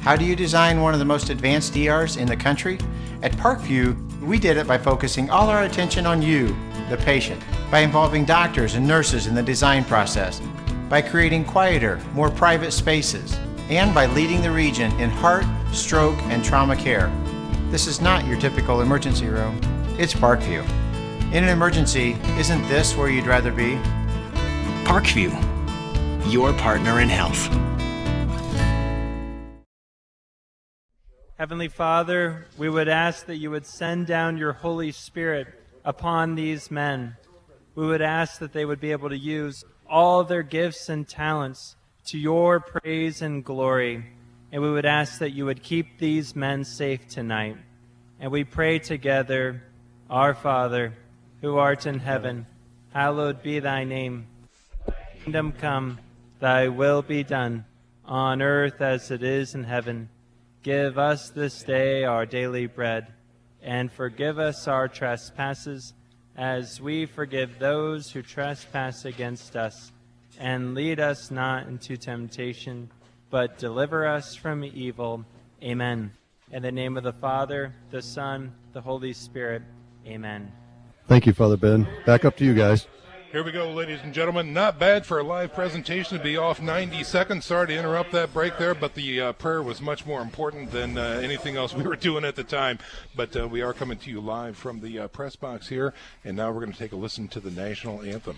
How do you design one of the most advanced ERs in the country? At Parkview, we did it by focusing all our attention on you, the patient, by involving doctors and nurses in the design process, by creating quieter, more private spaces, and by leading the region in heart, stroke, and trauma care. This is not your typical emergency room. It's Parkview. In an emergency, isn't this where you'd rather be? Parkview, your partner in health. Heavenly Father, we would ask that you would send down your Holy Spirit upon these men. We would ask that they would be able to use all their gifts and talents to your praise and glory. And we would ask that you would keep these men safe tonight. And we pray together, Our Father, who art in heaven, hallowed be thy name. Thy kingdom come, thy will be done, on earth as it is in heaven. Give us this day our daily bread, and forgive us our trespasses, as we forgive those who trespass against us. And lead us not into temptation, but deliver us from evil. Amen. In the name of the Father, the Son, the Holy Spirit. Amen. Thank you, Father Ben. Back up to you guys. Here we go, ladies and gentlemen. Not bad for a live presentation to be off 90 seconds. Sorry to interrupt that break there, but the prayer was much more important than anything else we were doing at the time. But we are coming to you live from the press box here, and now we're going to take a listen to the national anthem.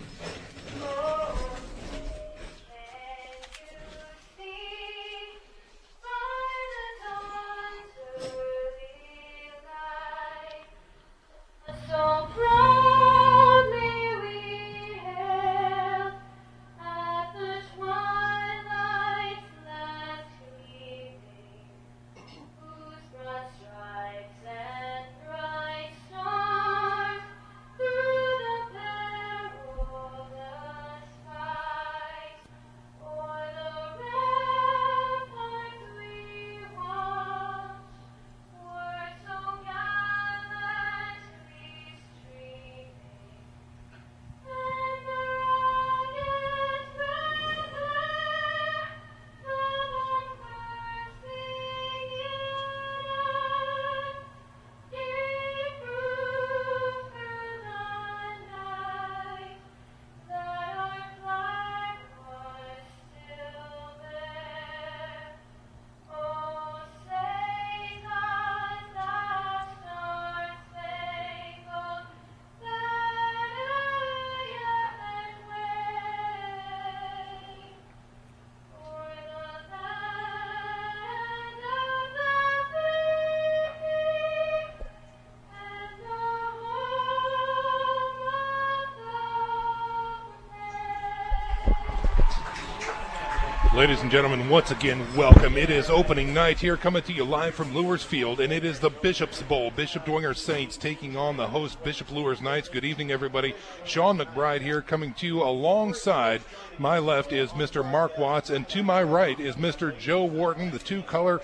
Ladies and gentlemen, once again, welcome. It is opening night here, coming to you live from Luers Field, and it is the Bishop's Bowl. Bishop Dwenger Saints taking on the host, Bishop Luers Knights. Good evening, everybody. Sean McBride here, coming to you alongside. My left is Mr. Mark Watts, and to my right is Mr. Joe Wharton, the two-color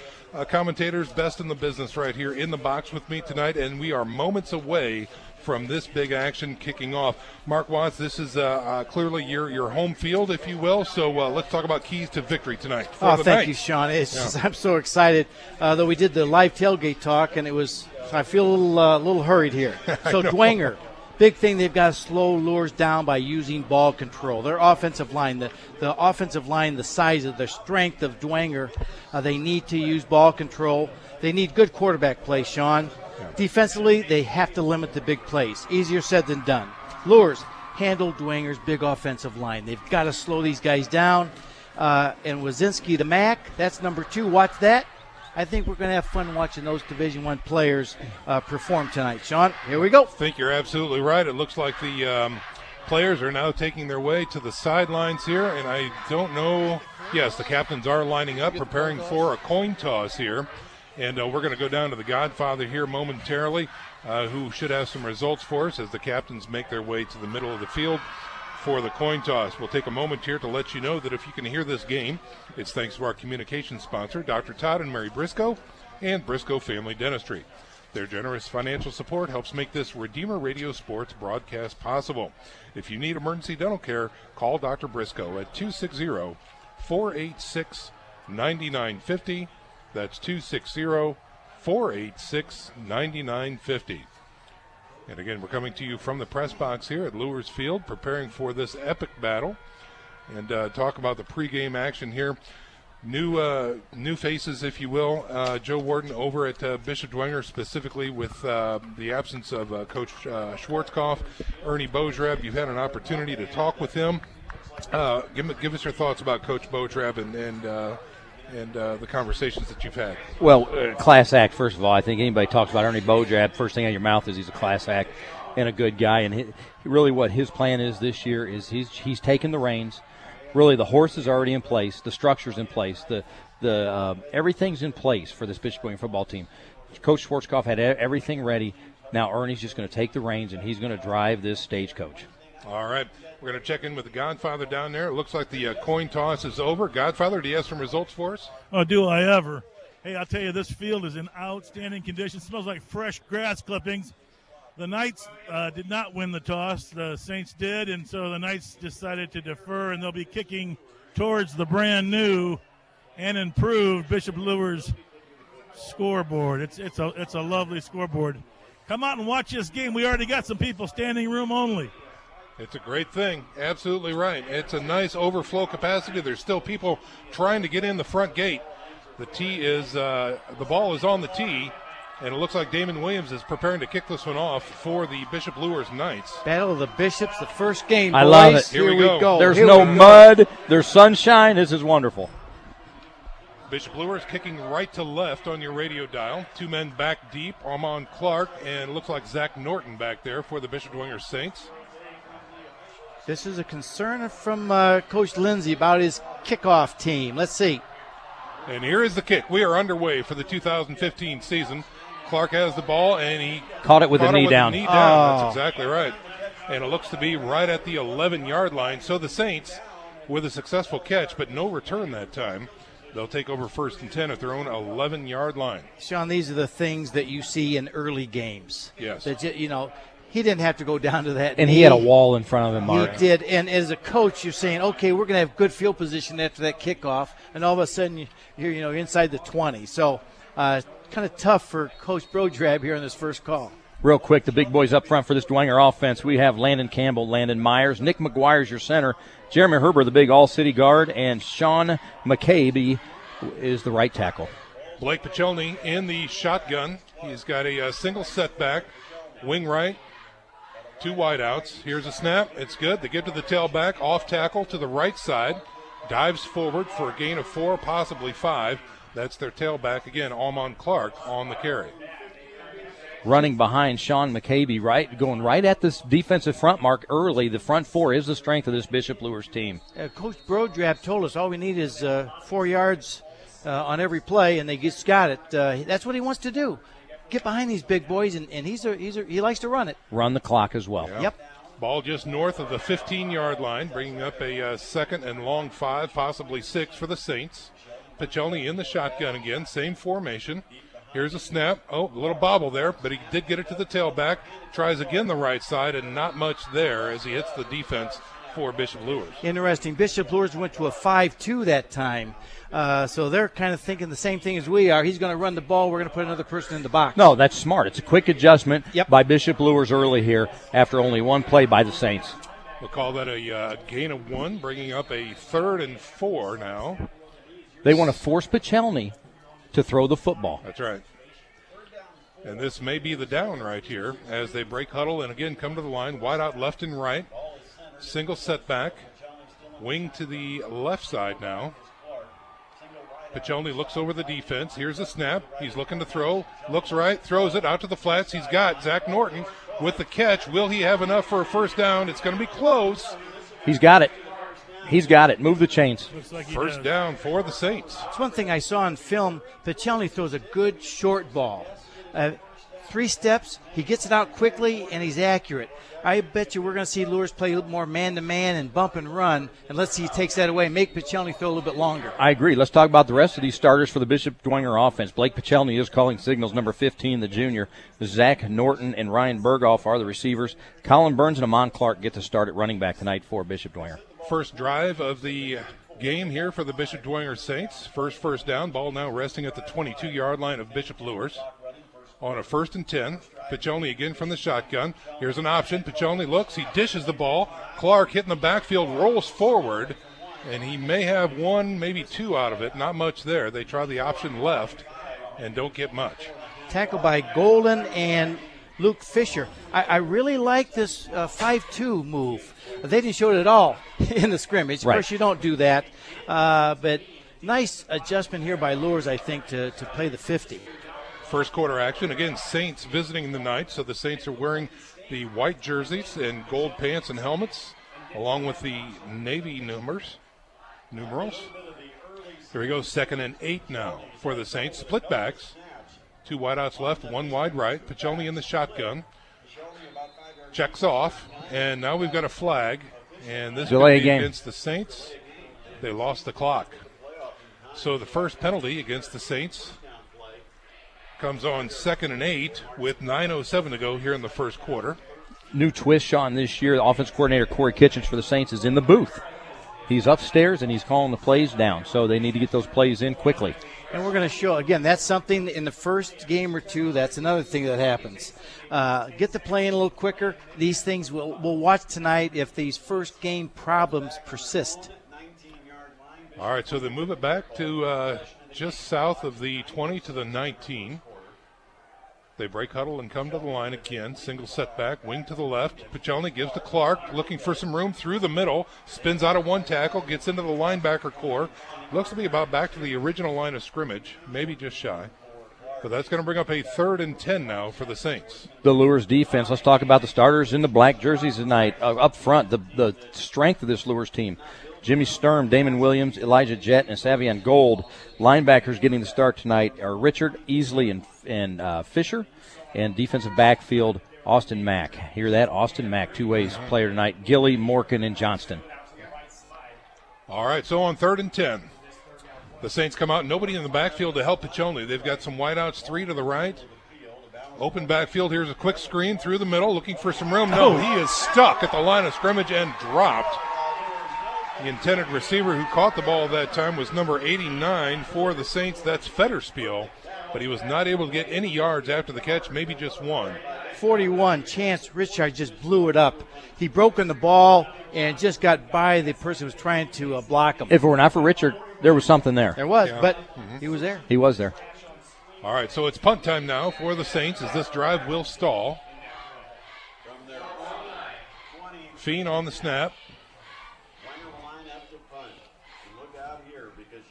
commentators, best in the business right here in the box with me tonight, and we are moments away from this big action kicking off. Mark Watts, this is clearly your home field, if you will, so let's talk about keys to victory tonight. Thank you, Sean. I'm so excited. Though we did the live tailgate talk, and I feel a little hurried here. So Dwenger, big thing, they've got to slow Luers down by using ball control. Their offensive line, the offensive line, the size of the strength of Dwenger, they need to use ball control. They need good quarterback play, Sean. Defensively, they have to limit the big plays. Easier said than done. Luers handle Dwenger's big offensive line. They've got to slow these guys down. And Wazinski to Mack, that's number 2. Watch that. I think we're going to have fun watching those Division I players perform tonight. Sean, here we go. I think you're absolutely right. It looks like the players are now taking their way to the sidelines here, and I don't know. Yes, the captains are lining up, preparing for a coin toss here. And we're going to go down to the Godfather here momentarily, who should have some results for us as the captains make their way to the middle of the field for the coin toss. We'll take a moment here to let you know that if you can hear this game, it's thanks to our communication sponsor, Dr. Todd and Mary Briscoe, and Briscoe Family Dentistry. Their generous financial support helps make this Redeemer Radio Sports broadcast possible. If you need emergency dental care, call Dr. Briscoe at 260-486-9950. That's 260-486-9950. And again, we're coming to you from the press box here at Luers Field, preparing for this epic battle, and talk about the pregame action here. New faces, if you will. Joe Warden over at Bishop Dwenger, specifically with the absence of Coach Schwarzkopf, Ernie Bodrab. You've had an opportunity to talk with him. Give us your thoughts about Coach Bodrab and the conversations that you've had. Well, class act, first of all. I think anybody talks about Ernie Bodrab, first thing out of your mouth is he's a class act and a good guy. And really what his plan is this year is he's taken the reins. Really, the horse is already in place. The structure's in place. The everything's in place for this Bishop Dwenger football team. Coach Schwarzkopf had everything ready. Now Ernie's just going to take the reins, and he's going to drive this stagecoach. All right. We're going to check in with the Godfather down there. It looks like the coin toss is over. Godfather, do you have some results for us? Oh, do I ever. Hey, I'll tell you, this field is in outstanding condition. It smells like fresh grass clippings. The Knights did not win the toss. The Saints did, and so the Knights decided to defer, and they'll be kicking towards the brand-new and improved Bishop Luers scoreboard. It's a lovely scoreboard. Come out and watch this game. We already got some people standing room only. It's a great thing. Absolutely right. It's a nice overflow capacity. There's still people trying to get in the front gate. The ball is on the tee. And it looks like Damon Williams is preparing to kick this one off for the Bishop Luers Knights. Battle of the Bishops, the first game. I love it. Here we go. There's no mud. There's sunshine. This is wonderful. Bishop Luers kicking right to left on your radio dial. Two men back deep. Armand Clark and it looks like Zach Norton back there for the Bishop Dwenger Saints. This is a concern from Coach Lindsay about his kickoff team. Let's see. And here is the kick. We are underway for the 2015 season. Clark has the ball, and he caught it with the knee down. That's exactly right. And it looks to be right at the 11-yard line. So the Saints, with a successful catch, but no return that time, they'll take over 1st and 10 at their own 11-yard line. Sean, these are the things that you see in early games. Yes. That, he didn't have to go down to that. And he had a wall in front of him, Mark. He did. And as a coach, you're saying, okay, we're going to have good field position after that kickoff. And all of a sudden, you're inside the 20. So kind of tough for Coach Bodrab here on this first call. Real quick, the big boys up front for this Dwenger offense. We have Landon Campbell, Landon Myers, Nick McGuire's your center, Jeremy Herber, the big all-city guard, and Sean McCabe is the right tackle. Blake Pichelny in the shotgun. He's got a single setback, wing right, 2 wideouts. Here's a snap. It's good. They get to the tailback, off tackle to the right side, dives forward for a gain of 4, possibly 5. That's their tailback again, Armand Clark on the carry. Running behind Sean McCabe, going right at this defensive front mark early. The front 4 is the strength of this Bishop Luers team. Coach Bodrab told us all we need is 4 yards on every play, and they just got it. That's what he wants to do. Get behind these big boys, and he likes to run it. Run the clock as well. Yeah. Yep. Ball just north of the 15-yard line, bringing up a 2nd and long 5, possibly 6 for the Saints. Pichelny in the shotgun again, same formation. Here's a snap. Oh, a little bobble there, but he did get it to the tailback. Tries again the right side, and not much there as he hits the defense for Bishop Luers. Interesting. Bishop Luers went to a 5-2 that time. So they're kind of thinking the same thing as we are. He's going to run the ball. We're going to put another person in the box. No, that's smart. It's a quick adjustment by Bishop Luers early here after only one play by the Saints. We'll call that a gain of 1, bringing up a 3rd and 4 now. They want to force Pichelny to throw the football. That's right. And this may be the down right here as they break huddle and again come to the line. Wide out left and right. Single setback. Wing to the left side now. Pichelny looks over the defense. Here's a snap. He's looking to throw. Looks right. Throws it out to the flats. He's got Zach Norton with the catch. Will he have enough for a first down? It's going to be close. He's got it. He's got it. Move the chains. Like first down for the Saints. It's one thing I saw in film. Pichelny throws a good short ball. 3 steps, he gets it out quickly, and he's accurate. I bet you we're going to see Luers play a little more man-to-man and bump and run, and let's see he takes that away and make Pichelny throw a little bit longer. I agree. Let's talk about the rest of these starters for the Bishop Dwenger offense. Blake Pichelny is calling signals. Number 15, the junior. Zach Norton and Ryan Berghoff are the receivers. Colin Burns and Amon Clark get to start at running back tonight for Bishop Dwenger. First drive of the game here for the Bishop Dwenger Saints. First down, ball now resting at the 22-yard line of Bishop Luers. On a 1st and 10, Piccioni again from the shotgun. Here's an option. Piccioni looks, he dishes the ball. Clark hitting the backfield, rolls forward, and he may have one, maybe two out of it. Not much there. They try the option left and don't get much. Tackled by Golden and Luke Fisher. I really like this 5-2 move. They didn't show it at all in the scrimmage. Of course, you don't do that. But nice adjustment here by Luers, I think, to play the 50. First quarter action. Again, Saints visiting the Knights. So the Saints are wearing the white jerseys and gold pants and helmets, along with the navy numerals. Here we go, 2nd and 8 now for the Saints. Split backs. 2 wideouts left, 1 wide right. Piccioni in the shotgun. Checks off, and now we've got a flag. And this is going to be against the Saints. They lost the clock. So the first penalty against the Saints comes on 2nd and 8 with 9:07 to go here in the first quarter. New twist, Sean, this year. The offense coordinator, Corey Kitchens, for the Saints is in the booth. He's upstairs, and he's calling the plays down, so they need to get those plays in quickly. And we're going to show, again, that's something in the first game or two, that's another thing that happens. Get the play in a little quicker. These things we'll watch tonight if these first game problems persist. All right, so they move it back to just south of the 20 to the 19. They break huddle and come to the line again. Single setback, wing to the left. Piccioni gives to Clark, looking for some room through the middle. Spins out of one tackle, gets into the linebacker core. Looks to be about back to the original line of scrimmage, maybe just shy. But that's going to bring up a 3rd and 10 now for the Saints. The Luers defense, let's talk about the starters in the black jerseys tonight. Up front, the strength of this Luers team. Jimmy Sturm, Damon Williams, Elijah Jett, and Savion Gold. Linebackers getting the start tonight are Richard, Easley, and Fisher. And defensive backfield, Austin Mack. Hear that? Austin Mack, two-ways player tonight. Gilly, Morgan, and Johnston. All right, so on 3rd and 10, the Saints come out. Nobody in the backfield to help Piccioni. They've got some wideouts, 3 to the right. Open backfield. Here's a quick screen through the middle, looking for some room. No, he is stuck at the line of scrimmage and dropped. The intended receiver who caught the ball that time was number 89 for the Saints. That's Fetterspiel, but he was not able to get any yards after the catch, maybe just 1. 41, Chance Richard just blew it up. He broke in the ball and just got by the person who was trying to block him. If it were not for Richard, there was something there. There was, but he was there. He was there. All right, so it's punt time now for the Saints as this drive will stall. Fiend on the snap.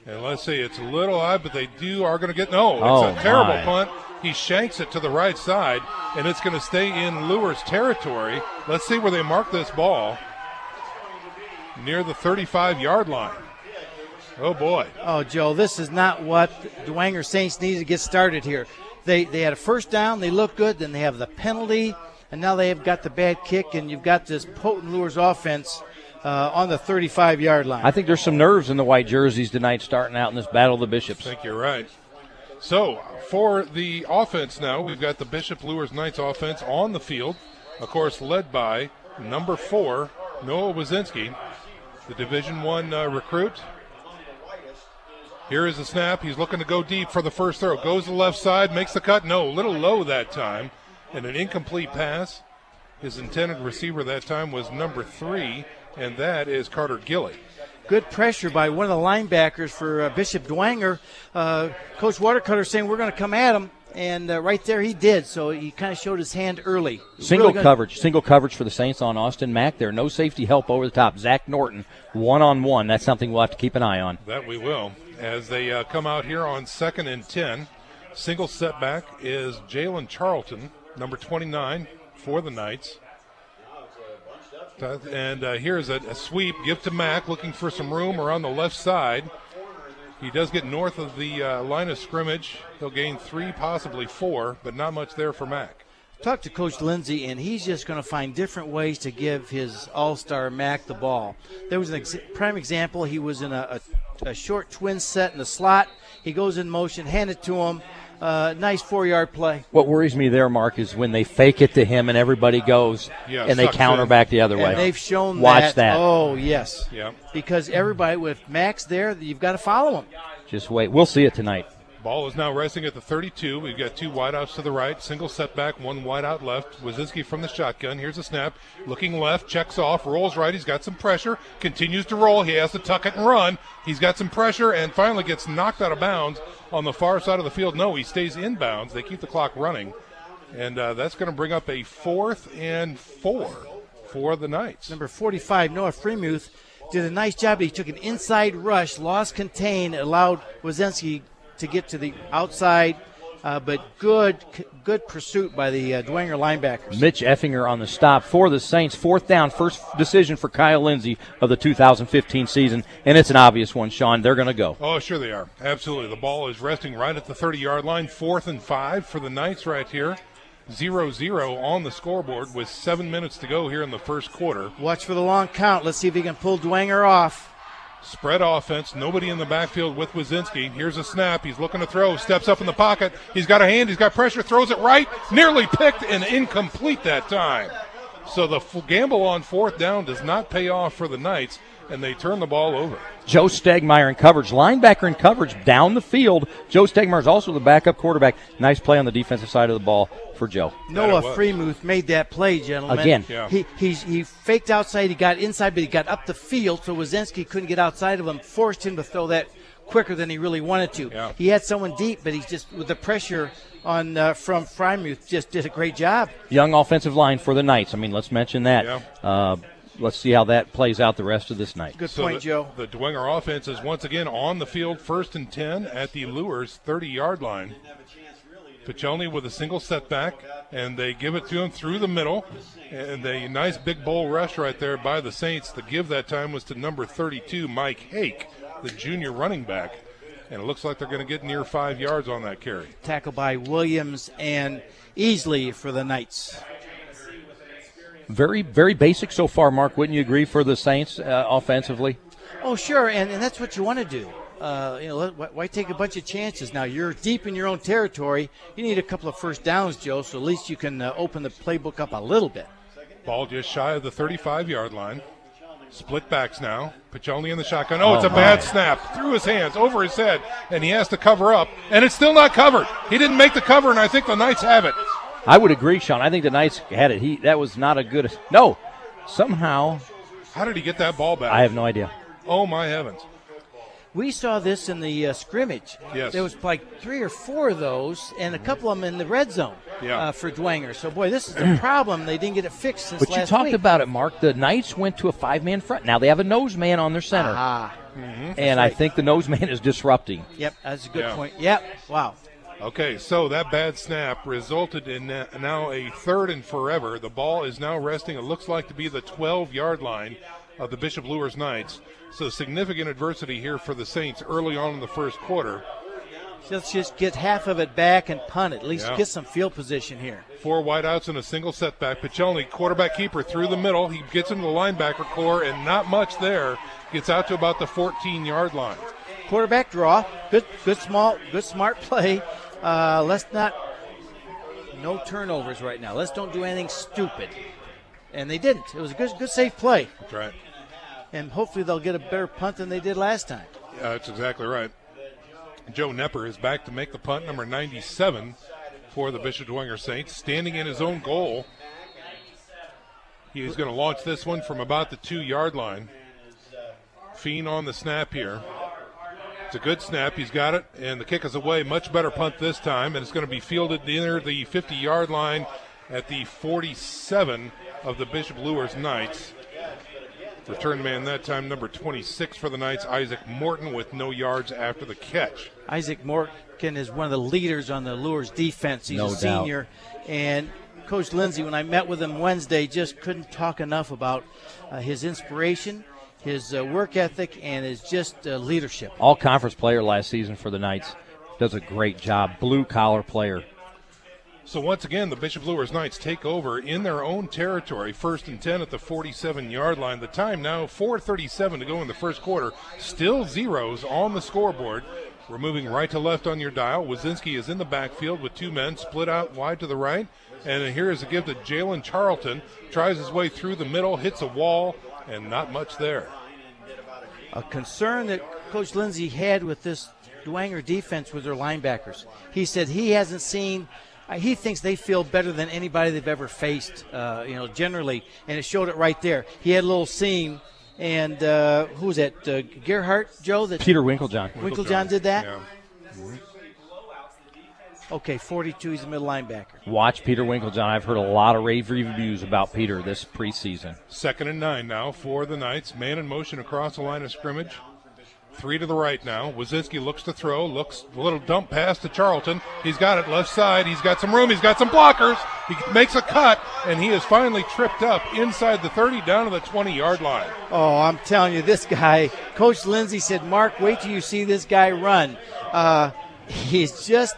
And let's see, it's a little odd, but they are going to get, it's a terrible punt. He shanks it to the right side, and it's going to stay in Luers' territory. Let's see where they mark this ball. Near the 35-yard line. Oh, boy. Oh, Joe, this is not what Dwenger Saints need to get started here. They had a first down, they look good, then they have the penalty, and now they have got the bad kick, and you've got this potent Luers offense on the 35-yard line. I think there's some nerves in the white jerseys tonight starting out in this Battle of the Bishops. I think you're right. So, for the offense now, we've got the Bishop Luers Knights offense on the field, of course, led by number 4, Noah Wazinski, the Division I recruit. Here is the snap. He's looking to go deep for the first throw. Goes to the left side, makes the cut. No, a little low that time, and an incomplete pass. His intended receiver that time was number 3, and that is Carter Gilly. Good pressure by one of the linebackers for Bishop Dwenger. Coach Watercutter saying we're going to come at him, and right there he did. So he kind of showed his hand early. Single coverage for the Saints on Austin Mack there. No safety help over the top. Zach Norton, one-on-one. That's something we'll have to keep an eye on. That we will. As they come out here on 2nd and 10, single setback is Jalen Charlton, number 29 for the Knights. And here's a sweep, give to Mack, looking for some room around the left side. He does get north of the line of scrimmage. He'll gain 3, possibly 4, but not much there for Mack. Talk to Coach Lindsay, and he's just going to find different ways to give his all-star Mack the ball. There was a prime example. He was in a short twin set in the slot. He goes in motion, hand it to him. Nice 4-yard play. What worries me there, Mark, is when they fake it to him and everybody goes and they counter back the other way. And they've shown Watch that. Oh, yes. Yeah. Because everybody with Max there, you've got to follow him. Just wait. We'll see it tonight. Ball is now resting at the 32. We've got 2 wideouts to the right, single setback, 1 wideout left. Wazinski from the shotgun. Here's a snap. Looking left, checks off, rolls right. He's got some pressure, continues to roll. He has to tuck it and run. He's got some pressure and finally gets knocked out of bounds on the far side of the field. No, he stays inbounds. They keep the clock running. And that's going to bring up a 4th and 4 for the Knights. Number 45, Noah Freemuth, did a nice job. He took an inside rush, lost contain, allowed Wazinski to get to the outside, but good pursuit by the Dwenger linebackers. Mitch Effinger on the stop for the Saints. 4th down, first decision for Kyle Lindsey of the 2015 season, and it's an obvious one, Sean. They're going to go. Oh, sure they are. Absolutely. The ball is resting right at the 30-yard line. 4th and 5 for the Knights right here. 0-0 on the scoreboard with 7 minutes to go here in the first quarter. Watch for the long count. Let's see if he can pull Dwenger off. Spread offense, nobody in the backfield with Wazinski. Here's a snap. He's looking to throw, steps up in the pocket. He's got a hand, he's got pressure, throws it right. Nearly picked and incomplete that time. So the gamble on 4th down does not pay off for the Knights, and they turn the ball over. Joe Stegmeyer in coverage, linebacker in coverage down the field. Joe Stegmeyer is also the backup quarterback. Nice play on the defensive side of the ball for Joe. Noah Freemuth made that play, gentlemen. Again. Yeah. He faked outside, he got inside, but he got up the field, so Wazinski couldn't get outside of him, forced him to throw that quicker than he really wanted to. Yeah. He had someone deep, but he's just, with the pressure on from Freemuth, just did a great job. Young offensive line for the Knights. I mean, let's mention that. Yeah. Let's see how that plays out the rest of this night. Good point, Joe. The Dwenger offense is once again on the field, 1st and 10 at the Luers 30-yard line. Piccioni with a single setback, and they give it to him through the middle. And a nice big bull rush right there by the Saints. The give that time was to number 32, Mike Hake, the junior running back. And it looks like they're going to get near 5 yards on that carry. Tackled by Williams and Easley for the Knights. Very, very basic so far, Mark. Wouldn't you agree for the Saints offensively? Oh, sure, and that's what you want to do. Why take a bunch of chances? Now, you're deep in your own territory. You need a couple of first downs, Joe, so at least you can open the playbook up a little bit. Ball just shy of the 35-yard line. Split backs now. Piccioni in the shotgun. Oh, it's a bad snap. Through his hands, over his head, and he has to cover up. And it's still not covered. He didn't make the cover, and I think the Knights have it. I would agree, Sean. I think the Knights had it. That was not a good – no. Somehow – how did he get that ball back? I have no idea. Oh, my heavens. We saw this in the scrimmage. Yes. There was like 3 or 4 of those, and a couple of them in the red zone for Dwenger. So, boy, this is a problem. They didn't get it fixed since last week. But you talked about it, Mark. The Knights went to a 5-man front. Now they have a nose man on their center. And I think the nose man is disrupting. Yep, that's a good point. Yep, wow. Okay, so that bad snap resulted in now a 3rd and forever. The ball is now resting, it looks like to be the 12-yard line of the Bishop Luers Knights. So significant adversity here for the Saints early on in the first quarter. Let's just get half of it back and punt it. At least get some field position here. 4 wideouts and a single setback. Piccioni, quarterback keeper, through the middle. He gets into the linebacker core, and not much there. Gets out to about the 14-yard line. Quarterback draw. Good smart play. Let's not – no turnovers right now. Let's don't do anything stupid. And they didn't. It was a good safe play. That's right. And hopefully they'll get a better punt than they did last time. Yeah, that's exactly right. Joe Nepper is back to make the punt, number 97 for the Bishop Dwenger Saints, standing in his own goal. He is going to launch this one from about the 2-yard line. Feen on the snap here. It's a good snap. He's got it, and the kick is away. Much better punt this time, and it's going to be fielded near the 50-yard line at the 47 of the Bishop Luers Knights. Return man that time, number 26 for the Knights, Isaac Morton, with no yards after the catch. Isaac Morton is one of the leaders on the Luers defense. He's a senior. And Coach Lindsay, when I met with him Wednesday, just couldn't talk enough about his inspiration, his work ethic, and his just leadership. All-conference player last season for the Knights. Does a great job. Blue-collar player. So once again, the Bishop Luers Knights take over in their own territory, 1st and 10 at the 47-yard line. The time now, 4:37 to go in the first quarter. Still zeros on the scoreboard. We're moving right to left on your dial. Wazinski is in the backfield with 2 men, split out wide to the right. And here is a give to Jalen Charlton. Tries his way through the middle, hits a wall, and not much there. A concern that Coach Lindsay had with this Dwenger defense was their linebackers. He said he hasn't seen he thinks they feel better than anybody they've ever faced, generally, and it showed it right there. He had a little seam, and who was that, Gerhardt, Joe? Peter Winklejohn. Winklejohn did that? Yeah. Mm-hmm. Okay, 42, he's a middle linebacker. Watch Peter Winklejohn. I've heard a lot of rave reviews about Peter this preseason. 2nd and 9 now for the Knights. Man in motion across the line of scrimmage. 3 to the right now. Wazinski looks to throw, looks a little dump pass to Charlton. He's got it left side. He's got some room. He's got some blockers. He makes a cut, and he is finally tripped up inside the 30 down to the 20-yard line. Oh, I'm telling you, this guy, Coach Lindsay said, Mark, wait till you see this guy run. He's a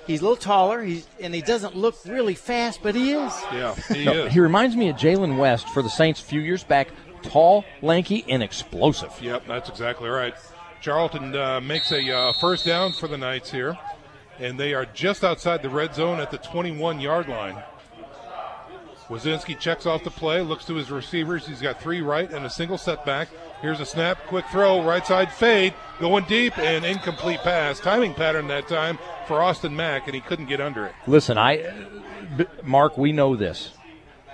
little taller, and he doesn't look really fast, but he is. Yeah, he is. He reminds me of Jalen West for the Saints a few years back. Tall, lanky, and explosive. Yep, that's exactly right. Charlton makes a first down for the Knights here, and they are just outside the red zone at the 21-yard line. Wazinski checks off the play, looks to his receivers. He's got 3 right and a single setback. Here's a snap, quick throw, right side fade, going deep, and incomplete pass. Timing pattern that time for Austin Mack, and he couldn't get under it. Listen, Mark, we know this.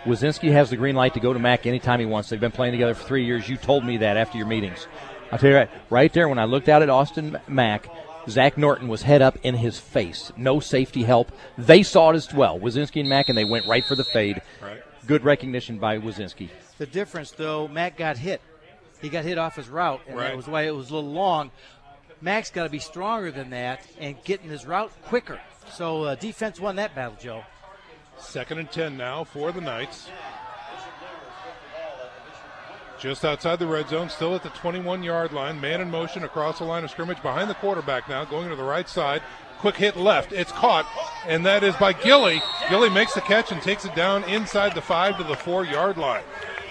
Wazinski has the green light to go to Mack anytime he wants. They've been playing together for 3 years. You told me that after your meetings. I'll tell you right there, when I looked out at Austin Mack, Zach Norton was head up in his face. No safety help. They saw it as well, Wazinski and Mack, and they went right for the fade. Right. Good recognition by Wazinski. The difference, though, Mack got hit. He got hit off his route, and right. That was why it was a little long. Mack's got to be stronger than that and getting his route quicker. So defense won that battle, Joe. 2nd and 10 now for the Knights. Just outside the red zone, still at the 21-yard line. Man in motion across the line of scrimmage behind the quarterback now, going to the right side. Quick hit left. It's caught, and that is by Gilly. Gilly makes the catch and takes it down inside the 5 to the 4-yard line.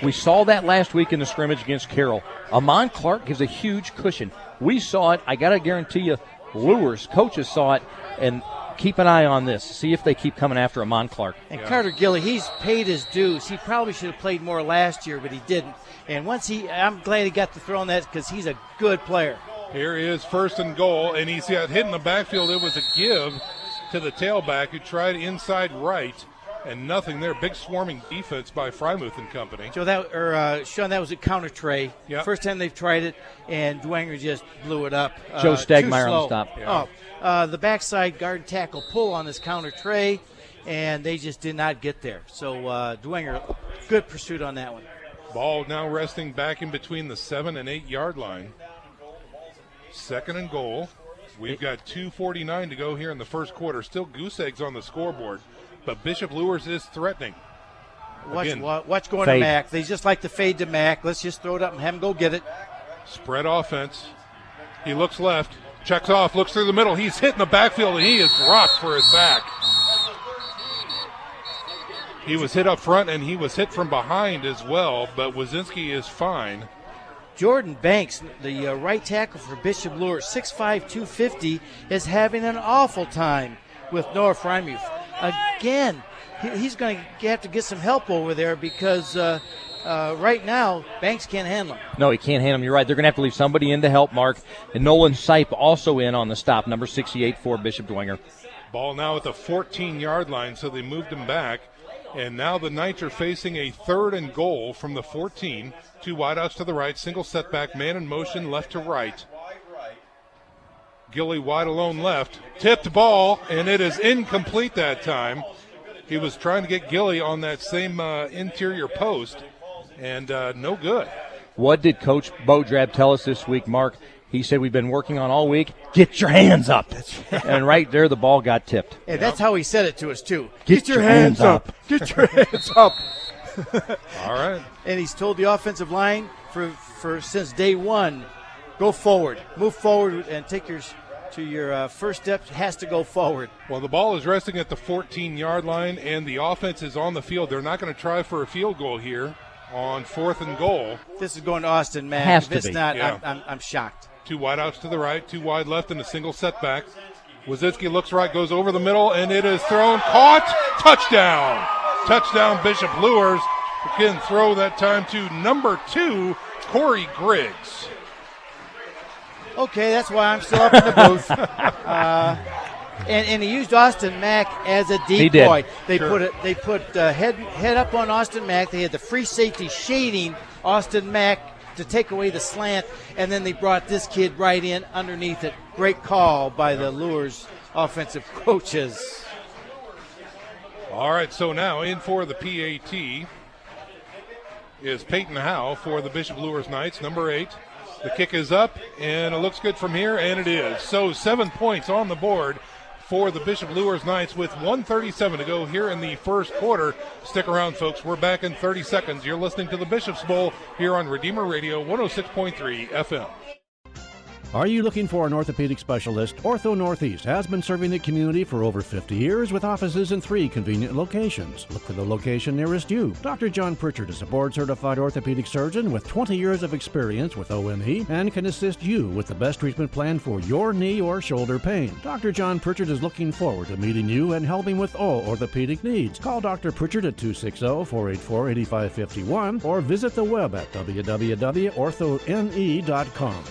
We saw that last week in the scrimmage against Carroll. Amon Clark gives a huge cushion. We saw it. I got to guarantee you, Luers, coaches saw it, and keep an eye on this. See if they keep coming after Amon Clark. And Carter Gilly, he's paid his dues. He probably should have played more last year, but he didn't. And I'm glad he got to throw on that because he's a good player. Here is 1st and goal, and he's got hit in the backfield. It was a give to the tailback who tried inside right, and nothing there. Big swarming defense by Frymuth and company. Sean, that was a counter tray. Yep. First time they've tried it, and Dwenger just blew it up. Joe Stegmeyer on the stop. Yeah. The backside guard and tackle pull on this counter tray, and they just did not get there. So Dwenger, good pursuit on that one. Ball now resting back in between the 7 and 8-yard line. 2nd and goal. We've got 2:49 to go here in the first quarter. Still goose eggs on the scoreboard, but Bishop Luers is threatening. Watch going fade to Mack. They just like to fade to Mack. Let's just throw it up and have him go get it. Spread offense. He looks left, checks off, looks through the middle. He's hit in the backfield, and he is dropped for a sack. He was hit up front, and he was hit from behind as well, but Wazinski is fine. Jordan Banks, the right tackle for Bishop Luers, 6'5", 250, is having an awful time with Noah Frymuth. Again, he's going to have to get some help over there because right now Banks can't handle him. No, he can't handle him. You're right. They're going to have to leave somebody in to help Mark. And Nolan Sipe also in on the stop, number 68 for Bishop Dwenger. Ball now at the 14-yard line, so they moved him back. And now the Knights are facing a 3rd and goal from the 14. 2 wideouts to the right, single setback, man in motion, left to right. Gilly wide alone left. Tipped ball, and it is incomplete that time. He was trying to get Gilly on that same interior post, and no good. What did Coach Bodrab tell us this week, Mark? He said, we've been working on all week. Get your hands up. And right there, the ball got tipped. And that's how he said it to us, too. Get your hands up. Get your hands up. All right. And he's told the offensive line for since day one, go forward. Move forward and take your first step has to go forward. Well, the ball is resting at the 14-yard line, and the offense is on the field. They're not going to try for a field goal here on 4th and goal. This is going to Austin Mack. Has if to it's be. not, Yeah. I'm shocked. Two wideouts to the right, two wide left, and a single setback. Wazinski looks right, goes over the middle, and it is thrown, caught, touchdown. Touchdown, Bishop Luers. Again, throw that time to number 2, Corey Griggs. Okay, that's why I'm still up in the booth. And he used Austin Mack as a decoy. He did. They put head up on Austin Mack. They had the free safety shading Austin Mack to take away the slant, and then they brought this kid right in underneath it. Great call by the Luers offensive coaches. All right, so now in for the PAT is Peyton Howe for the Bishop Luers Knights, number 8. The kick is up, and it looks good from here, and it is. So 7 points on the board for the Bishop Luers Knights with 1:37 to go here in the first quarter. Stick around, folks. We're back in 30 seconds. You're listening to the Bishop's Bowl here on Redeemer Radio 106.3 FM. Are you looking for an orthopedic specialist? Ortho Northeast has been serving the community for over 50 years with offices in 3 convenient locations. Look for the location nearest you. Dr. John Pritchard is a board-certified orthopedic surgeon with 20 years of experience with ONE and can assist you with the best treatment plan for your knee or shoulder pain. Dr. John Pritchard is looking forward to meeting you and helping with all orthopedic needs. Call Dr. Pritchard at 260-484-8551 or visit the web at www.orthone.com.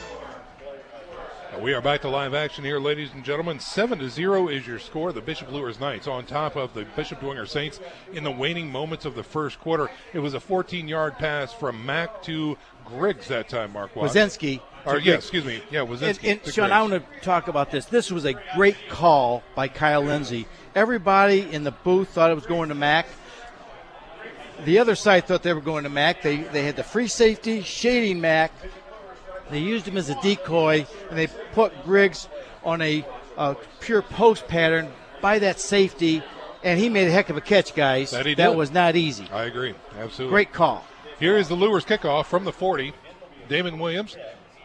We are back to live action here, ladies and gentlemen. 7-0 is your score. The Bishop Luers Knights on top of the Bishop Dwenger Saints in the waning moments of the first quarter. It was a 14-yard pass from Mack to Griggs that time, Mark Watts. Wazinski. Wazinski. And Sean, I want to talk about this. This was a great call by Kyle Lindsay. Everybody in the booth thought it was going to Mack. The other side thought they were going to Mack. They had the free safety shading Mack. They used him as a decoy, and they put Griggs on a pure post pattern by that safety, and he made a heck of a catch, guys. That was not easy. I agree. Absolutely. Great call. Here is the Luers kickoff from the 40. Damon Williams.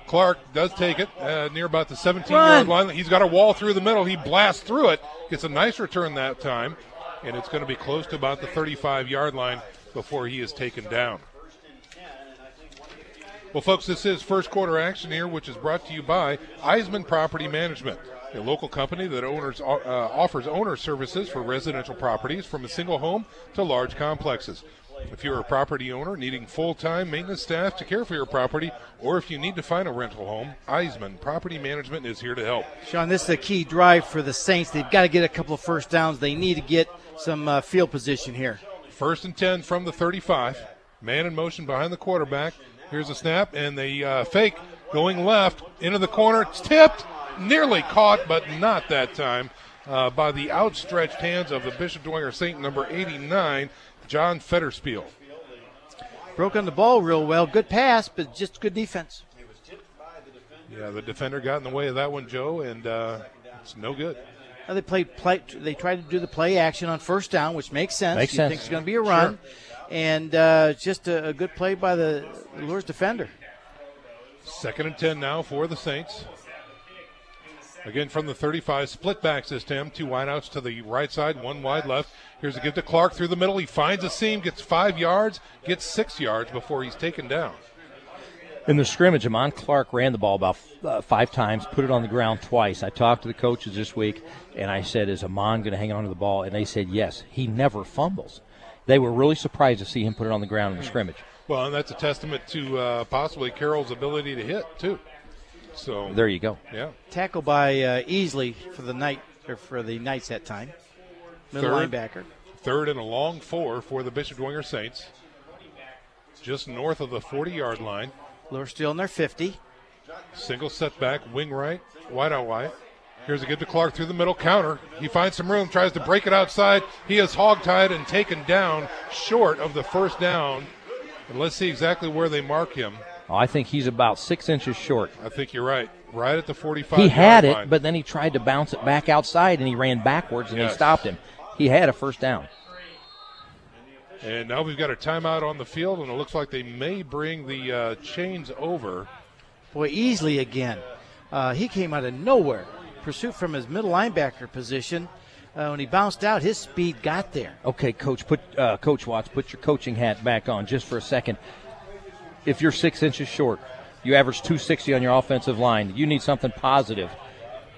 Clark does take it near about the 17-yard line. He's got a wall through the middle. He blasts through it. Gets a nice return that time, and it's going to be close to about the 35-yard line before he is taken down. Well, folks, this is first quarter action here, which is brought to you by Eisman Property Management, a local company that offers owner services for residential properties from a single home to large complexes. If you're a property owner needing full-time maintenance staff to care for your property, or if you need to find a rental home, Eisman Property Management is here to help. Sean, this is a key drive for the Saints. They've got to get a couple of first downs. They need to get some field position here. 1st and 10 from the 35. Man in motion behind the quarterback. Here's a snap, and the fake going left into the corner. It's tipped, nearly caught, but not that time by the outstretched hands of the Bishop Dwenger Saint, number 89, John Fetterspiel. Broke on the ball real well. Good pass, but just good defense. Yeah, the defender got in the way of that one, Joe, and it's no good. Now they tried to do the play action on first down, which makes sense. Makes sense. Think it's going to be a run. Sure. And just a good play by the Luers defender. 2nd and 10 now for the Saints. Again from the 35, split backs this time. 2 wideouts to the right side, 1 wide left. Here's a give to Clark through the middle. He finds a seam, gets 5 yards, gets 6 yards before he's taken down. In the scrimmage, Amon Clark ran the ball about 5 times, put it on the ground twice. I talked to the coaches this week, and I said, is Amon going to hang on to the ball? And they said, yes, he never fumbles. They were really surprised to see him put it on the ground in the scrimmage. Well, and that's a testament to possibly Carroll's ability to hit, too. So there you go. Yeah. Tackle by Easley for the Knights that time. Middle linebacker. 3rd and a long 4 for the Bishop Dwenger Saints. Just north of the 40-yard line. Luers still in their 50. Single setback, wing right, wide out wide. Here's a give to Clark through the middle, counter. He finds some room, tries to break it outside. He is hogtied and taken down short of the first down. And let's see exactly where they mark him. Oh, I think he's about 6 inches short. I think you're right. Right at the 45 He had line. it, but then he tried to bounce it back outside, and he ran backwards, and they stopped him. He had a first down. And now we've got a timeout on the field, and it looks like they may bring the chains over. Boy, Easley again. He came out of nowhere. Pursuit from his middle linebacker position. When he bounced out, his speed got there. Okay, Coach Watts, put your coaching hat back on just for a second. If you're 6 inches short, You average 260 on your offensive line. You need something positive.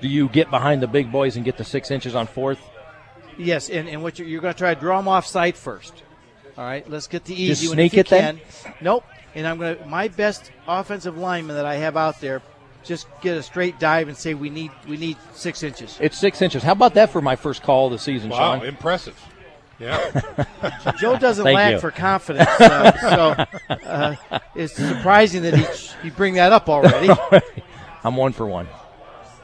Do you get behind the big boys and get the 6 inches on fourth? Yes, and what you're going to try to draw them off site first. All right, let's get the easy Just one sneak if you it then? can. Nope. And I'm going to my best offensive lineman that I have out there. Just get a straight dive and say we need 6 inches. It's 6 inches. How about that for my first call of the season, Wow, Sean? impressive. Yeah. Joe doesn't Thank lack you. for confidence, so it's surprising that he bring that up already. I'm 1 for 1.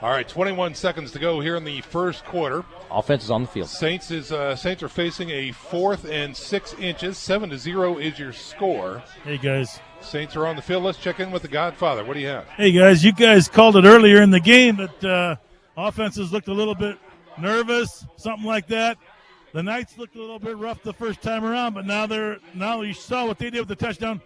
All right, 21 seconds to go here in the first quarter. Offense is on the field. Saints are facing a 4th and 6 inches. 7-0 is your score. Hey, guys. Saints are on the field. Let's check in with the Godfather. What do you have? Hey, guys, you guys called it earlier in the game that offenses looked a little bit nervous, something like that. The Knights looked a little bit rough the first time around, but now you saw what they did with the touchdown.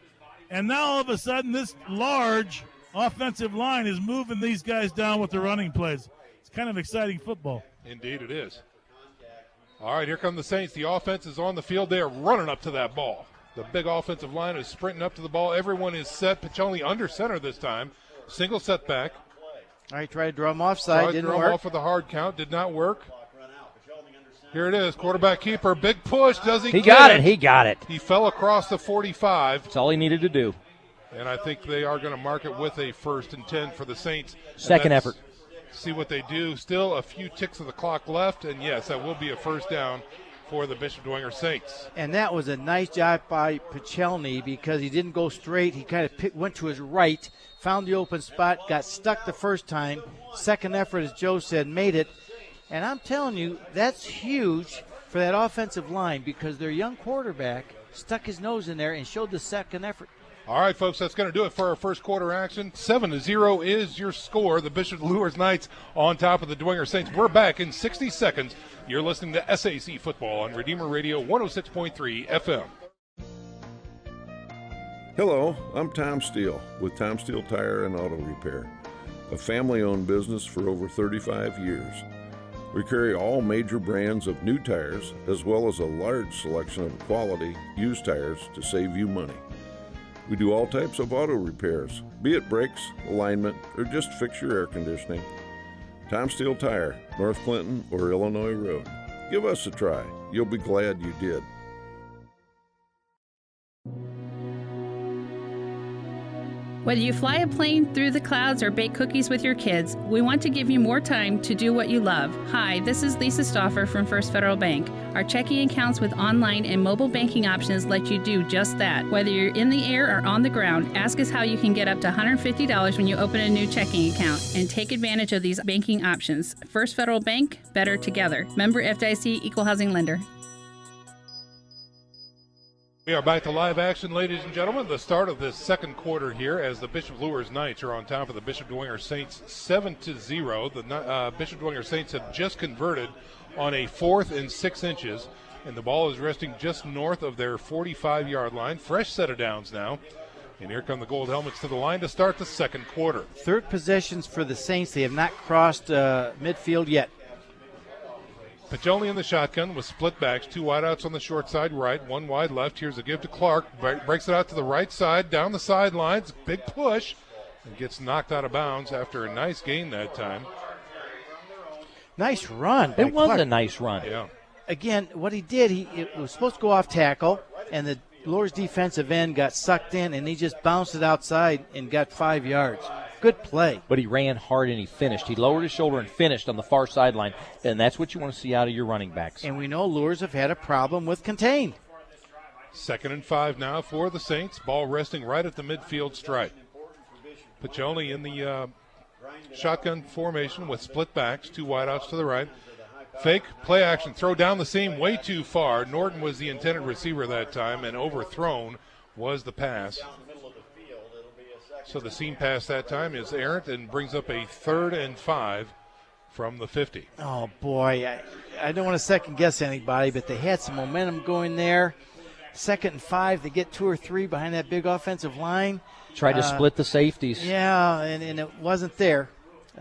And now all of a sudden this large offensive line is moving these guys down with the running plays. It's kind of exciting football. Indeed it is. All right, here come the Saints. The offense is on the field. They are running up to that ball. The big offensive line is sprinting up to the ball. Everyone is set. Piccioni under center this time. Single setback. All right, try to draw them offside. Didn't work. Off for the hard count. Did not work. Here it is. Quarterback keeper. Big push. Does he got it? He got it. He fell across the 45. That's all he needed to do. And I think they are going to mark it with a 1st and 10 for the Saints. Second effort. See what they do. Still a few ticks of the clock left. And, yes, that will be a 1st down for the Bishop Dwenger Saints. And that was a nice job by Piccioni because he didn't go straight. He kind of went to his right, found the open spot, got stuck the first time. Second effort, as Joe said, made it. And I'm telling you, that's huge for that offensive line because their young quarterback stuck his nose in there and showed the second effort. All right, folks, that's going to do it for our first quarter action. 7-0 is your score. The Bishop Luers Knights on top of the Dwenger Saints. We're back in 60 seconds. You're listening to SAC Football on Redeemer Radio 106.3 FM. Hello, I'm Tom Steele with Tom Steele Tire and Auto Repair, a family-owned business for over 35 years. We carry all major brands of new tires as well as a large selection of quality used tires to save you money. We do all types of auto repairs, be it brakes, alignment, or just fix your air conditioning. Tom Steele Tire, North Clinton or Illinois Road. Give us a try. You'll be glad you did. Whether you fly a plane through the clouds or bake cookies with your kids, we want to give you more time to do what you love. Hi, this is Lisa Stauffer from First Federal Bank. Our checking accounts with online and mobile banking options let you do just that. Whether you're in the air or on the ground, ask us how you can get up to $150 when you open a new checking account and take advantage of these banking options. First Federal Bank, better together. Member FDIC, Equal Housing Lender. We are back to live action, ladies and gentlemen. The start of this second quarter here as the Bishop Luers Knights are on top of the Bishop Dwenger Saints 7-0. The Bishop Dwenger Saints have just converted on a 4th and 6 inches, and the ball is resting just north of their 45-yard line. Fresh set of downs now. And here come the gold helmets to the line to start the second quarter. Third possessions for the Saints. They have not crossed midfield yet. Piccioni in the shotgun with split backs, 2 wideouts on the short side right, 1 wide left. Here's a give to Clark. Breaks it out to the right side, down the sidelines. Big push, and gets knocked out of bounds after a nice gain that time. Nice run. It was Clark. a nice run. Yeah. Again, what he did, it was supposed to go off tackle, and the Luers defensive end got sucked in, and he just bounced it outside and got 5 yards. Good play. But he ran hard and he finished. He lowered his shoulder and finished on the far sideline, and that's what you want to see out of your running backs. And we know Luers have had a problem with contain. 2nd and 5 now for the Saints. Ball resting right at the midfield stripe. Piccioni in the shotgun formation with split backs, 2 wideouts to the right. Fake, play action, throw down the seam way too far. Norton was the intended receiver that time, and overthrown was the pass. So the seam pass that time is errant and brings up a 3rd and 5 from the 50. Oh, boy. I don't want to second-guess anybody, but they had some momentum going there. 2nd and 5, they get 2 or 3 behind that big offensive line. Tried to split the safeties. Yeah, and it wasn't there.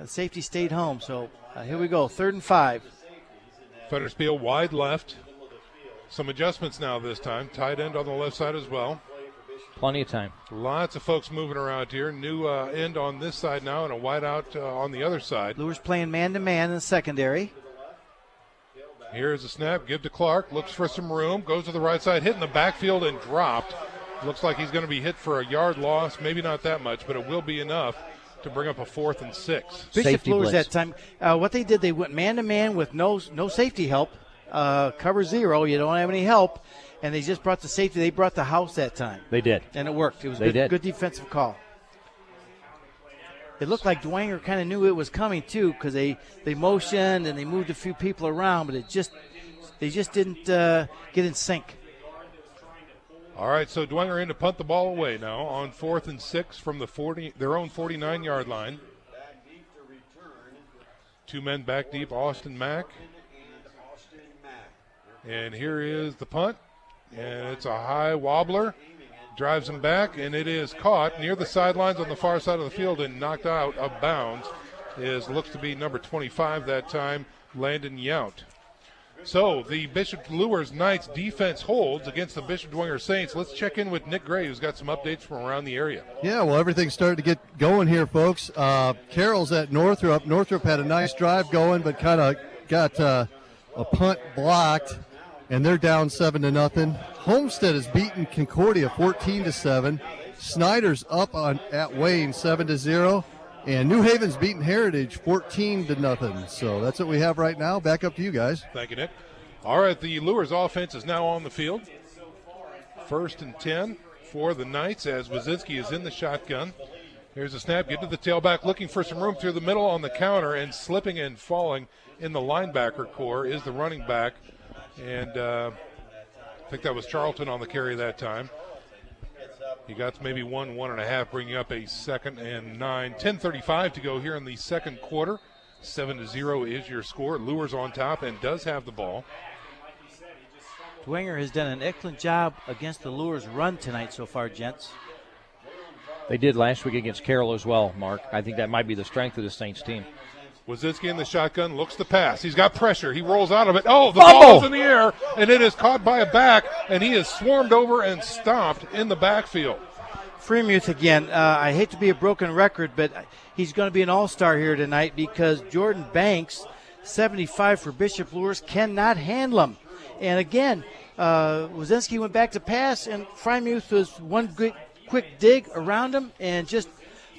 Safety stayed home, so here we go, 3rd and 5. Federspiel wide left. Some adjustments now this time. Tight end on the left side as well. Plenty of time. Lots of folks moving around here. New end on this side now and a wide out on the other side. Luers playing man-to-man in the secondary. Here's a snap. Give to Clark. Looks for some room. Goes to the right side. Hit in the backfield and dropped. Looks like he's going to be hit for a yard loss. Maybe not that much, but it will be enough to bring up a 4th and 6. Bishop Luers that time. What they did, they went man-to-man with no safety help. Cover 0. You don't have any help. And they just brought the safety. They brought the house that time. They did. And it worked. It was good defensive call. It looked like Dwenger kind of knew it was coming, too, because they motioned and they moved a few people around, but they just didn't get in sync. All right, so Dwenger in to punt the ball away now on 4th and 6 from their own 49-yard line. 2 men back deep, Austin Mack. And here is the punt. And it's a high wobbler, drives him back, and it is caught near the sidelines on the far side of the field and knocked out of bounds. Looks to be number 25 that time, Landon Yount. So the Bishop Luers Knights defense holds against the Bishop Dwenger Saints. Let's check in with Nick Gray, who's got some updates from around the area. Yeah, well, everything's starting to get going here, folks. Carroll's at Northrop. Northrop had a nice drive going, but kind of got a punt blocked. And they're down 7-0. Homestead has beaten Concordia 14-7. Snyder's up at Wayne 7-0. And New Haven's beaten Heritage 14-0. So that's what we have right now. Back up to you guys. Thank you, Nick. All right, the Luers offense is now on the field. 1st and 10 for the Knights as Wazinski is in the shotgun. Here's a snap. Get to the tailback, looking for some room through the middle on the counter, and slipping and falling in the linebacker core is the running back. And I think that was Charlton on the carry that time. He got maybe 1.5, bringing up a 2nd and 9. 10:35 to go here in the second quarter. 7-0 is your score. Luers on top and does have the ball. Dwenger has done an excellent job against the Luers run tonight so far, gents. They did last week against Carroll as well, Mark. I think that might be the strength of the Saints team. Wazinski in the shotgun, looks to pass. He's got pressure. He rolls out of it. Oh, the ball is in the air, and it is caught by a back, and he is swarmed over and stopped in the backfield. Freemuth again. I hate to be a broken record, but he's going to be an all-star here tonight because Jordan Banks, 75 for Bishop Luers, cannot handle him. And again, Wazinski went back to pass, and Freemuth was one good quick dig around him and just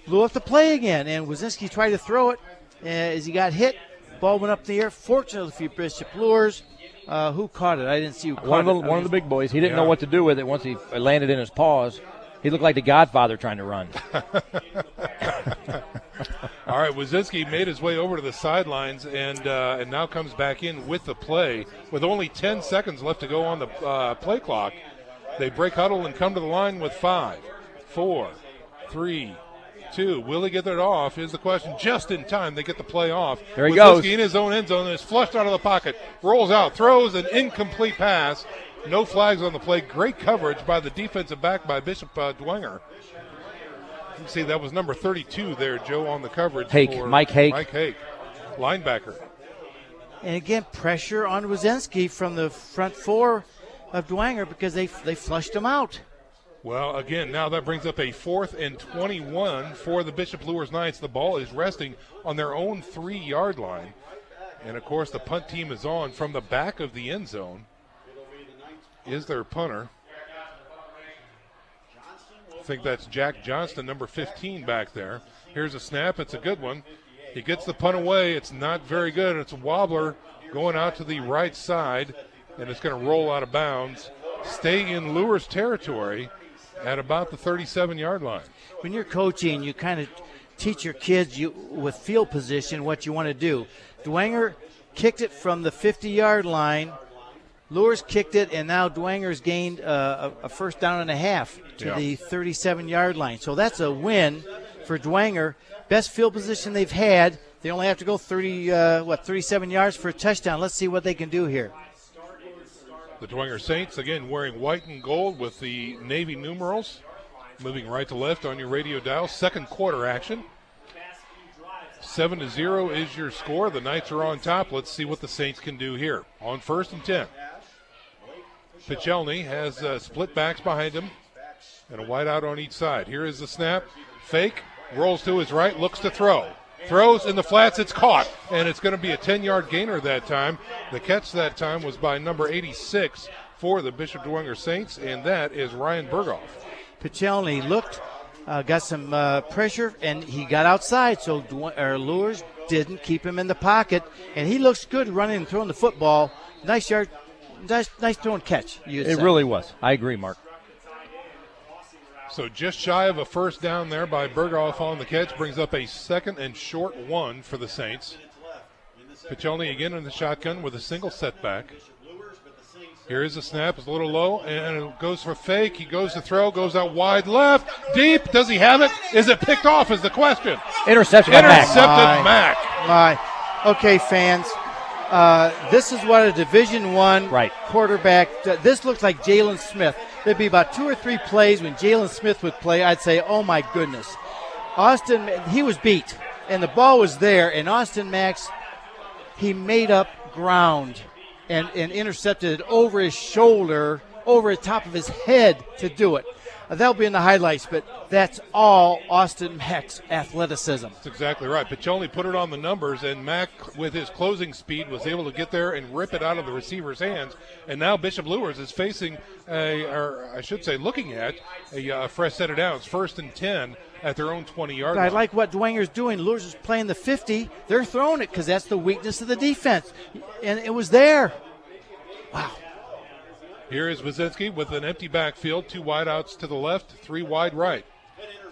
blew up the play again. And Wazinski tried to throw it. As he got hit, ball went up in the air. Fortunately for Bishop Luers, who caught it? I didn't see who caught it. One of the big boys. He didn't know what to do with it once he landed in his paws. He looked like the Godfather trying to run. All right, Wazinski made his way over to the sidelines and now comes back in with the play. With only 10 seconds left to go on the play clock, they break huddle and come to the line with 5, 4, 3, 2. Will he get it off is the question. Just in time, they get the play off. There he Wazinski goes. In his own end zone is flushed out of the pocket, rolls out, throws an incomplete pass. No flags on the play. Great coverage by the defensive back by Bishop Dwenger. You can see that was number 32 there, Joe, on the coverage. Mike Hake. Mike Hake, linebacker. And again, pressure on Wazinski from the front four of Dwenger because they flushed him out. Well, again, now that brings up a 4th and 21 for the Bishop Luers Knights. The ball is resting on their own 3-yard line. And, of course, the punt team is on from the back of the end zone. Is their punter. I think that's Jack Johnston, number 15 back there. Here's a snap. It's a good one. He gets the punt away. It's not very good. It's a wobbler going out to the right side, and it's going to roll out of bounds. Stay in Luers territory at about the 37-yard line. When you're coaching, you kind of teach your kids with field position what you want to do. Dwenger kicked it from the 50-yard line. Luers kicked it, and now Dwenger's gained a 1st down and a half to the 37-yard line. So that's a win for Dwenger. Best field position they've had. They only have to go 37 yards for a touchdown. Let's see what they can do here. The Dwenger Saints, again, wearing white and gold with the Navy numerals. Moving right to left on your radio dial. Second quarter action. 7-0 is your score. The Knights are on top. Let's see what the Saints can do here. On 1st and 10. Pichelny has split backs behind him and a wide out on each side. Here is the snap. Fake, rolls to his right, looks to throw. Throws in the flats, it's caught, and it's going to be a 10-yard gainer that time. The catch that time was by number 86 for the Bishop Dwenger Saints, and that is Ryan Berghoff. Pichelny looked, got some pressure, and he got outside, so Luers didn't keep him in the pocket, and he looks good running and throwing the football. Nice yard, nice throw and catch. It really was. I agree, Mark. So just shy of a first down there by Berghoff on the catch, brings up a 2nd and short 1 for the Saints. Pichelny again in the shotgun with a single setback. Here is the snap, it's a little low, and it goes for fake. He goes to throw, goes out wide left, deep. Does he have it? Is it picked off is the question. Intercepted by Mack. My. Okay, fans. This is what a Division I quarterback does. This looks like Jalen Smith. There'd be about 2 or 3 plays when Jalen Smith would play. I'd say, oh, my goodness. Austin, he was beat, and the ball was there, and Austin Max, he made up ground and intercepted it over his shoulder, over the top of his head to do it. That'll be in the highlights, but that's all Austin Mack's athleticism. That's exactly right. Pichelny put it on the numbers, and Mack, with his closing speed, was able to get there and rip it out of the receiver's hands. And now Bishop Luers is facing, looking at a fresh set of downs, 1st and 10 at their own 20-yard line. I like what Dwenger's doing. Luers is playing the 50. They're throwing it because that's the weakness of the defense. And it was there. Wow. Here is Wazinski with an empty backfield, 2 wideouts to the left, 3 wide right.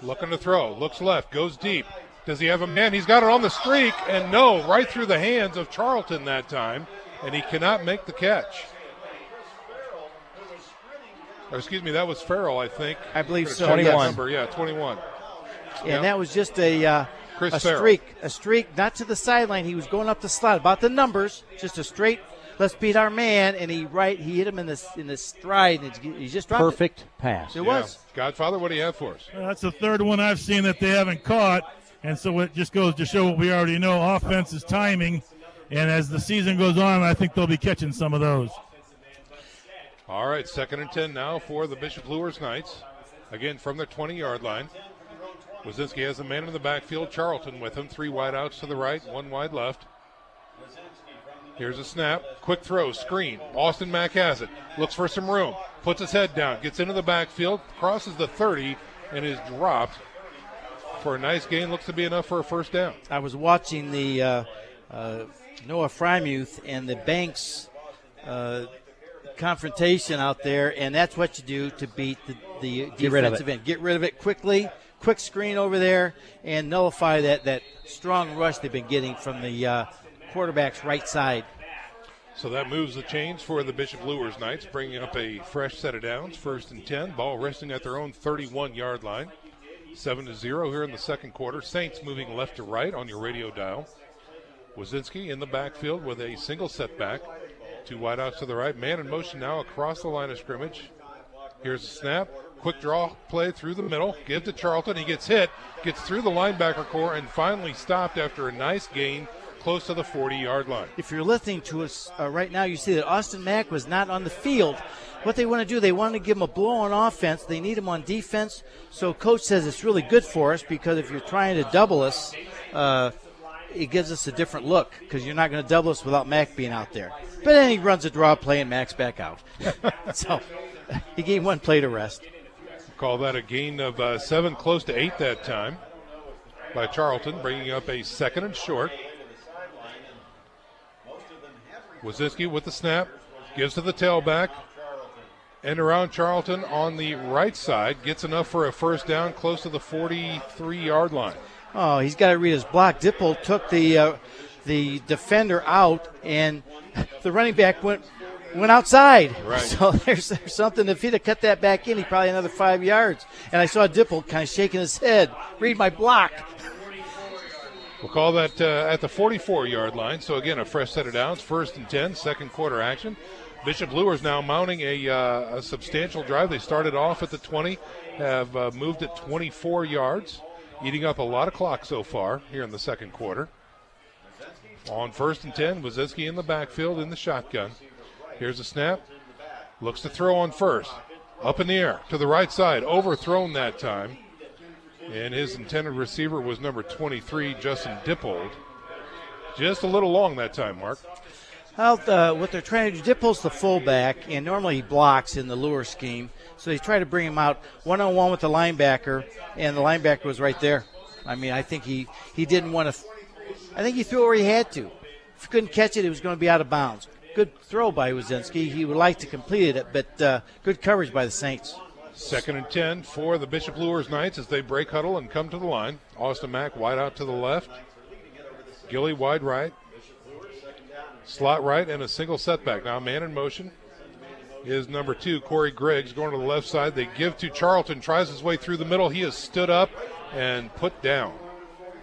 Looking to throw, looks left, goes deep. Does he have a man? He's got it on the streak, and no, right through the hands of Charlton that time, and he cannot make the catch. Or excuse me, that was Farrell, I think. I believe so. 21. Number, yeah, 21. And that was just a streak, not to the sideline. He was going up the slot. About the numbers, just a straight, let's beat our man, and he hit him in the stride, and he just dropped Perfect pass. It was. Godfather, what do you have for us? That's the 3rd one I've seen that they haven't caught, and so it just goes to show what we already know. Offense is timing, and as the season goes on, I think they'll be catching some of those. All right, 2nd and 10 now for the Bishop Luers Knights. Again, from their 20-yard line. Wazinski has a man in the backfield. Charlton with him. 3 wideouts to the right, 1 wide left. Here's a snap. Quick throw, screen. Austin Mack has it. Looks for some room. Puts his head down. Gets into the backfield. Crosses the 30 and is dropped for a nice gain. Looks to be enough for a first down. I was watching the Noah Frymuth and the Banks confrontation out there, and that's what you do to beat the defensive end. Get rid of it quickly. Quick screen over there and nullify that strong rush they've been getting from the quarterback's right side. So that moves the chains for the Bishop Luers Knights, bringing up a fresh set of downs, 1st and 10. Ball resting at their own 31-yard line. 7-0 here in the second quarter. Saints moving left to right on your radio dial. Wazinski in the backfield with a single setback. 2 wideouts to the right. Man in motion now across the line of scrimmage. Here's a snap. Quick draw play through the middle. Give to Charlton. He gets hit. Gets through the linebacker core and finally stopped after a nice gain close to the 40-yard line. If you're listening to us right now, you see that Austin Mack was not on the field. What they want to do, they want to give him a blow on offense. They need him on defense. So Coach says it's really good for us because if you're trying to double us, it gives us a different look because you're not going to double us without Mack being out there. But then he runs a draw play and Mack's back out. So he gave 1 play to rest. Call that a gain of 7, close to 8 that time by Charlton, bringing up a 2nd and short. Wazinski with the snap, gives to the tailback, and around Charlton on the right side, gets enough for a first down close to the 43-yard line. Oh, he's got to read his block. Dipple took the defender out, and the running back went outside. Right. So there's something. If he'd have cut that back in, he'd probably another 5 yards. And I saw Dipple kind of shaking his head. Read my block. We'll call that at the 44-yard line. So, again, a fresh set of downs. 1st and 10, second quarter action. Bishop Luers now mounting a substantial drive. They started off at the 20, have moved it 24 yards, eating up a lot of clock so far here in the second quarter. On 1st and 10, Wazinski in the backfield in the shotgun. Here's a snap. Looks to throw on first. Up in the air to the right side, overthrown that time. And his intended receiver was number 23, Justin Dippold. Just a little long that time, Mark. Well, what they're trying to do, Dippold's the fullback, and normally he blocks in the Luers scheme. So they try to bring him out one-on-one with the linebacker, and the linebacker was right there. I mean, I think he didn't want to – I think he threw where he had to. If he couldn't catch it, it was going to be out of bounds. Good throw by Wazinski. He would like to complete it, but good coverage by the Saints. 2nd and 10 for the Bishop Luers Knights as they break huddle and come to the line. Austin Mack wide out to the left. Gilly wide right. Slot right and a single setback. Now man in motion is number 2, Corey Griggs, going to the left side. They give to Charlton, tries his way through the middle. He is stood up and put down.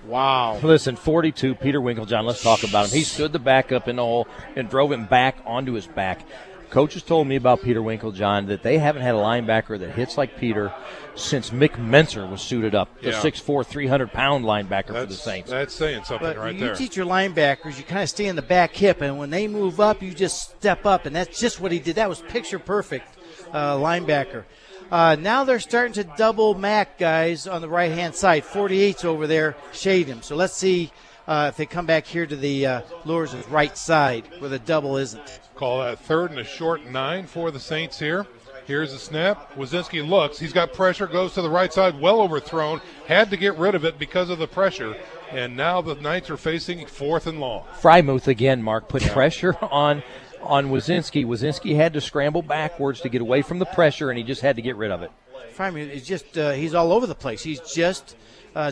Wow. Listen, 42, Peter Winklejohn, let's talk about him. He stood the back up in the hole and drove him back onto his back. Coaches told me about Peter Winklejohn that they haven't had a linebacker that hits like Peter since Mick Menser was suited up, the 6'4", 300-pound linebacker for the Saints. That's saying something but right there. You teach your linebackers, you kind of stay in the back hip, and when they move up, you just step up, and that's just what he did. That was picture-perfect linebacker. Now they're starting to double Mack, guys, on the right-hand side. 48's over there, shade him. So let's see if they come back here to the Luers' right side where the double isn't. Call that 3rd and a short 9 for the Saints here. Here's the snap. Wazinski looks. He's got pressure, goes to the right side, well overthrown. Had to get rid of it because of the pressure. And now the Knights are facing 4th and long. Frymuth again, Mark, put pressure on Wazinski. Wazinski had to scramble backwards to get away from the pressure, and he just had to get rid of it. Frymuth is just he's all over the place. He's just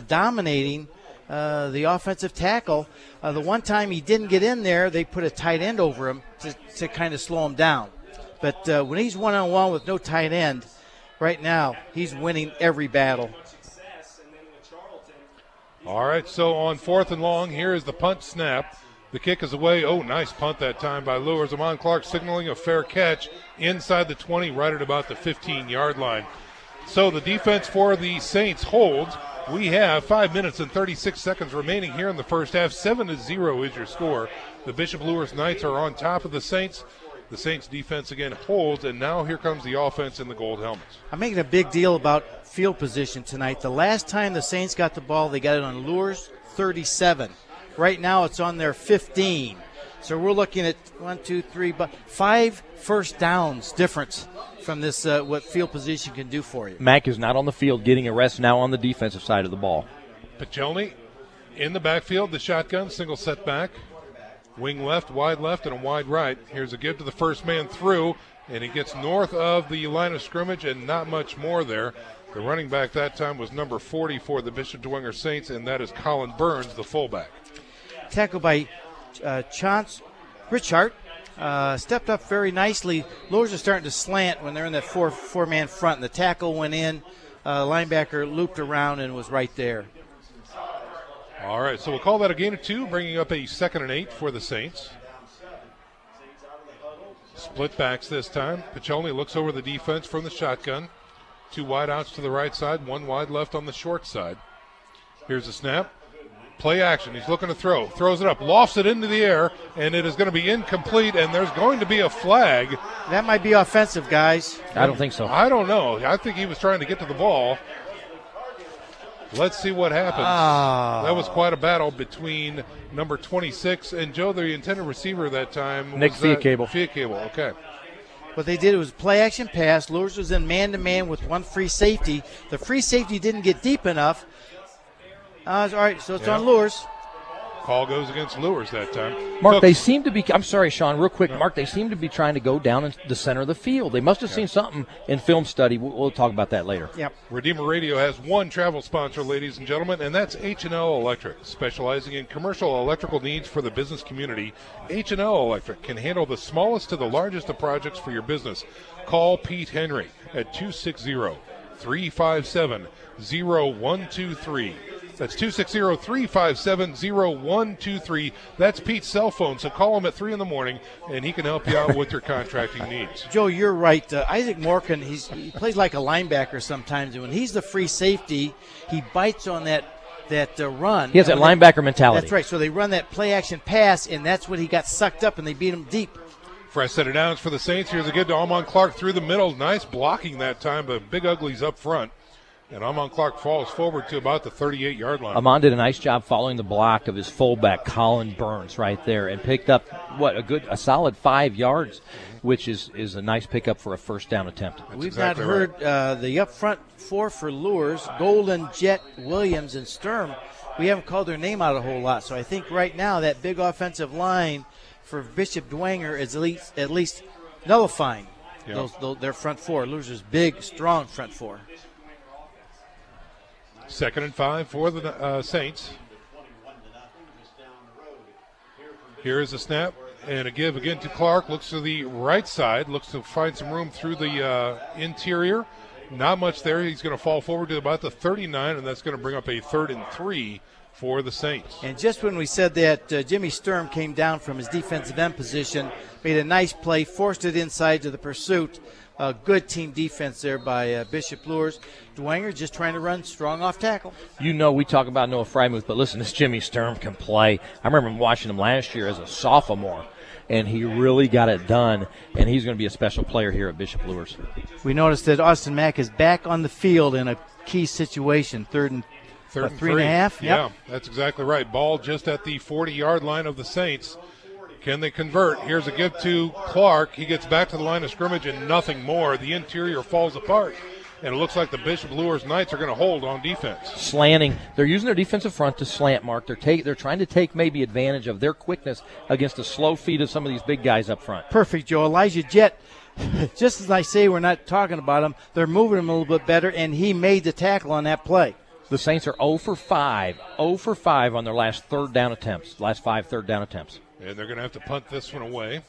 dominating the offensive tackle. The one time he didn't get in there, they put a tight end over him to kind of slow him down. But when he's one-on-one with no tight end, right now, he's winning every battle. All right, so on 4th and long, here is the punt snap. The kick is away. Oh, nice punt that time by Luers. Amon Clark signaling a fair catch inside the 20, right at about the 15-yard line. So the defense for the Saints holds. We have 5 minutes and 36 seconds remaining here in the first half. 7-0 is your score. The Bishop Luers Knights are on top of the Saints. The Saints defense again holds, and now here comes the offense in the gold helmets. I'm making a big deal about field position tonight. The last time the Saints got the ball, they got it on Luers 37. Right now it's on their 15. So we're looking at 5 first downs difference from this, what field position can do for you. Mack is not on the field, getting a rest now on the defensive side of the ball. Pichelny in the backfield, the shotgun, single setback. Wing left, wide left, and a wide right. Here's a give to the first man through, and he gets north of the line of scrimmage and not much more there. The running back that time was number 40 for the Bishop Dwenger Saints, and that is Colin Burns, the fullback. Tackled by Chance Richard. Stepped up very nicely. Luers are starting to slant when they're in that four-man front. And the tackle went in. Linebacker looped around and was right there. All right, so we'll call that a gain of 2, bringing up a 2nd and 8 for the Saints. Split backs this time. Pichelny looks over the defense from the shotgun. 2 wide outs to the right side, 1 wide left on the short side. Here's the snap. Play action. He's looking to throw. Throws it up, lofts it into the air, and it is going to be incomplete, and there's going to be a flag. That might be offensive, guys. I don't think so. I don't know. I think he was trying to get to the ball. Let's see what happens. That was quite a battle between number 26 and Joe, the intended receiver that time. Nick Fiacable. Fiacable, okay. What they did was play action pass. Luers was in man-to-man with 1 free safety. The free safety didn't get deep enough. All right, so it's on Luers. Call goes against Luers that time. Mark, they seem to be – I'm sorry, Sean, real quick. Mark, they seem to be trying to go down in the center of the field. They must have seen something in film study. We'll talk about that later. Yep. Redeemer Radio has one travel sponsor, ladies and gentlemen, and that's H&L Electric. Specializing in commercial electrical needs for the business community, H&L Electric can handle the smallest to the largest of projects for your business. Call Pete Henry at 260-357-0123. That's 260-357-0123. That's Pete's cell phone, so call him at 3 in the morning, and he can help you out with your contracting needs. Joe, you're right. Isaac Morgan, he plays like a linebacker sometimes, and when he's the free safety, he bites on that run. He has that linebacker mentality. That's right. So they run that play-action pass, and that's when he got sucked up, and they beat him deep. Fresh set of downs for the Saints. Here's a good to Almon Clark through the middle. Nice blocking that time, but Big Ugly's up front. And Almon Clark falls forward to about the 38-yard line. Amon did a nice job following the block of his fullback, Colin Burns, right there, and picked up, a solid 5 yards, which is a nice pickup for a first down attempt. We've exactly not heard the up front four for Luers, Golden, Jet, Williams, and Sturm. We haven't called their name out a whole lot, so I think right now that big offensive line for Bishop Dwenger is at least nullifying their front four. Luers' big, strong front four. 2nd and 5 for the Saints. Here's a snap and a give again to Clark. Looks to the right side. Looks to find some room through the interior. Not much there. He's going to fall forward to about the 39, and that's going to bring up a 3rd and 3 for the Saints. And just when we said that, Jimmy Sturm came down from his defensive end position, made a nice play, forced it inside to the pursuit. Good team defense there by Bishop Luers. Dwenger just trying to run strong off tackle. We talk about Noah Frymuth, but listen, this Jimmy Sturm can play. I remember watching him last year as a sophomore, and he really got it done, and he's going to be a special player here at Bishop Luers. We noticed that Austin Mack is back on the field in a key situation, 3rd and 3.5. Yeah, that's exactly right. Ball just at the 40-yard line of the Saints. Can they convert? Here's a give to Clark. He gets back to the line of scrimmage and nothing more. The interior falls apart, and it looks like the Bishop Luers Knights are going to hold on defense. Slanting. They're using their defensive front to slant, Mark. They're trying to take maybe advantage of their quickness against the slow feet of some of these big guys up front. Perfect, Joe. Elijah Jett, just as I say we're not talking about him, they're moving him a little bit better, and he made the tackle on that play. The Saints are 0 for 5 on their last 5 third down attempts. And they're going to have to punt this one away.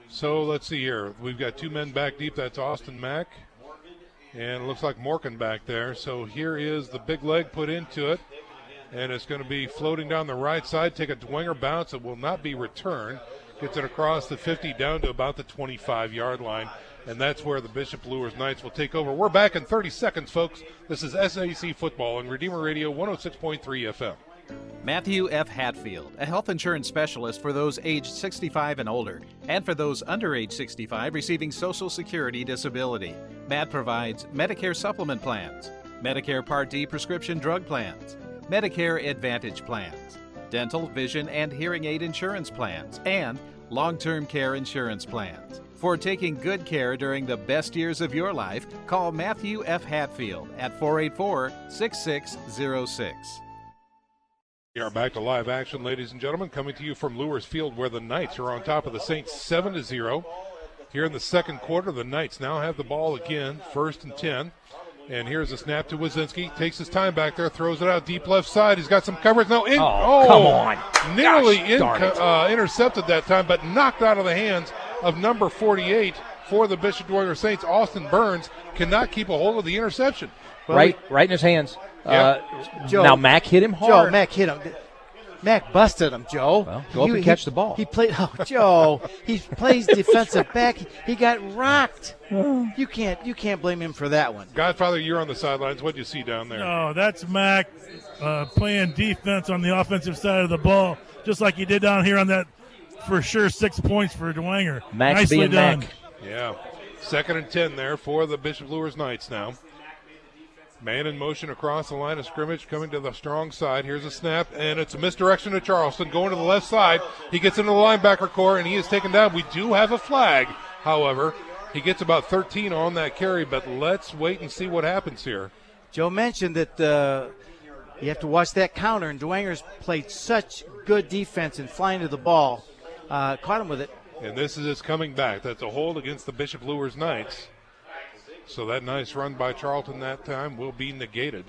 So let's see here. We've got 2 men back deep. That's Austin Mack. And it looks like Morgan back there. So here is the big leg put into it. And it's going to be floating down the right side. Take a Dwenger bounce. It will not be returned. Gets it across the 50 down to about the 25-yard line. And that's where the Bishop Luers Knights will take over. We're back in 30 seconds, folks. This is SAC Football on Redeemer Radio 106.3 FM. Matthew F. Hatfield, a health insurance specialist for those aged 65 and older, and for those under age 65 receiving Social Security disability. Matt provides Medicare supplement plans, Medicare Part D prescription drug plans, Medicare Advantage plans, dental, vision, and hearing aid insurance plans, and long-term care insurance plans. For taking good care during the best years of your life, call Matthew F. Hatfield at 484-6606. We are back to live action, ladies and gentlemen, coming to you from Luers Field, where the Knights are on top of the Saints 7-0. Here in the second quarter, the Knights now have the ball again, 1st and 10. And here's a snap to Wazinski. Takes his time back there, throws it out deep left side. He's got some coverage. No, come on. Nearly intercepted that time, but knocked out of the hands of number 48 for the Bishop Dwenger Saints. Austin Burns cannot keep a hold of the interception. Well, right in his hands. Joe, now Mack hit him hard. Joe, Mack hit him. Mack busted him, Joe. Well, go up and catch the ball. He played. Oh, Joe, he plays defensive back. He got rocked. You can't blame him for that one. Godfather, you're on the sidelines. What do you see down there? No, that's Mack playing defense on the offensive side of the ball, just like he did down here on that. For sure, 6 points for Dwenger. Mack's Nicely being done. Mack. Yeah. 2nd and 10 there for the Bishop Luers Knights now. Man in motion across the line of scrimmage, coming to the strong side. Here's a snap, and it's a misdirection to Charleston, going to the left side. He gets into the linebacker core, and he is taken down. We do have a flag, however. He gets about 13 on that carry, but let's wait and see what happens here. Joe mentioned that you have to watch that counter, and Dwenger's played such good defense in flying to the ball. Caught him with it. And this is his coming back. That's a hold against the Bishop Luers Knights. So that nice run by Charlton that time will be negated.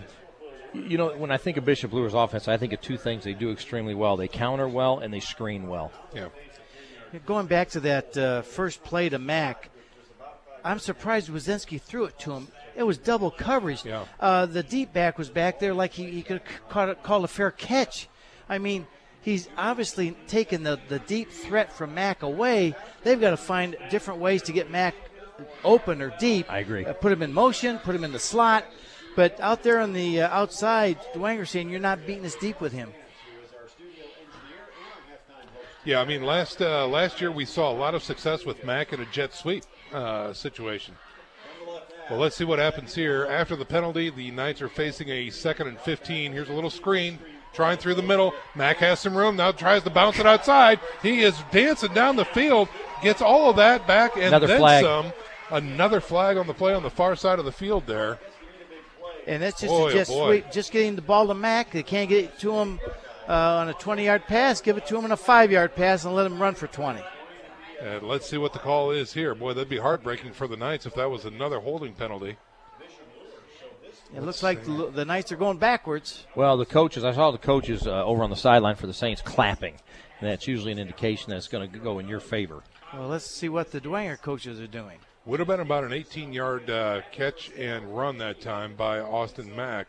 You know, when I think of Bishop Luers offense, I think of 2 things they do extremely well. They counter well and they screen well. Yeah. Going back to that first play to Mack, I'm surprised Wazinski threw it to him. It was double coverage. Yeah. The deep back was back there like he could have called a fair catch. I mean, he's obviously taken the deep threat from Mack away. They've got to find different ways to get Mack open or deep. I agree. Put him in motion, put him in the slot. But out there on the outside, Dwenger saying you're not beating us deep with him. Yeah, I mean, last year we saw a lot of success with Mack in a jet sweep situation. Well, let's see what happens here. After the penalty, the Knights are facing a 2nd and 15. Here's a little screen, trying through the middle. Mack has some room, now tries to bounce it outside. He is dancing down the field, gets all of that back, and Another then flag. some. Another flag on the play on the far side of the field there. And that's just a jet sweep, just getting the ball to Mack. They can't get it to him on a 20-yard pass. Give it to him on a 5-yard pass and let him run for 20. And let's see what the call is here. Boy, that'd be heartbreaking for the Knights if that was another holding penalty. It looks like the Knights are going backwards. Well, I saw the coaches over on the sideline for the Saints clapping. And that's usually an indication that it's going to go in your favor. Well, let's see what the Dwenger coaches are doing. Would have been about an 18-yard catch and run that time by Austin Mack.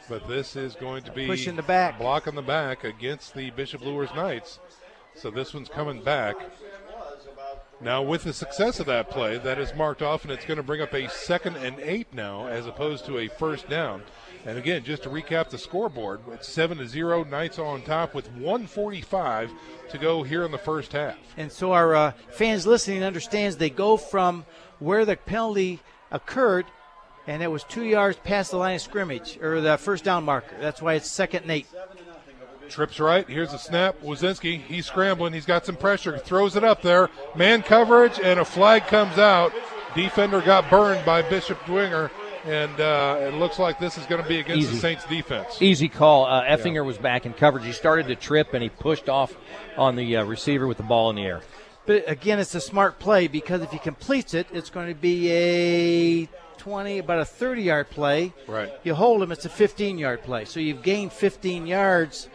But this is going to be pushing the back, blocking the back against the Bishop Luers Knights. So this one's coming back. Now with the success of that play, that is marked off, and it's going to bring up a 2nd and 8 now as opposed to a first down. And again, just to recap the scoreboard, it's 7-0, Knights on top with 1:45 to go here in the first half. And so our fans listening understands they go from where the penalty occurred, and it was 2 yards past the line of scrimmage, or the first down marker. That's why it's 2nd and 8. Trips right. Here's a snap. Wazinski, he's scrambling. He's got some pressure. Throws it up there. Man coverage, and a flag comes out. Defender got burned by Bishop Dwenger, and it looks like this is going to be against the Saints defense. Easy call. Effinger was back in coverage. He started to trip, and he pushed off on the receiver with the ball in the air. But, again, it's a smart play because if he completes it, it's going to be about a 30-yard play. Right. You hold him, it's a 15-yard play. So you've gained 15 yards.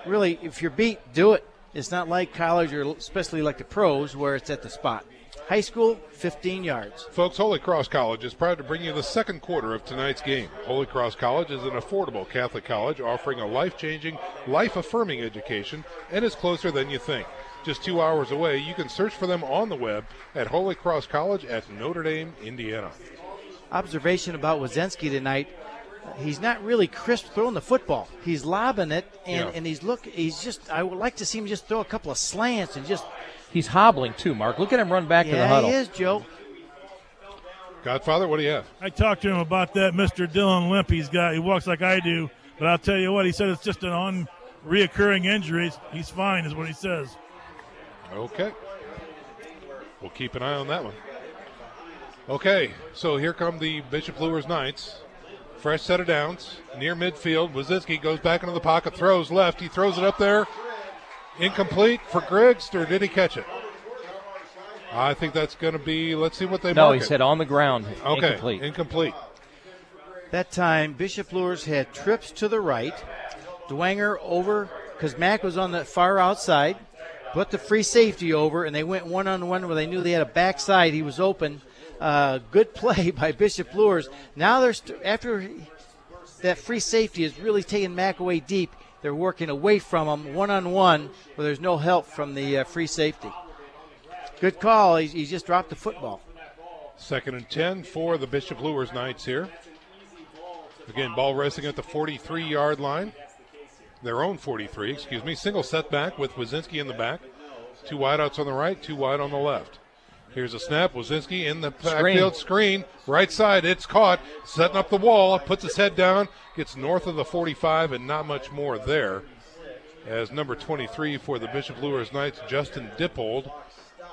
Really, if you're beat, do it. It's not like college or especially like the pros where it's at the spot. High school, 15 yards. Folks, Holy Cross College is proud to bring you the second quarter of tonight's game. Holy Cross College is an affordable Catholic college offering a life-changing, life-affirming education and is closer than you think. Just 2 hours away, you can search for them on the web at Holy Cross College at Notre Dame, Indiana. Observation about Wazinski tonight. He's not really crisp throwing the football. He's lobbing it, and I would like to see him just throw a couple of slants and just. He's hobbling too, Mark. Look at him run back to the huddle. Yeah, he is, Joe. Godfather, what do you have? I talked to him about that Mr. Dylan limp he's got. He walks like I do, but I'll tell you what, he said it's just an reoccurring injury. He's fine is what he says. Okay. We'll keep an eye on that one. Okay, so here come the Bishop Luers Knights. Fresh set of downs, near midfield. Wazinski goes back into the pocket, throws left. He throws it up there. Incomplete for Griggs, or did he catch it? I think that's going to be, let's see what they mark No, he it. said on the ground. Okay, incomplete. That time, Bishop Luers had trips to the right. Dwenger over, because Mack was on the far outside, put the free safety over, and they went one-on-one where they knew they had a backside. He was open. Good play by Bishop Luers. Now after that free safety is really taking Mack away deep, they're working away from him one-on-one where there's no help from the free safety. Good call. He just dropped the football. 2nd and 10 for the Bishop Luers Knights here. Again, ball resting at the 43-yard line. Their own 43, excuse me. Single setback with Wazinski in the back. 2 wideouts on the right, 2 wide on the left. Here's a snap. Wazinski in the backfield screen. Right side. It's caught. Setting up the wall. Puts his head down. Gets north of the 45 and not much more there. As number 23 for the Bishop Luers Knights, Justin Dippold,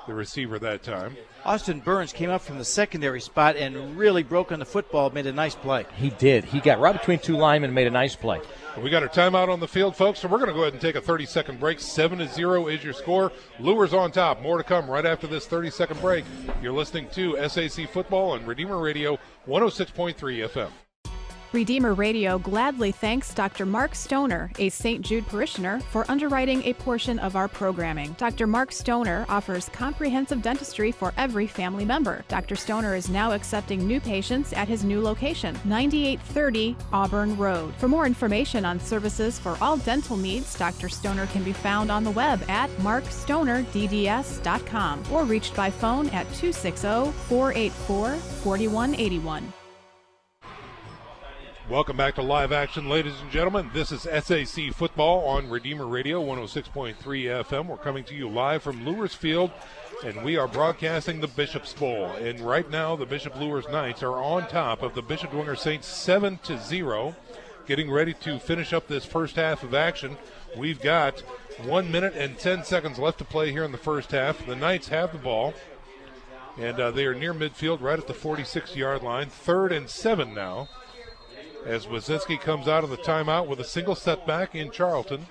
the receiver that time. Austin Burns came up from the secondary spot and really broke on the football. Made a nice play. He did. He got right between 2 linemen and made a nice play. We got our timeout on the field, folks, so we're going to go ahead and take a 30-second break. 7-0 is your score. Luers on top. More to come right after this 30-second break. You're listening to SAC Football on Redeemer Radio 106.3 FM. Redeemer Radio gladly thanks Dr. Mark Stoner, a St. Jude parishioner, for underwriting a portion of our programming. Dr. Mark Stoner offers comprehensive dentistry for every family member. Dr. Stoner is now accepting new patients at his new location, 9830 Auburn Road. For more information on services for all dental needs, Dr. Stoner can be found on the web at markstonerdds.com or reached by phone at 260-484-4181. Welcome back to Live Action, ladies and gentlemen. This is SAC Football on Redeemer Radio 106.3 FM. We're coming to you live from Luers Field, and we are broadcasting the Bishop's Bowl. And right now, the Bishop Luers Knights are on top of the Bishop Dwenger Saints 7-0, getting ready to finish up this first half of action. We've got 1 minute and 10 seconds left to play here in the first half. The Knights have the ball, and they are near midfield, right at the 46-yard line. 3rd and 7 now, as Wazinski comes out of the timeout with a single setback in Charlton.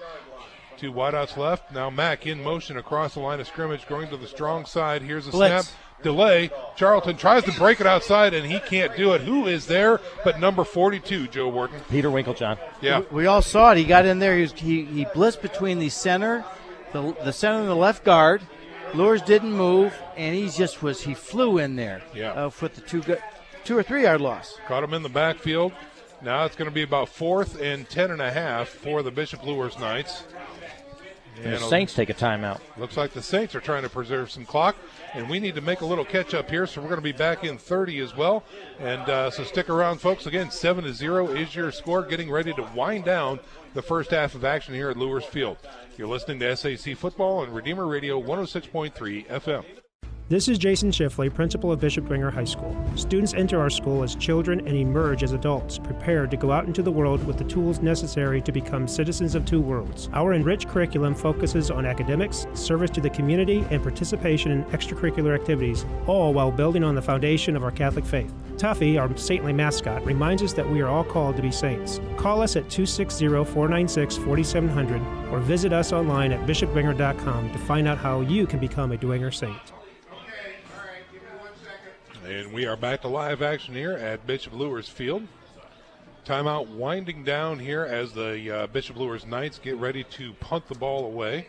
2 wideouts left. Now Mack in motion across the line of scrimmage, going to the strong side. Here's a blitz. Snap. Delay. Charlton tries to break it outside, and he can't do it. Who is there but number 42, Joe Wharton? Peter Winklejohn. Yeah. We all saw it. He got in there. He blitzed between the center, the center and the left guard. Luers didn't move, and he flew in there. Yeah. With the 2 or 3 yard loss. Caught him in the backfield. Now it's going to be about 4th and 10.5 for the Bishop Luers Knights. And the Saints take a timeout. Looks like the Saints are trying to preserve some clock, and we need to make a little catch up here, so we're going to be back in 30 as well. And so stick around, folks. Again, 7-0 is your score, getting ready to wind down the first half of action here at Luers Field. You're listening to SAC Football on Redeemer Radio 106.3 FM. This is Jason Schiffley, principal of Bishop Dwenger High School. Students enter our school as children and emerge as adults, prepared to go out into the world with the tools necessary to become citizens of 2 worlds. Our enriched curriculum focuses on academics, service to the community, and participation in extracurricular activities, all while building on the foundation of our Catholic faith. Tuffy, our saintly mascot, reminds us that we are all called to be saints. Call us at 260-496-4700 or visit us online at bishopdwenger.com to find out how you can become a Dwenger Saint. And we are back to live action here at Bishop Luers Field. Timeout winding down here as the Bishop Luers Knights get ready to punt the ball away.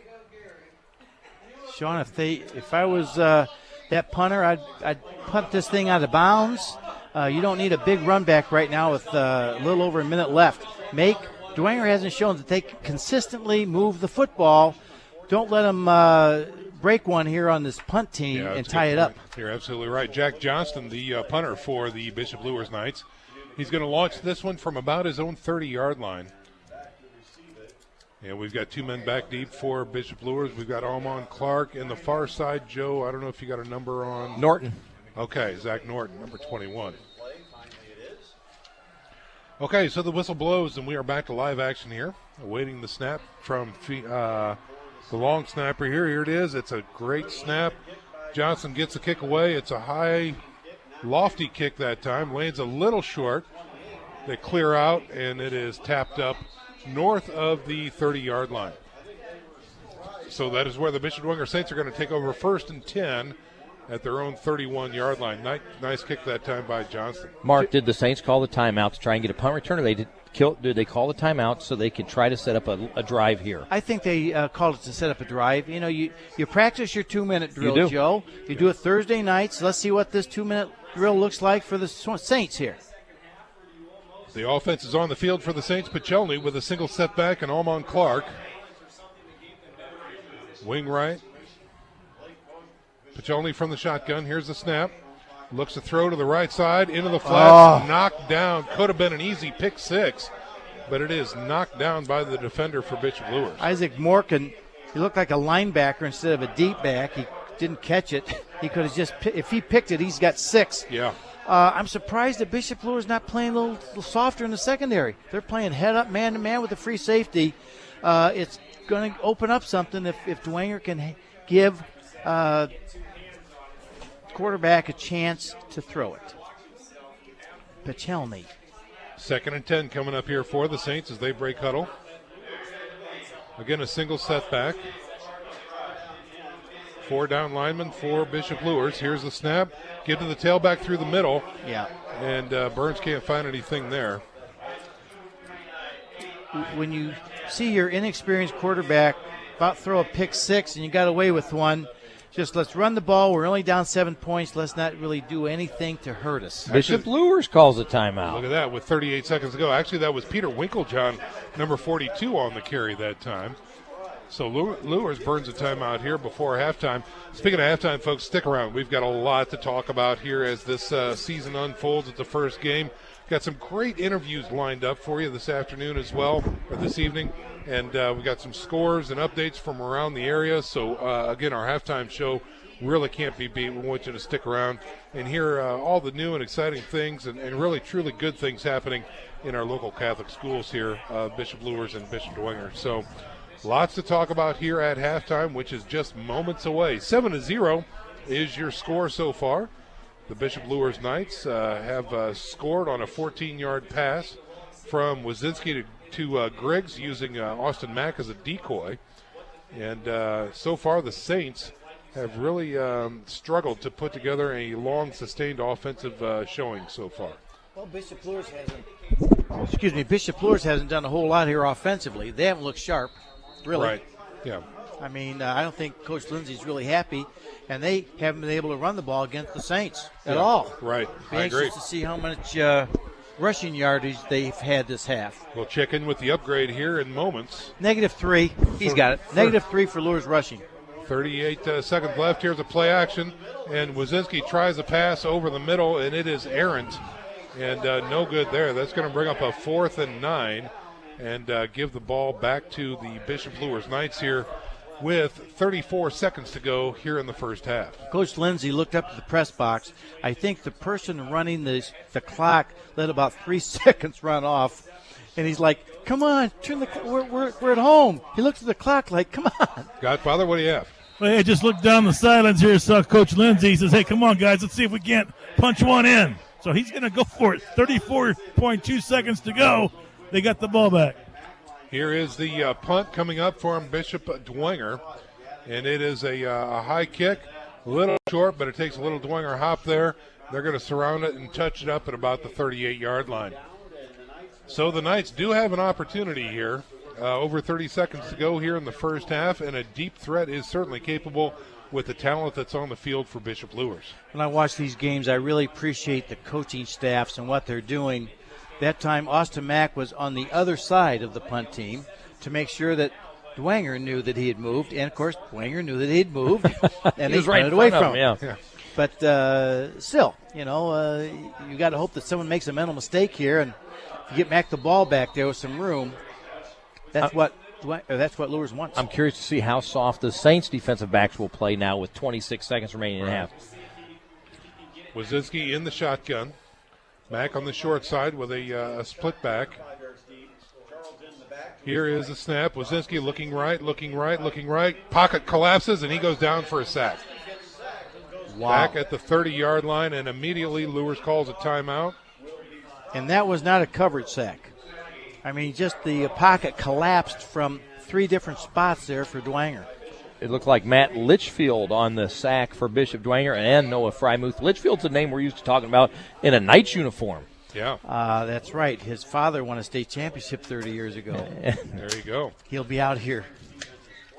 Sean, if I was that punter, I'd punt this thing out of bounds. You don't need a big run back right now with a little over a minute left. Dwenger hasn't shown that they can consistently move the football. Don't let them break one here on this punt team and tie it up. You're absolutely right. Jack Johnston, the punter for the Bishop Luers Knights. He's going to launch this one from about his own 30-yard line. And we've got 2 men back deep for Bishop Luers. We've got Almon Clark in the far side. Joe, I don't know if you got a number on. Norton. Okay, Zach Norton, number 21. Okay, so the whistle blows, and we are back to live action here, awaiting the snap from the long snapper here. Here it is. It's a great snap. Johnson gets the kick away. It's a high, lofty kick that time. Lands a little short. They clear out, and it is tapped up north of the 30-yard line. So that is where the Bishop Dwenger Saints are going to take over 1st and 10 at their own 31-yard line. Nice kick that time by Johnson. Mark, did the Saints call the timeout to try and get a punt return, or did they call the timeout so they could try to set up a drive here? I think they called it to set up a drive. You know, you practice your 2-minute drill, Joe. You do it Thursday nights. Let's see what this 2-minute drill looks like for the Saints here. The offense is on the field for the Saints. Pichelny with a single setback, and Almon Clark. Wing right. Pichelny from the shotgun. Here's the snap. Looks to throw to the right side, into the flats, knocked down. Could have been an easy pick 6, but it is knocked down by the defender for Bishop Luers. Isaac Morgan, he looked like a linebacker instead of a deep back. He didn't catch it. He could have just, if he picked it, he's got 6. Yeah. I'm surprised that Bishop Luers not playing a little softer in the secondary. They're playing head up, man to man with the free safety. It's going to open up something if Dwenger can give quarterback a chance to throw it. Pichelny. 2nd and 10 coming up here for the Saints as they break huddle. Again, a single setback. 4 down linemen for Bishop Luers. Here's the snap. Get to the tailback through the middle. Yeah. And Burns can't find anything there. When you see your inexperienced quarterback about throw a pick 6 and you got away with one, just let's run the ball. We're only down 7 points. Let's not really do anything to hurt us. Bishop Luers calls a timeout. Look at that with 38 seconds to go. Actually, that was Peter Winklejohn, number 42, on the carry that time. So Luers burns a timeout here before halftime. Speaking of halftime, folks, stick around. We've got a lot to talk about here as this season unfolds. It's the first game Got some great interviews lined up for you this afternoon as well, or this evening. And we got some scores and updates from around the area. So, again, our halftime show really can't be beat. We want you to stick around and hear all the new and exciting things and really truly good things happening in our local Catholic schools here, Bishop Luers and Bishop Dwenger. So lots to talk about here at halftime, which is just moments away. 7-0 is your score so far. The Bishop Luers Knights have scored on a 14-yard pass from Wazinski to Griggs using Austin Mack as a decoy. And so far the Saints have really struggled to put together a long, sustained offensive showing so far. Well, Bishop Luers hasn't done a whole lot here offensively. They haven't looked sharp, really. Right, yeah. I mean, I don't think Coach Lindsey's really happy, and they haven't been able to run the ball against the Saints at all. Right, Be I anxious agree. to see how much rushing yardage they've had this half. We'll check in with the upgrade here in moments. -3. He's got it. -3 for Luers rushing. 38 seconds left. Here's a play action, and Wazinski tries a pass over the middle, and it is errant, and no good there. That's going to bring up a 4th and 9 and give the ball back to the Bishop Luers Knights here with 34 seconds to go here in the first half. Coach Lindsey looked up to the press box. I think the person running the clock let about 3 seconds run off, and he's like, come on, we're at home. He looks at the clock like, come on. Godfather, what do you have? Well, hey, just look down the sidelines here, saw Coach Lindsey. He says, hey, come on, guys, let's see if we can't punch one in. So he's going to go for it. 34.2 seconds to go. They got the ball back. Here is the punt coming up from Bishop Dwenger, and it is a high kick, a little short, but it takes a little Dwenger hop there. They're going to surround it and touch it up at about the 38-yard line. So the Knights do have an opportunity here. Over 30 seconds to go here in the first half, and a deep threat is certainly capable with the talent that's on the field for Bishop Luers. When I watch these games, I really appreciate the coaching staffs and what they're doing. That time, Austin Mack was on the other side of the punt team to make sure that Dwenger knew that he had moved, and of course, Dwenger knew that he had moved, and he they was punted away from him. Yeah. But still, you got to hope that someone makes a mental mistake here, and you get Mack the ball back there with some room. That's what Luers wants. I'm curious to see how soft the Saints defensive backs will play now with 26 seconds remaining in half. Wazinski in the shotgun. Mack on the short side with a split back. Here is the snap. Wazinski looking right. Pocket collapses, and he goes down for a sack. Wow. Back at the 30-yard line, and immediately Luers calls a timeout. And that was not a coverage sack. I mean, just the pocket collapsed from 3 different spots there for Dwenger. It looked like Matt Litchfield on the sack for Bishop Dwenger and Noah Frymuth. Litchfield's a name we're used to talking about in a Knight's uniform. Yeah. That's right. His father won a state championship 30 years ago. There you go. He'll be out here.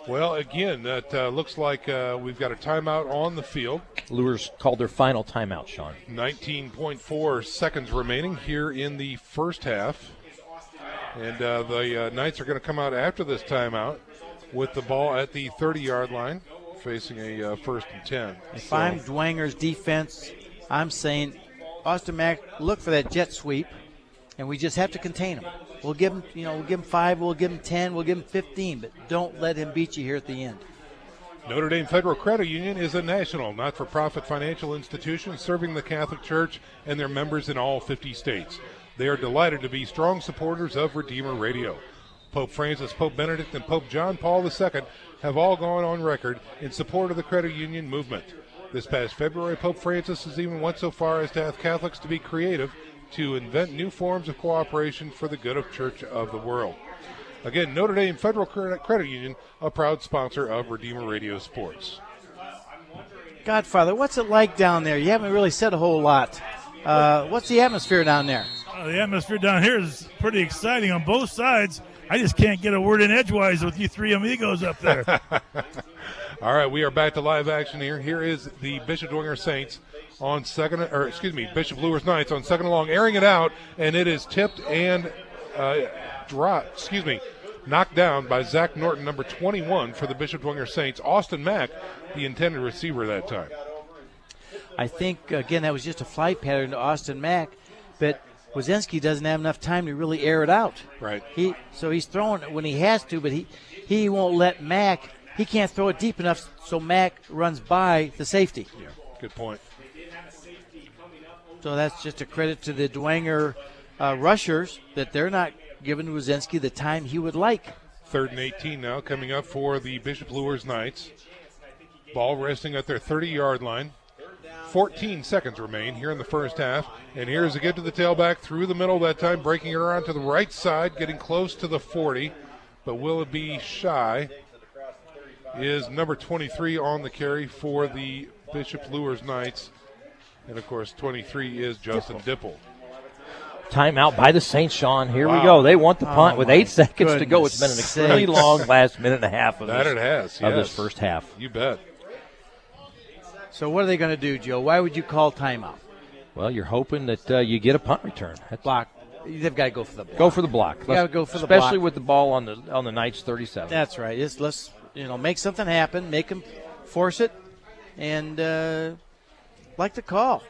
Well, again, that looks like we've got a timeout on the field. Luers called their final timeout, Sean. 19.4 seconds remaining here in the first half. And the Knights are going to come out after this timeout with the ball at the 30-yard line, facing a 1st and 10. If I'm Dwenger's defense, I'm saying, Austin Mack, look for that jet sweep, and we just have to contain him. We'll give him 5, we'll give him 10, we'll give him 15, but don't let him beat you here at the end. Notre Dame Federal Credit Union is a national, not-for-profit financial institution serving the Catholic Church and their members in all 50 states. They are delighted to be strong supporters of Redeemer Radio. Pope Francis, Pope Benedict, and Pope John Paul II have all gone on record in support of the credit union movement. This past February, Pope Francis has even went so far as to have Catholics to be creative to invent new forms of cooperation for the good of Church of the world. Again, Notre Dame Federal Credit Union, a proud sponsor of Redeemer Radio Sports. Godfather, what's it like down there? You haven't really said a whole lot. What's the atmosphere down there? The atmosphere down here is pretty exciting on both sides. I just can't get a word in edgewise with you 3 amigos up there. All right, we are back to live action here. Here is the Bishop Dwenger Saints on Bishop Luers Knights on 2nd and long, airing it out, and it is tipped and knocked down by Zach Norton, number 21 for the Bishop Dwenger Saints. Austin Mack, the intended receiver that time. I think, again, that was just a flight pattern to Austin Mack, but Wazinski doesn't have enough time to really air it out. Right. So he's throwing it when he has to, but he won't let Mack. He can't throw it deep enough, so Mack runs by the safety. Yeah, good point. So that's just a credit to the Dwenger rushers that they're not giving Wazinski the time he would like. 3rd and 18 now coming up for the Bishop Luers Knights. Ball resting at their 30-yard line. 14 seconds remain here in the first half. And here's a give to the tailback through the middle that time, breaking it around to the right side, getting close to the 40. But will it be shy? Is number 23 on the carry for the Bishop Luers Knights. And, of course, 23 is Justin Dipple. Timeout by the Saints, Sean. Here Wow. we go. They want the punt with 8 seconds to go. goodness It's been an extremely long last minute and a half of this first half. You bet. So what are they going to do, Joe? Why would you call timeout? Well, you're hoping that you get a punt return. Block. They've got to go for the block. Go for the block. You got to go for the block. Especially with the ball on the Knights 37. That's right. Let's make something happen, make them force it, and like the call.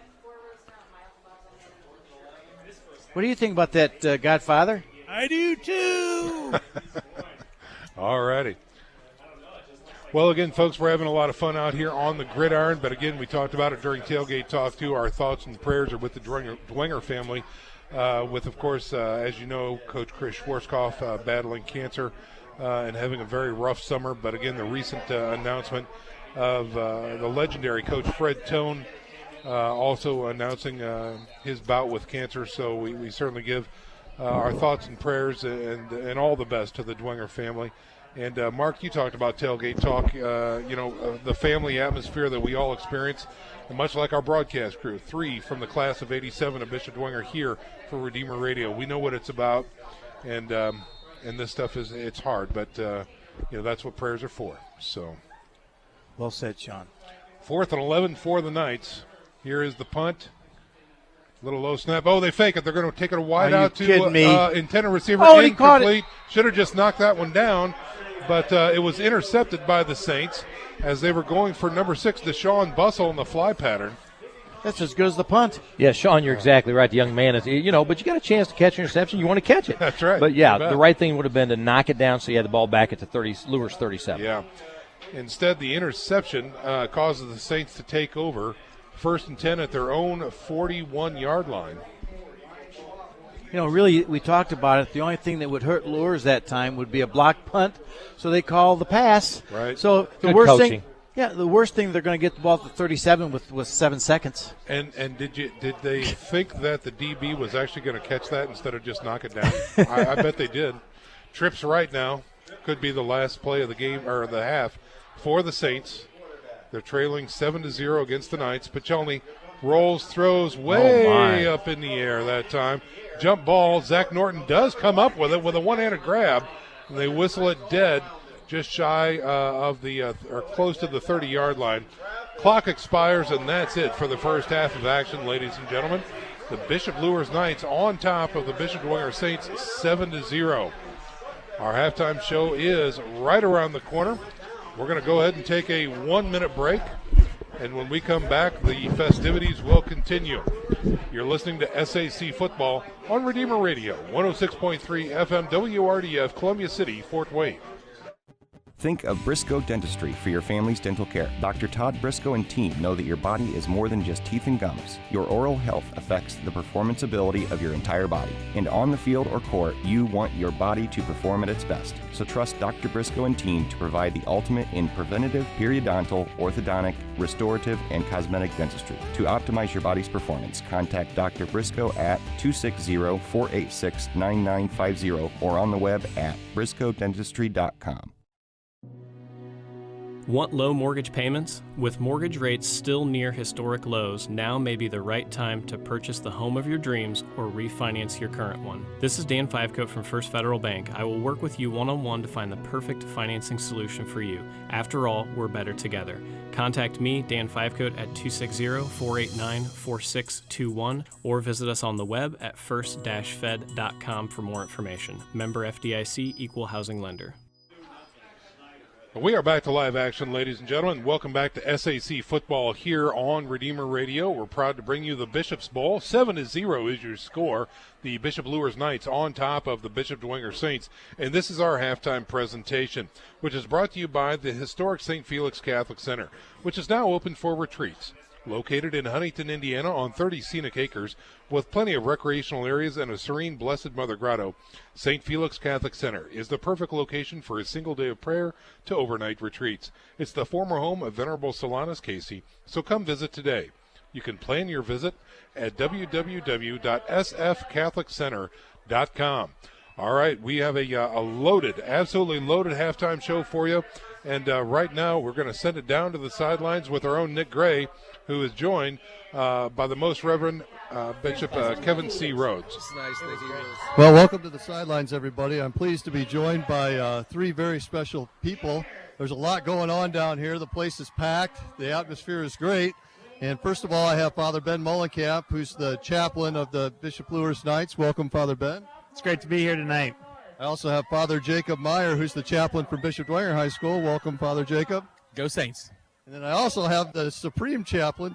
What do you think about that, Godfather? I do too. All righty. Well, again, folks, we're having a lot of fun out here on the gridiron. But, again, we talked about it during Tailgate Talk, too. Our thoughts and prayers are with the Dwenger family, with, of course, as you know, Coach Chris Schwarzkopf battling cancer and having a very rough summer. But, again, the recent announcement of the legendary Coach Fred Tone also announcing his bout with cancer. So we certainly give our thoughts and prayers and all the best to the Dwenger family. And, Mark, you talked about Tailgate Talk, the family atmosphere that we all experience. And much like our broadcast crew, 3 from the class of 87 of Bishop Dwenger here for Redeemer Radio. We know what it's about, and this stuff it's hard, but, that's what prayers are for. So, well said, Sean. 4th and 11 for the Knights. Here is the punt. Little low snap. Oh, they fake it. They're going to take it wide out to intended receiver. Oh, he caught it. Should have just knocked that one down, but it was intercepted by the Saints as they were going for number 6, Deshaun Bussell, in the fly pattern. That's as good as the punt. Yeah, Sean, you're exactly right. The young man is, but you got a chance to catch an interception. You want to catch it. That's right. But, yeah, the right thing would have been to knock it down so you had the ball back at the Luers 37. Yeah. Instead, the interception causes the Saints to take over. 1st and 10 at their own 41-yard line. Really, we talked about it. The only thing that would hurt Luers that time would be a block punt, so they call the pass. Right. So the worst thing they're going to get the ball to 37 with 7 seconds. And did they think that the DB was actually going to catch that instead of just knock it down? I bet they did. Trips right now. Could be the last play of the game or the half for the Saints. They're trailing 7-0 against the Knights. Pachelny rolls, throws way up in the air that time. Jump ball. Zach Norton does come up with it with a one-handed grab. And they whistle it dead just shy of or close to the 30-yard line. Clock expires, and that's it for the first half of action, ladies and gentlemen. The Bishop Luers Knights on top of the Bishop Dwenger Saints 7-0. Our halftime show is right around the corner. We're going to go ahead and take a 1-minute break, and when we come back, the festivities will continue. You're listening to SAC Football on Redeemer Radio, 106.3 FM WRDF, Columbia City, Fort Wayne. Think of Briscoe Dentistry for your family's dental care. Dr. Todd Briscoe and team know that your body is more than just teeth and gums. Your oral health affects the performance ability of your entire body. And on the field or court, you want your body to perform at its best. So trust Dr. Briscoe and team to provide the ultimate in preventative, periodontal, orthodontic, restorative, and cosmetic dentistry. To optimize your body's performance, contact Dr. Briscoe at 260-486-9950 or on the web at briscoedentistry.com. Want low mortgage payments? With mortgage rates still near historic lows, now may be the right time to purchase the home of your dreams or refinance your current one. This is Dan Fivecoat from First Federal Bank. I will work with you one-on-one to find the perfect financing solution for you. After all, we're better together. Contact me, Dan Fivecoat, at 260-489-4621 or visit us on the web at first-fed.com for more information. Member FDIC, Equal Housing Lender. We are back to live action, ladies and gentlemen. Welcome back to SAC football here on Redeemer Radio. We're proud to bring you the Bishop's Bowl. 7-0 is your score. The Bishop Luers Knights on top of the Bishop Dwenger Saints. And this is our halftime presentation, which is brought to you by the historic St. Felix Catholic Center, which is now open for retreats. Located in Huntington, Indiana on 30 scenic acres with plenty of recreational areas and a serene Blessed Mother Grotto, St. Felix Catholic Center is the perfect location for a single day of prayer to overnight retreats. It's the former home of Venerable Solanus Casey, so come visit today. You can plan your visit at www.sfcatholiccenter.com. All right, we have a loaded, absolutely loaded halftime show for you. And right now we're going to send it down to the sidelines with our own Nick Gray, who is joined by the Most Reverend Bishop Kevin C. Rhodes. Well, welcome to the sidelines, everybody. I'm pleased to be joined by three very special people. There's a lot going on down here. The place is packed. The atmosphere is great. And first of all, I have Father Ben Mullenkamp, who's the chaplain of the Bishop Luers Knights. Welcome, Father Ben. It's great to be here tonight. I also have Father Jacob Meyer, who's the chaplain for Bishop Dwenger High School. Welcome, Father Jacob. Go Saints. And then I also have the Supreme Chaplain,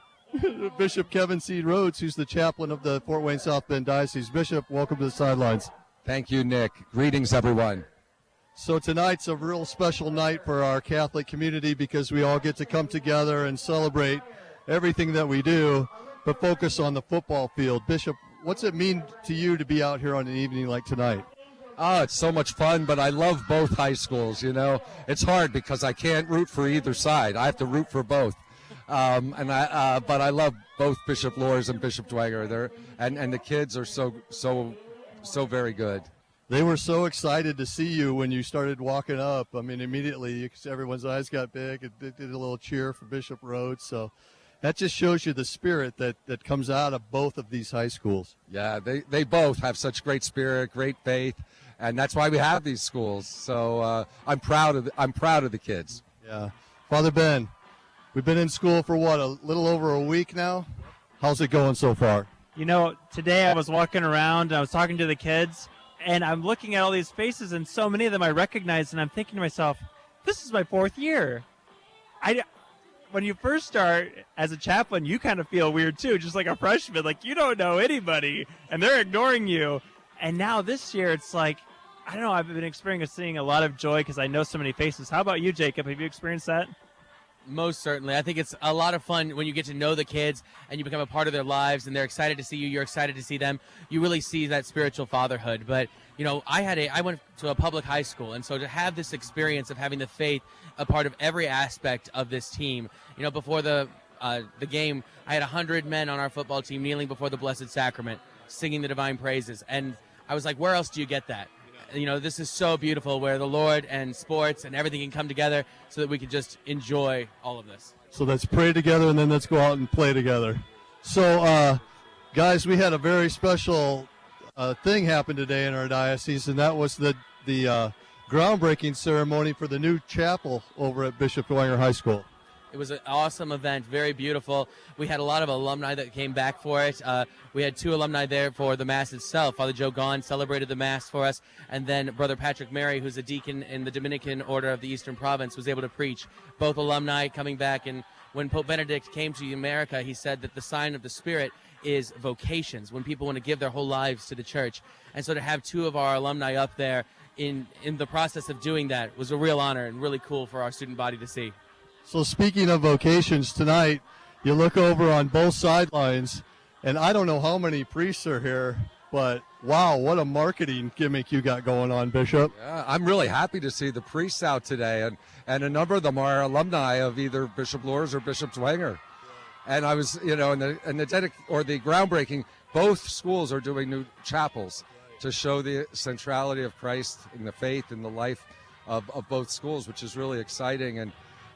Bishop Kevin C. Rhodes, who's the chaplain of the Fort Wayne South Bend Diocese. Bishop, welcome to the sidelines. Thank you, Nick. Greetings, everyone. So tonight's a real special night for our Catholic community because we all get to come together and celebrate everything that we do, but focus on the football field. Bishop, what's it mean to you to be out here on an evening like tonight? Oh, it's so much fun, but I love both high schools, you know. It's hard because I can't root for either side. I have to root for both. But I love both Bishop Luers and Bishop Dwenger. And the kids are so very good. They were so excited to see you when you started walking up. I mean, immediately everyone's eyes got big and did a little cheer for Bishop Rhodes. So that just shows you the spirit that comes out of both of these high schools. Yeah, they both have such great spirit, great faith, and that's why we have these schools. So I'm proud of the kids. Yeah, Father Ben, we've been in school for what, a little over a week now. How's it going so far? You know, today I was walking around and I was talking to the kids, and I'm looking at all these faces, and so many of them I recognize, and I'm thinking to myself, this is my fourth year. When you first start as a chaplain, you kind of feel weird too, just like a freshman. Like, you don't know anybody, and they're ignoring you. And now this year, it's like, I don't know, I've been experiencing a lot of joy because I know so many faces. How about you, Jacob? Have you experienced that? Most certainly. I think it's a lot of fun when you get to know the kids and you become a part of their lives and they're excited to see you, you're excited to see them. You really see that spiritual fatherhood. But, you know, I went to a public high school, and so to have this experience of having the faith a part of every aspect of this team, you know, before the game, I had 100 men on our football team kneeling before the Blessed Sacrament, singing the divine praises. And I was like, where else do you get that? You know, this is so beautiful where the Lord and sports and everything can come together so that we can just enjoy all of this. So let's pray together and then let's go out and play together. So, guys, we had a very special thing happen today in our diocese, and that was the groundbreaking ceremony for the new chapel over at Bishop Dwenger High School. It was an awesome event, very beautiful. We had a lot of alumni that came back for it. We had 2 alumni there for the Mass itself. Father Joe Gahn celebrated the Mass for us, and then Brother Patrick Mary, who's a deacon in the Dominican Order of the Eastern Province, was able to preach. Both alumni coming back, and when Pope Benedict came to America, he said that the sign of the Spirit is vocations, when people want to give their whole lives to the church. And so to have 2 of our alumni up there in the process of doing that was a real honor and really cool for our student body to see. So speaking of vocations, tonight you look over on both sidelines, and I don't know how many priests are here, but wow, what a marketing gimmick you got going on, Bishop. Yeah, I'm really happy to see the priests out today, and a number of them are alumni of either Bishop Luers or Bishop Dwenger. And I was, you know, in the groundbreaking, both schools are doing new chapels to show the centrality of Christ in the faith and the life of both schools, which is really exciting.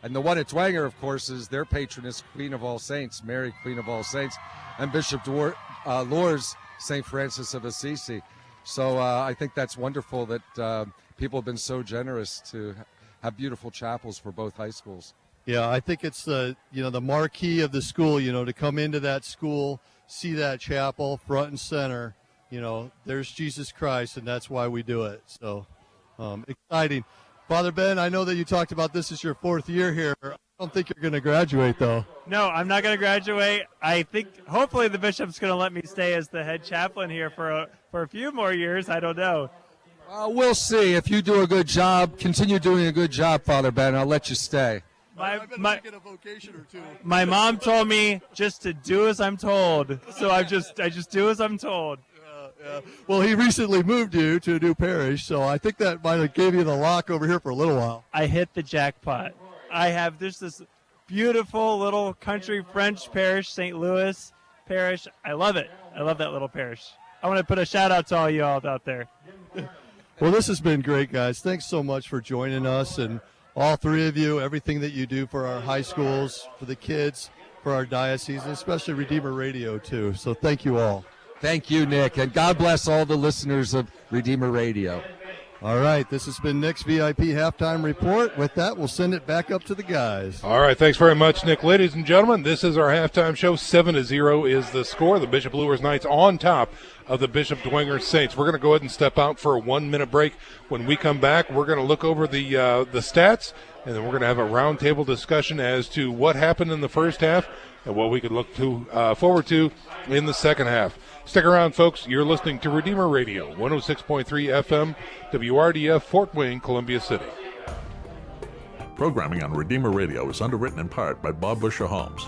And the one at Dwenger, of course, is their patroness, Queen of All Saints, Mary, Queen of All Saints, and Bishop Luers, St. Francis of Assisi. So I think that's wonderful that people have been so generous to have beautiful chapels for both high schools. Yeah, I think it's the marquee of the school, to come into that school, see that chapel front and center, there's Jesus Christ, and that's why we do it. So exciting. Father Ben, I know that you talked about this is your 4th year here. I don't think you're going to graduate, though. No, I'm not going to graduate. I think hopefully the bishop's going to let me stay as the head chaplain here for a few more years. I don't know. We'll see. If you do a good job, continue doing a good job, Father Ben, I'll let you stay. My mom told me just to do as I'm told, so I just do as I'm told. Well, he recently moved you to a new parish, so I think that might have gave you the lock over here for a little while. I hit the jackpot. There's this beautiful little country French parish, St. Louis parish. I love it. I love that little parish. I want to put a shout out to all you all out there. Well, this has been great, guys. Thanks so much for joining us, and all 3 of you, everything that you do for our high schools, for the kids, for our diocese, and especially Redeemer Radio, too. So thank you all. Thank you, Nick, and God bless all the listeners of Redeemer Radio. All right, this has been Nick's VIP Halftime Report. With that, we'll send it back up to the guys. All right, thanks very much, Nick. Ladies and gentlemen, this is our halftime show. 7-0 is the score. The Bishop Luers Knights on top of the Bishop Dwenger Saints. We're going to go ahead and step out for a 1-minute break. When we come back, we're going to look over the stats, and then we're going to have a roundtable discussion as to what happened in the first half and what we could look forward to in the second half. Stick around, folks. You're listening to Redeemer Radio, 106.3 FM, WRDF, Fort Wayne, Columbia City. Programming on Redeemer Radio is underwritten in part by Bob Busher Homes.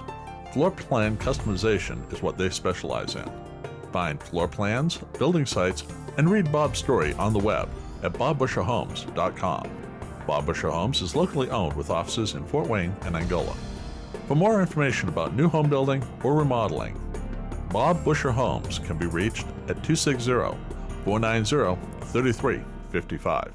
Floor plan customization is what they specialize in. Find floor plans, building sites, and read Bob's story on the web at bobbusherhomes.com. Bob Busher Homes is locally owned with offices in Fort Wayne and Angola. For more information about new home building or remodeling, Bob Busher Homes can be reached at 260-490-3355.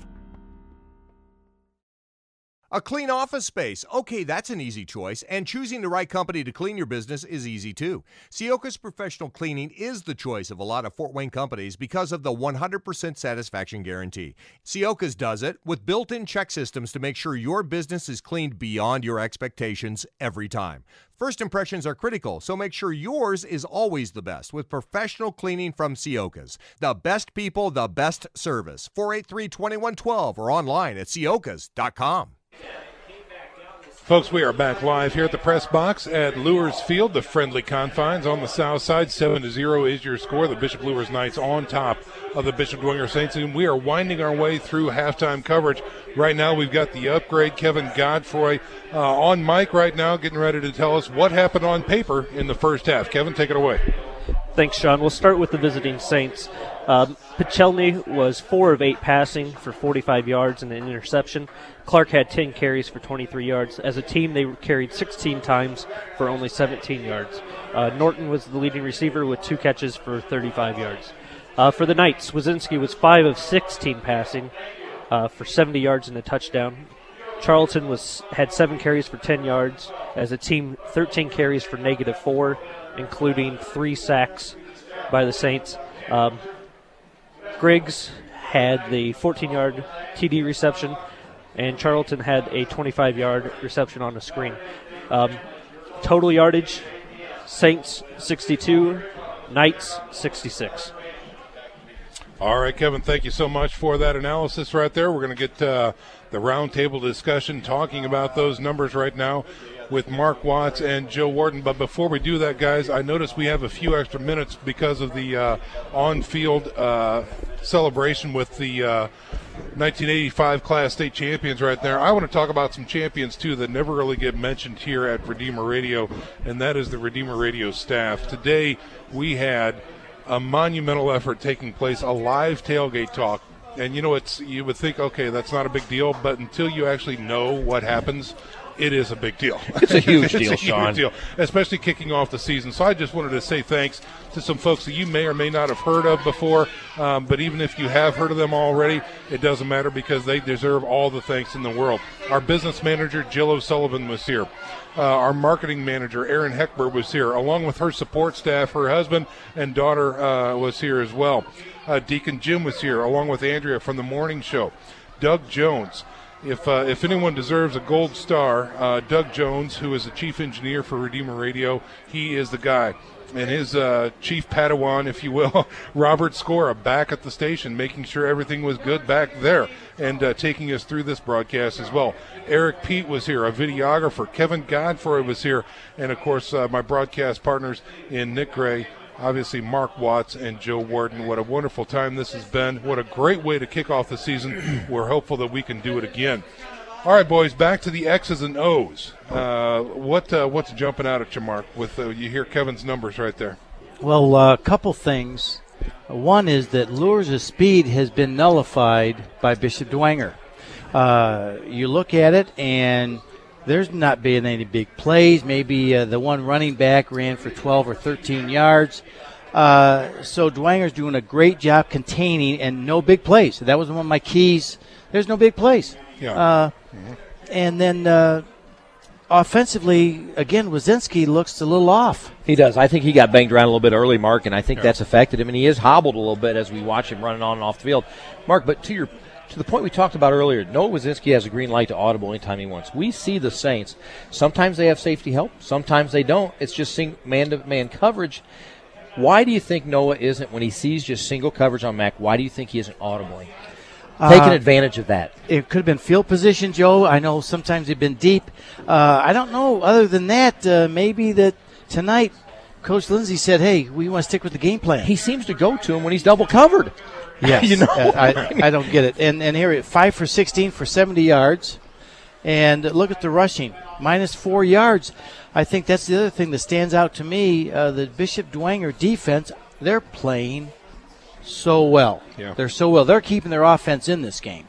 A clean office space. Okay, that's an easy choice, and choosing the right company to clean your business is easy too. Sioka's Professional Cleaning is the choice of a lot of Fort Wayne companies because of the 100% satisfaction guarantee. Sioka's does it with built-in check systems to make sure your business is cleaned beyond your expectations every time. First impressions are critical, so make sure yours is always the best with professional cleaning from Sioka's. The best people, the best service. 483-2112 or online at siokas.com. Folks, we are back live here at the press box at Luers Field, the friendly confines on the south side. 7-0 is your score. The Bishop Luers Knights on top of the Bishop Dwenger Saints, and we are winding our way through halftime coverage. Right now, we've got the upgrade, Kevin Godfroy, on mic right now, getting ready to tell us what happened on paper in the first half. Kevin, take it away. Thanks, Sean. We'll start with the visiting Saints. Pichelny was 4 of 8 passing for 45 yards and an interception. Clark had 10 carries for 23 yards. As a team, they carried 16 times for only 17 yards. Norton was the leading receiver with 2 catches for 35 yards. For the Knights, Wazinski was 5 of 16 passing for 70 yards and a touchdown. Charlton had 7 carries for 10 yards. As a team, 13 carries for -4, including 3 sacks by the Saints. Griggs had the 14-yard TD reception, and Charlton had a 25-yard reception on a screen. Total yardage, Saints 62, Knights 66. All right, Kevin, thank you so much for that analysis right there. We're going to get the roundtable discussion talking about those numbers right now with Mark Watts and Joe Wharton. But before we do that, guys, I noticed we have a few extra minutes because of the on-field celebration with the 1985 Class State champions right there. I want to talk about some champions, too, that never really get mentioned here at Redeemer Radio, and that is the Redeemer Radio staff. Today we had a monumental effort taking place, a live tailgate talk. And, you know, you would think, okay, that's not a big deal, but until you actually know what happens, it is a big deal. It's a huge deal, Sean. Huge deal, especially kicking off the season. So I just wanted to say thanks to some folks that you may or may not have heard of before, but even if you have heard of them already, it doesn't matter because they deserve all the thanks in the world. Our business manager, Jill O'Sullivan, was here. Our marketing manager, Erin Heckber, was here, along with her support staff. Her husband and daughter was here as well. Deacon Jim was here, along with Andrea from the morning show. Doug Jones. if anyone deserves a gold star, Doug Jones, who is the chief engineer for Redeemer Radio, he is the guy. And his chief Padawan, if you will, Robert Scora, back at the station, making sure everything was good back there and taking us through this broadcast as well. Eric Pete was here, a videographer. Kevin Godfrey was here. And, of course, my broadcast partners in Nick Gray, obviously Mark Watts and Joe Warden. What a wonderful time this has been. What a great way to kick off the season. We're hopeful that we can do it again. All right, boys, back to the X's and O's. What's jumping out at you, Mark, with you hear Kevin's numbers right there? Well, a couple things. One is that Luers' speed has been nullified by Bishop Dwenger. You look at it, and there's not been any big plays. Maybe the one running back ran for 12 or 13 yards. So Dwenger's doing a great job containing and no big plays. That was one of my keys. There's no big plays. Yeah. And then offensively, again, Wazinski looks a little off. He does. I think he got banged around a little bit early, Mark, and I think that's affected him. And he is hobbled a little bit as we watch him running on and off the field. Mark, but to the point we talked about earlier, Noah Wazinski has a green light to audible anytime he wants. We see the Saints. Sometimes they have safety help. Sometimes they don't. It's just man-to-man coverage. Why do you think Noah isn't, when he sees just single coverage on Mac, why do you think he isn't audibling? Taking advantage of that. It could have been field position, Joe. I know sometimes they've been deep. I don't know. Other than that, maybe that tonight Coach Lindsay said, hey, we want to stick with the game plan. He seems to go to him when he's double covered. Yes. I don't get it. And here, 5 for 16 for 70 yards. And look at the rushing, -4 yards. I think that's the other thing that stands out to me. The Bishop Dwenger defense, they're playing so well. Yeah. They're so well. They're keeping their offense in this game.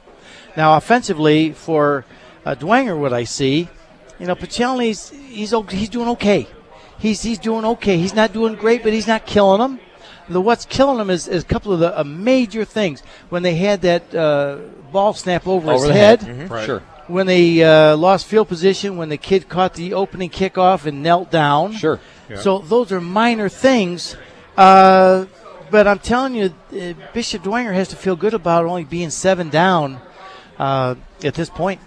Now, offensively, for Dwenger, what I see, Pachelny's he's doing okay. He's doing okay. He's not doing great, but he's not killing them. What's killing them is a couple of the major things. When they had that ball snap over his head. Mm-hmm. Right. Sure. When they lost field position, when the kid caught the opening kickoff and knelt down. Sure. Yeah. So those are minor things. But I'm telling you, Bishop Dwenger has to feel good about only being 7 down at this point.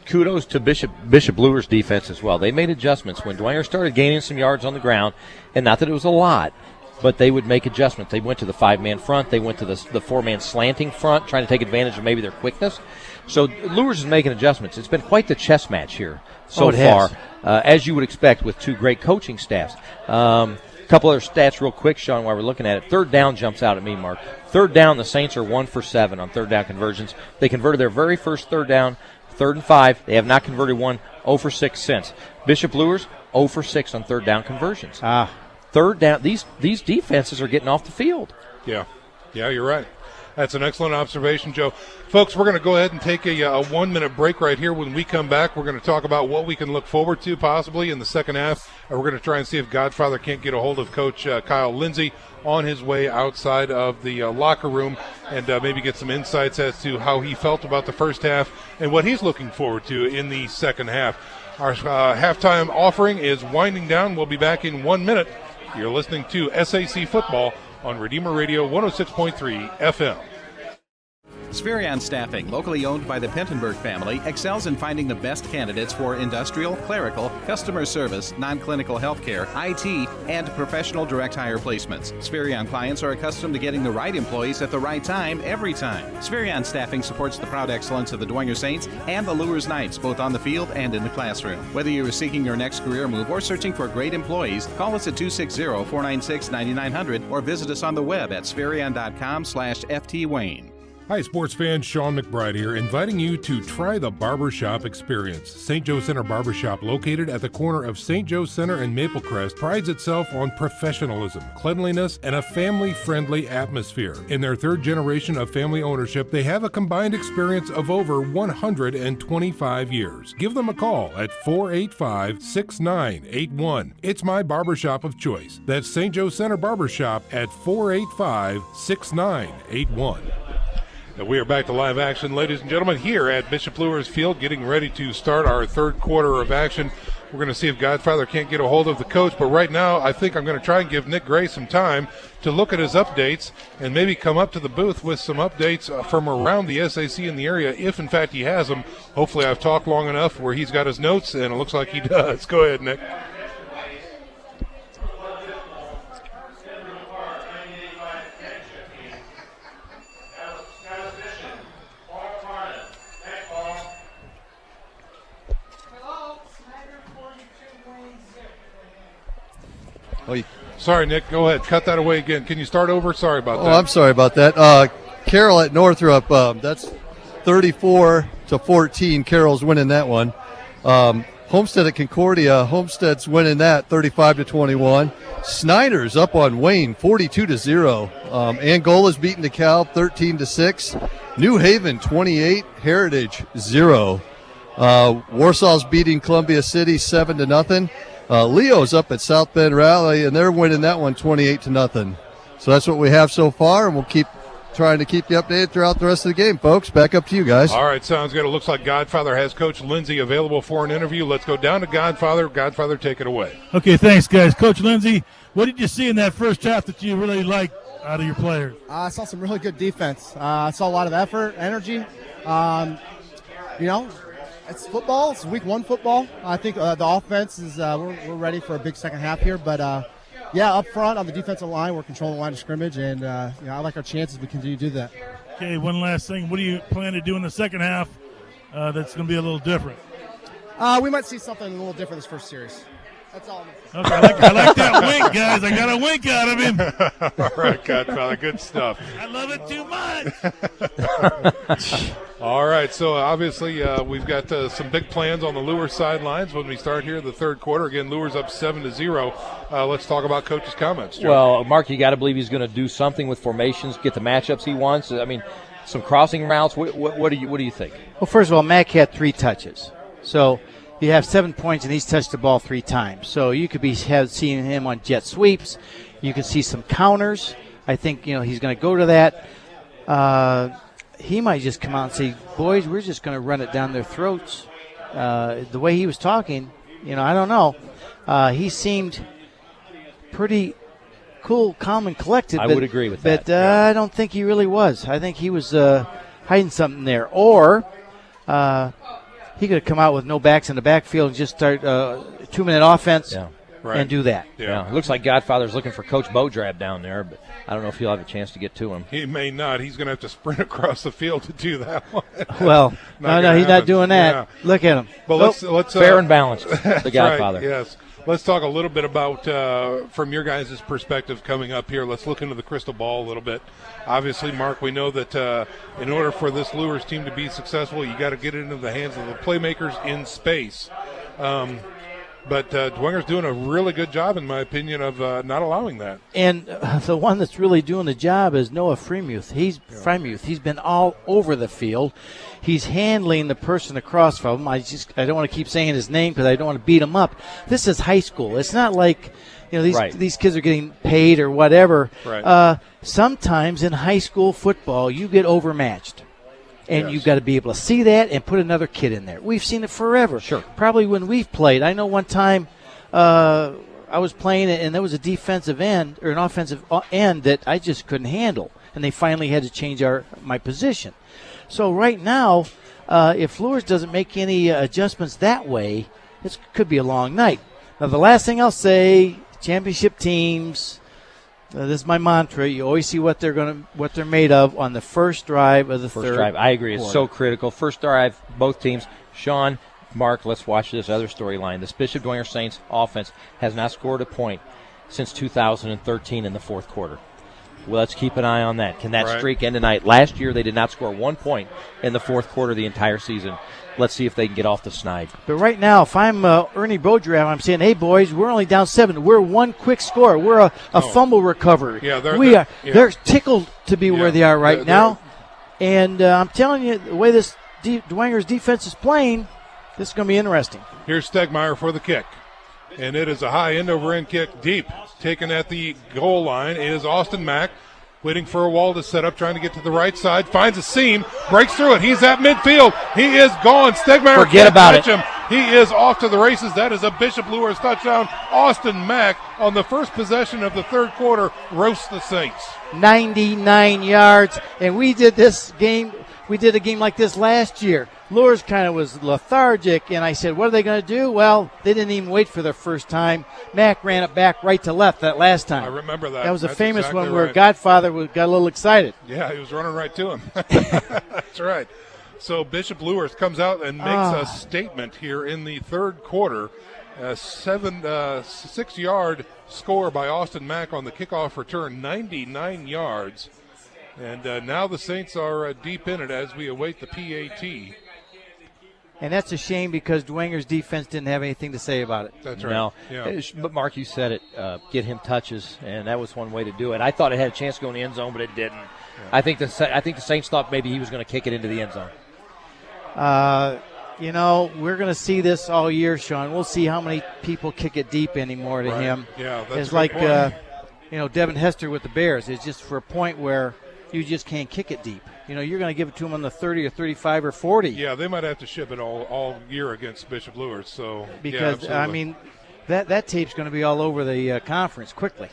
Kudos to Bishop Luers' defense as well. They made adjustments when Dwenger started gaining some yards on the ground, and not that it was a lot, but they would make adjustments. They went to the 5-man front. They went to the 4-man slanting front, trying to take advantage of maybe their quickness. So Luers is making adjustments. It's been quite the chess match here so far, as you would expect with two great coaching staffs. A couple other stats real quick, Sean, while we're looking at it. Third down jumps out at me, Mark. Third down, the Saints are 1 for 7 on third down conversions. They converted their very first third down, 3rd and 5. They have not converted one, 0 for 6 since. Bishop Luers, 0 for 6 on third down conversions. Third down, these defenses are getting off the field. Yeah, you're right. That's an excellent observation, Joe. Folks, we're going to go ahead and take a 1-minute break right here. When we come back, we're going to talk about what we can look forward to possibly in the second half. And we're going to try and see if Godfather can't get a hold of Coach Kyle Lindsay on his way outside of the locker room and maybe get some insights as to how he felt about the first half and what he's looking forward to in the second half. Our halftime offering is winding down. We'll be back in 1 minute. You're listening to SAC Football on Redeemer Radio 106.3 FM. Spherion Staffing, locally owned by the Pentenberg family, excels in finding the best candidates for industrial, clerical, customer service, non-clinical healthcare, IT, and professional direct hire placements. Spherion clients are accustomed to getting the right employees at the right time, every time. Spherion Staffing supports the proud excellence of the Dwenger Saints and the Luers Knights, both on the field and in the classroom. Whether you are seeking your next career move or searching for great employees, call us at 260-496-9900 or visit us on the web at spherion.com/FTWayne. Hi, sports fans. Sean McBride here, inviting you to try the barbershop experience. St. Joe Center Barbershop, located at the corner of St. Joe Center and Maplecrest, prides itself on professionalism, cleanliness, and a family-friendly atmosphere. In their third generation of family ownership, they have a combined experience of over 125 years. Give them a call at 485-6981. It's my barbershop of choice. That's St. Joe Center Barbershop at 485-6981. And we are back to live action, ladies and gentlemen, here at Bishop Luers Field, getting ready to start our third quarter of action. We're going to see if Godfather can't get a hold of the coach. But right now, I think I'm going to try and give Nick Gray some time to look at his updates and maybe come up to the booth with some updates from around the SAC in the area, if in fact he has them. Hopefully I've talked long enough where he's got his notes, and it looks like he does. Go ahead, Nick. Sorry, Nick. Go ahead. Cut that away again. Can you start over? Sorry about that. I'm sorry about that. Carroll at Northrop, that's 34-14. Carroll's winning that one. Homestead at Concordia, Homestead's winning that 35-21. Snyder's up on Wayne 42-0. Angola's beating DeKalb 13-6. New Haven 28, Heritage 0. Warsaw's beating Columbia City 7-0. Leo's up at South Bend Rally, and they're winning that one 28-0. So that's what we have so far, and we'll keep trying to keep you updated throughout the rest of the game, folks. Back up to you guys. All right, sounds good. It looks like Godfather has Coach Lindsay available for an interview. Let's go down to Godfather. Godfather, take it away. Okay, thanks, guys. Coach Lindsay, what did you see in that first half that you really liked out of your players? I saw some really good defense. I saw a lot of effort, energy. It's football. It's week one football. I think the offense is we're ready for a big second half here. But, up front on the defensive line, we're controlling the line of scrimmage, and I like our chances. We continue to do that. Okay, one last thing. What do you plan to do in the second half that's going to be a little different? We might see something a little different this first series. That's all I'm okay, I like that wink, guys. I got a wink out of him. All right, Godfather, good stuff. I love it too much. All right, so obviously we've got some big plans on the Luers sidelines when we start here the third quarter. Again, Luers up 7-0. Let's talk about Coach's comments. Joe. Well, Mark, you got to believe he's going to do something with formations, get the matchups he wants. I mean, some crossing routes. What do you think? Well, first of all, Mack had 3 touches, so you have 7 points, and he's touched the ball 3 times. So you could be seeing him on jet sweeps. You can see some counters. I think he's going to go to that. He might just come out and say, boys, we're just going to run it down their throats. The way he was talking, I don't know. He seemed pretty cool, calm, and collected. I would agree with that. But I don't think he really was. I think he was hiding something there. Or he could have come out with no backs in the backfield and just start a 2-minute offense and do that. Yeah. It looks like Godfather's looking for Coach Bodrab down there, but I don't know if he'll have a chance to get to him. He may not. He's going to have to sprint across the field to do that one. Well, no, he's not doing that. Yeah. Look at him. But let's fair and balanced, the Godfather. Right, yes. Let's talk a little bit about, from your guys' perspective coming up here, let's look into the crystal ball a little bit. Obviously, Mark, we know that in order for this Luers team to be successful, you got to get it into the hands of the playmakers in space. But Dwenger's doing a really good job, in my opinion, of not allowing that. And the one that's really doing the job is Noah Fremuth. He's been all over the field. He's handling the person across from him. I don't want to keep saying his name because I don't want to beat him up. This is high school. It's not like these kids are getting paid or whatever. Right. Sometimes in high school football, you get overmatched. And you've got to be able to see that and put another kid in there. We've seen it forever. Sure. Probably when we've played. I know one time I was playing and there was a defensive end or an offensive end that I just couldn't handle. And they finally had to change my position. So right now, if Luers doesn't make any adjustments that way, this could be a long night. Now, the last thing I'll say, championship teams, this is my mantra. You always see what they're made of on the first drive of the third drive. I agree. quarter. It's so critical. First drive, both teams. Sean, Mark, let's watch this other storyline. This Bishop Dwenger Saints offense has not scored a point since 2013 in the fourth quarter. Well, let's keep an eye on that. Can that streak end tonight? Last year, they did not score 1 point in the fourth quarter the entire season. Let's see if they can get off the snide. But right now, if I'm Ernie Bodrab, I'm saying, hey, boys, we're only down 7. We're one quick score. We're a fumble recovery. Yeah, they're tickled to be where they are right now. And I'm telling you, the way this Dwenger's defense is playing, this is going to be interesting. Here's Stegmeyer for the kick. And it is a high end-over-end kick deep. Taken at the goal line is Austin Mack. waiting for a wall to set up, trying to get to the right side, finds a seam, breaks through it. He's at midfield. He is gone. Stegmeyer Forget about it. him. He is off to the races. That is a Bishop Luers touchdown. Austin Mack, on the first possession of the third quarter, roasts the Saints. 99 yards, and we did a game like this last year. Luers kind of was lethargic, and I said, what are they going to do? Well, they didn't even wait for their first time. Mack ran it back right to left that last time. I remember that. That was a That's famous exactly one where right. Godfather got a little excited. Yeah, he was running right to him. That's right. So Bishop Luers comes out and makes a statement here in the third quarter. A 6-yard score by Austin Mack on the kickoff return, 99 yards. And now the Saints are deep in it as we await the PAT. And that's a shame because Dwenger's defense didn't have anything to say about it. That's right. No, Yeah. but Mark, you said it. Get him touches, and that was one way to do it. I thought it had a chance to go in the end zone, but it didn't. Yeah. I think the Saints thought maybe he was going to kick it into the end zone. We're going to see this all year, Sean. We'll see how many people kick it deep anymore to Right. him. Yeah, that's it's a good like point. Devin Hester with the Bears. It's just for a point where you just can't kick it deep. You're going to give it to him on the 30 or 35 or 40. Yeah, they might have to ship it all year against Bishop Luers. So Because, yeah, absolutely. that tape's going to be all over the conference quickly.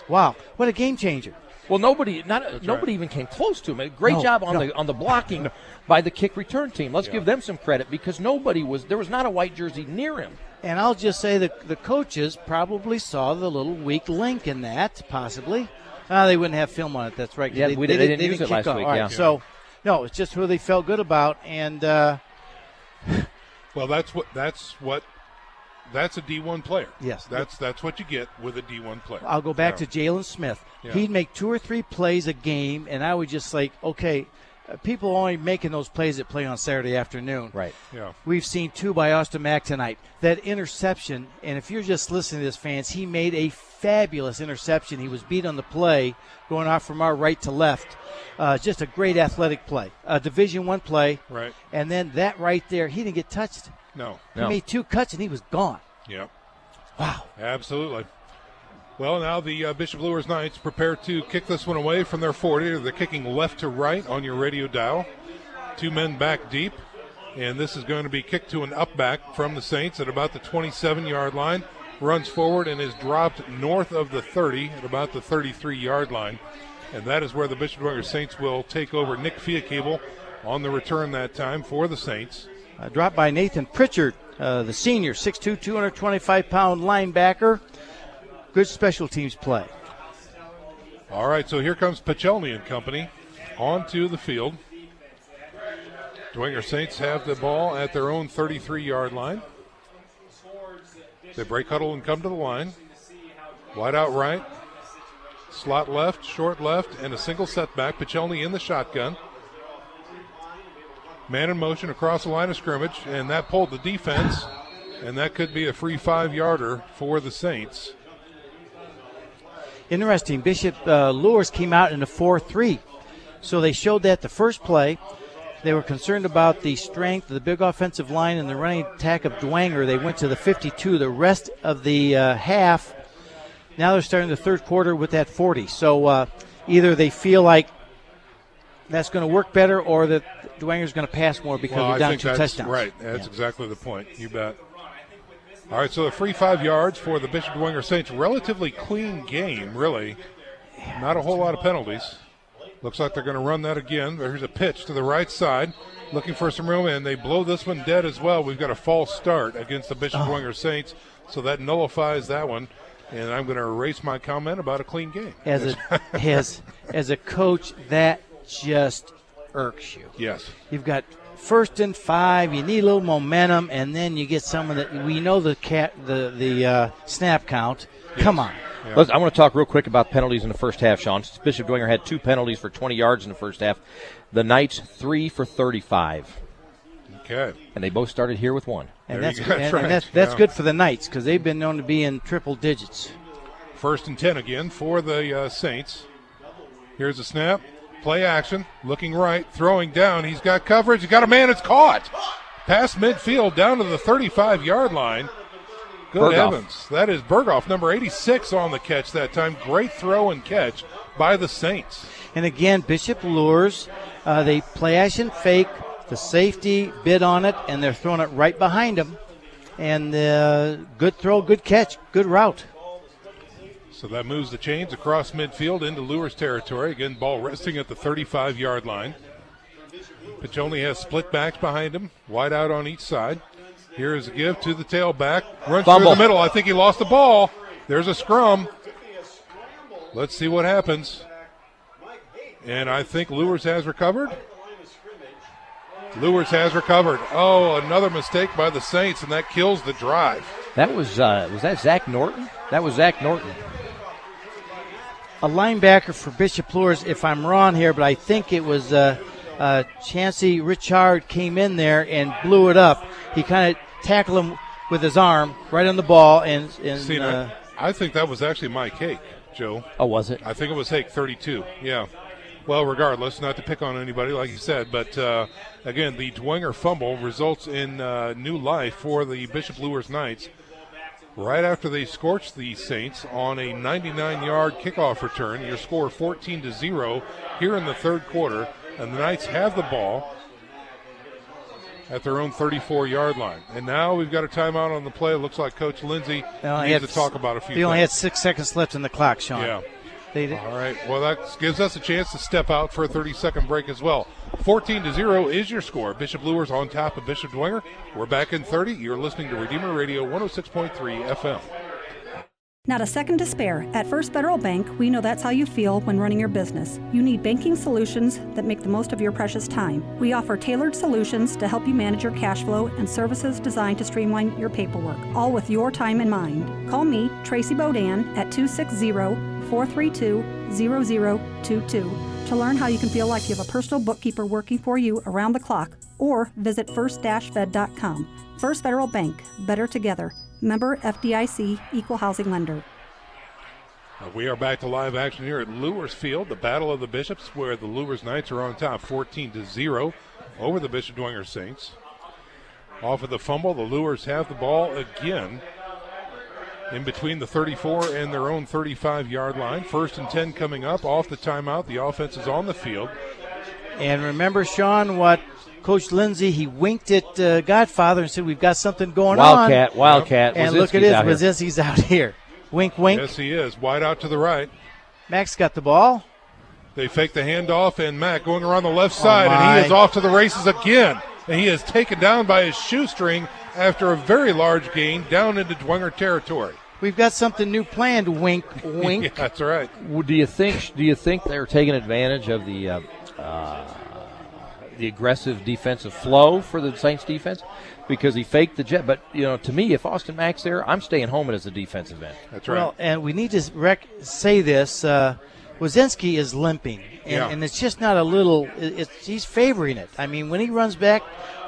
Wow, what a game changer. Well, nobody right. even came close to him. Great job on the blocking by the kick return team. Let's give them some credit because there was not a white jersey near him. And I'll just say that the coaches probably saw the little weak link in that, possibly. They wouldn't have film on it. That's right. Yeah, they didn't use it last off. week. All right, Yeah. So, no, it's just who they felt good about. And well, that's a D1 player. Yes. That's what you get with a D1 player. I'll go back to Jalen Smith. Yeah. He'd make 2 or 3 plays a game, and I would just like, okay, people only making those plays that play on Saturday afternoon. Right. Yeah. We've seen 2 by Austin Mack tonight. That interception, and if you're just listening to this, fans, he made a fabulous interception. He was beat on the play, going off from our right to left. Just a great athletic play. A Division I play. Right. And then that right there, he didn't get touched. No. He made 2 cuts, and he was gone. Yep. Wow. Absolutely. Well, now the Bishop Luers Knights prepare to kick this one away from their 40. They're kicking left to right on your radio dial. 2 men back deep. And this is going to be kicked to an up back from the Saints at about the 27-yard line. Runs forward and is dropped north of the 30 at about the 33-yard line. And that is where the Bishop Dwenger Saints will take over. Nick Fiacable on the return that time for the Saints. Dropped by Nathan Pritchard, the senior, 6'2", 225-pound linebacker. Good special teams play. All right, so here comes Pachelny and company onto the field. Dwenger Saints have the ball at their own 33-yard line. They break huddle and come to the line. Wide out right, slot left, short left, and a single setback. Pachelny in the shotgun. Man in motion across the line of scrimmage, and that pulled the defense, and that could be a free 5-yarder for the Saints. Interesting. Bishop Luers came out in a 4-3. So they showed that the first play. They were concerned about the strength of the big offensive line and the running attack of Dwenger. They went to the 52 the rest of the half. Now they're starting the third quarter with that 40. So either they feel like that's going to work better or that Dwenger's going to pass more because we're down 2 touchdowns. Right. That's exactly the point. You bet. All right, so a free 5 yards for the Bishop Dwenger Saints. Relatively clean game, really. Not a whole lot of penalties. Looks like they're going to run that again. There's a pitch to the right side, looking for some room, and they blow this one dead as well. We've got a false start against the Bishop Dwenger Saints, so that nullifies that one. And I'm going to erase my comment about a clean game. As a coach, that just irks you. Yes. You've got 1st and 5. You need a little momentum, and then you get someone that we know the snap count. Yes. Come on. Yeah. I want to talk real quick about penalties in the first half, Sean. Bishop Dwenger had 2 penalties for 20 yards in the first half. The Knights 3 for 35. Okay. And they both started here with 1. And that's good for the Knights because they've been known to be in triple digits. 1st and 10 again for the Saints. Here's a snap. Play action. Looking right. Throwing down. He's got coverage. He's got a man. It's caught. Past midfield down to the 35-yard line. Good Berghoff. heavens. That is Berghoff, number 86 on the catch that time. Great throw and catch by the Saints. And again, Bishop Luers, they play action fake. The safety bid on it, and they're throwing it right behind him. And good throw, good catch, good route. So that moves the chains across midfield into Luers territory. Again, ball resting at the 35-yard line. Piccioni has split backs behind him, wide out on each side. Here is a give to the tailback. Runs Fumble. through the middle. I think he lost the ball. There's a scrum. Let's see what happens. And I think Luers has recovered. Luers has recovered. Oh, another mistake by the Saints, and that kills the drive. That was that Zach Norton? That was Zach Norton. A linebacker for Bishop Luers, if I'm wrong here, but I think it was Chancey Richard came in there and blew it up. He kind of tackled him with his arm right on the ball. And See, I think that was actually Mike Hake, Joe. Oh, was it? I think it was Hake, 32. Yeah. Well, regardless, not to pick on anybody, like you said, but again, the Dwenger fumble results in new life for the Bishop Luers Knights. Right after they scorched the Saints on a 99-yard kickoff return, your score 14-0 here in the third quarter, and the Knights have the ball at their own 34-yard line. And now we've got a timeout on the play. It looks like Coach Lindsay needs to talk about a few things. They only had 6 seconds left in the clock, Sean. Yeah. All right. Well, that gives us a chance to step out for a 30-second break as well. 14-0 is your score. Bishop Luers on top of Bishop Dwenger. We're back in 30. You're listening to Redeemer Radio 106.3 FM. Not a second to spare. At First Federal Bank, we know that's how you feel when running your business. You need banking solutions that make the most of your precious time. We offer tailored solutions to help you manage your cash flow and services designed to streamline your paperwork, all with your time in mind. Call me, Tracy Bodan, at 260-432-0022 to learn how you can feel like you have a personal bookkeeper working for you around the clock, or visit first-fed.com. First Federal Bank, better together. Member FDIC, Equal Housing Lender. We are back to live action here at Luers Field, the Battle of the Bishops, where the Luers Knights are on top 14-0 over the Bishop Dwenger Saints. Off of the fumble, the Luers have the ball again in between the 34 and their own 35-yard line. 1st and 10 coming up. Off the timeout, the offense is on the field. And remember, Sean, what Coach Lindsay, he winked at Godfather and said, we've got something going on. Wildcat. And look at it, Wazinski's out here. Wink, wink. Yes, he is. Wide out to the right. Max got the ball. They fake the handoff, and Mac going around the left side, and he is off to the races again. And he is taken down by his shoestring after a very large gain down into Dwenger territory. We've got something new planned, wink, wink. Yeah, that's right. Do you think they're taking advantage of the aggressive defensive flow for the Saints defense? Because he faked the jet. But, to me, if Austin Mack's there, I'm staying home as a defensive end. That's right. Well, and we need to say this. Wazinski is limping, and it's just not a little – he's favoring it. I mean, when he runs back,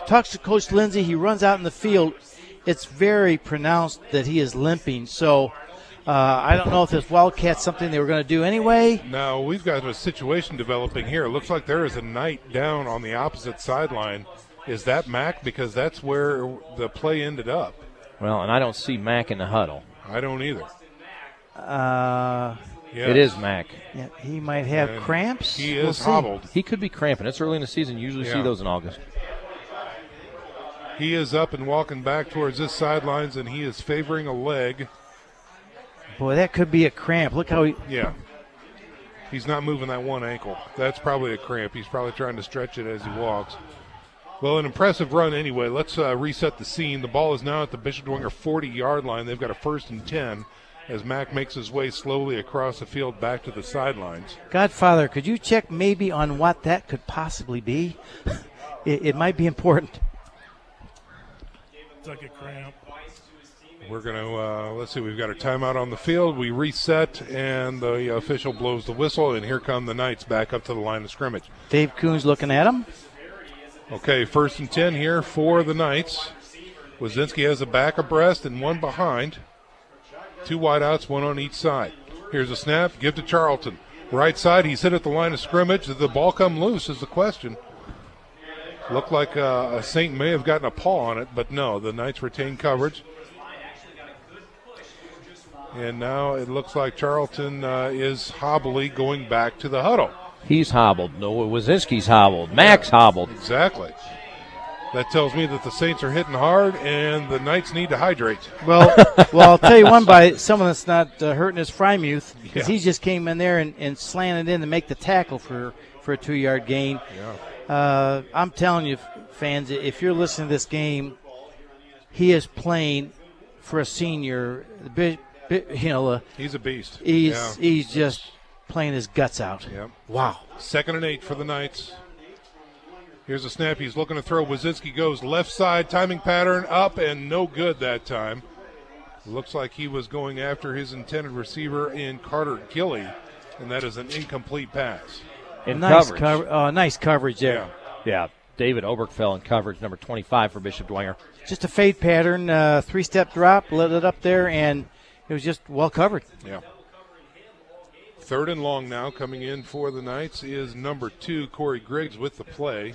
talks to Coach Lindsay, he runs out in the field, it's very pronounced that he is limping. So I don't know if this Wildcat's something they were going to do anyway. Now, we've got a situation developing here. It looks like there is a Knight down on the opposite sideline. Is that Mack? Because that's where the play ended up. Well, and I don't see Mack in the huddle. I don't either. Yes. It is Mack. Yeah, he might have cramps. He is hobbled. He could be cramping. It's early in the season. You usually see those in August. He is up and walking back towards his sidelines, and he is favoring a leg. Boy, that could be a cramp. Look how he... Yeah. He's not moving that one ankle. That's probably a cramp. He's probably trying to stretch it as he walks. Well, an impressive run anyway. Let's reset the scene. The ball is now at the Bishop Dwenger 40-yard line. They've got a 1st and 10 as Mack makes his way slowly across the field back to the sidelines. Godfather, could you check maybe on what that could possibly be? It might be important. It's like a cramp. We're going to, let's see, we've got a timeout on the field. We reset, and the official blows the whistle, and here come the Knights back up to the line of scrimmage. Dave Coons looking at him. Okay, 1st and 10 here for the Knights. Wazinski has a back abreast and one behind. 2 wideouts, 1 on each side. Here's a snap, give to Charlton. Right side, he's hit at the line of scrimmage. Did the ball come loose is the question. Looked like a Saint may have gotten a paw on it, but no, the Knights retain coverage. And now it looks like Charlton is hobbly going back to the huddle. He's hobbled. Noah Wazinski's hobbled. Max hobbled. Exactly. That tells me that the Saints are hitting hard and the Knights need to hydrate. Well, I'll tell you one by someone that's not hurting his Frymuth, because he just came in there and slanted in to make the tackle for a 2-yard gain. Yeah. I'm telling you, fans, if you're listening to this game, he is playing for a senior. He's a beast. He's just playing his guts out. Yep. Wow. 2nd and 8 for the Knights. Here's a snap. He's looking to throw. Wazinski goes left side, timing pattern up, and no good that time. Looks like he was going after his intended receiver in Carter Gilly, and that is an incomplete pass. In nice coverage. Nice coverage there. Yeah. David Obergfell in coverage, number 25 for Bishop Dwenger. Just a fade pattern, 3-step drop, lit it up there, and it was just well covered. Yeah. 3rd and long now. Coming in for the Knights is number 2, Corey Griggs, with the play.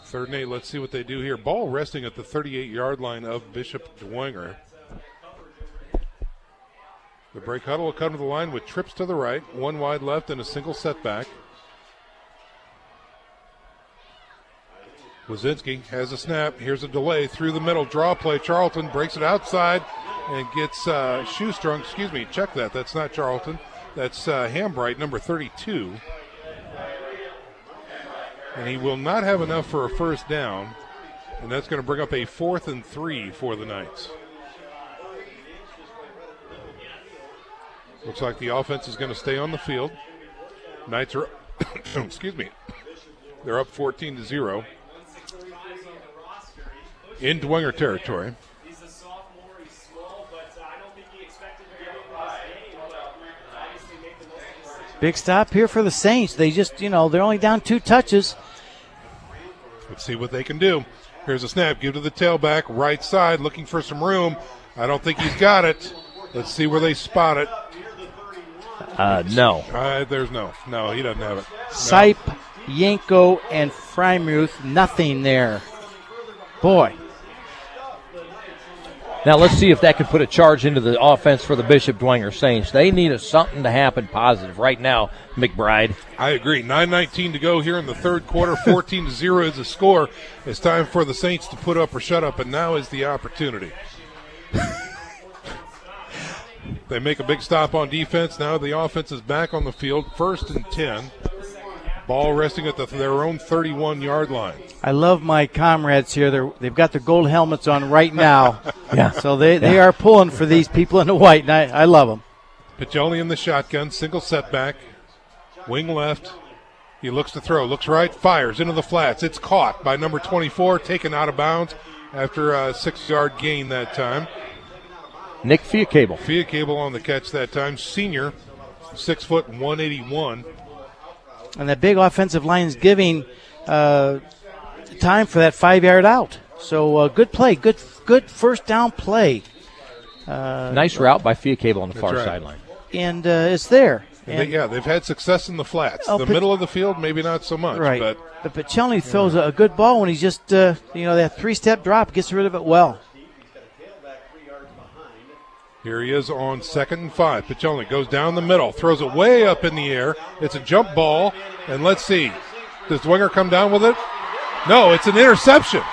3rd and 8. Let's see what they do here. Ball resting at the 38-yard line of Bishop Dwenger. The break huddle will come to the line with trips to the right, 1 wide left, and a single setback. Wazinski has a snap. Here's a delay through the middle. Draw play. Charlton breaks it outside and gets Shoestrung. Excuse me, check that. That's not Charlton. That's Hambright, number 32. And he will not have enough for a first down. And that's going to bring up a 4th and 3 for the Knights. Looks like the offense is going to stay on the field. Knights are, excuse me, they're up 14-0. In Dwenger territory. Big stop here for the Saints. They just, they're only down 2 touches. Let's see what they can do. Here's a snap. Give to the tailback. Right side, looking for some room. I don't think he's got it. Let's see where they spot it. No. There's no. No, he doesn't have it. Sipe, Yanko, and Frymuth, nothing there. Boy. Now let's see if that could put a charge into the offense for the Bishop Dwenger Saints. They need something to happen positive right now, McBride. I agree. 9:19 to go here in the third quarter. 14-0 is the score. It's time for the Saints to put up or shut up, and now is the opportunity. They make a big stop on defense. Now the offense is back on the field. 1st and 10. Ball resting at their own 31-yard line. I love my comrades here. They've got their gold helmets on right now. Yeah. So they are pulling for these people in the white, and I love them. Piccioni in the shotgun, single setback, wing left. He looks to throw, looks right, fires into the flats. It's caught by number 24, taken out of bounds after a 6-yard gain that time. Nick Fiacable. Fiacable on the catch that time. Senior, 6 foot 181. And that big offensive line is giving time for that 5-yard out. So good play, good first down play. Nice route by Fiacable on the far sideline. And it's there. They've had success in the flats. The middle of the field, maybe not so much. Right. But Piccioni throws a good ball when he's just, that 3-step drop, gets rid of it well. Here he is on 2nd and 5. Piccioni goes down the middle, throws it way up in the air. It's a jump ball, and let's see. Does Dwenger come down with it? No, it's an interception.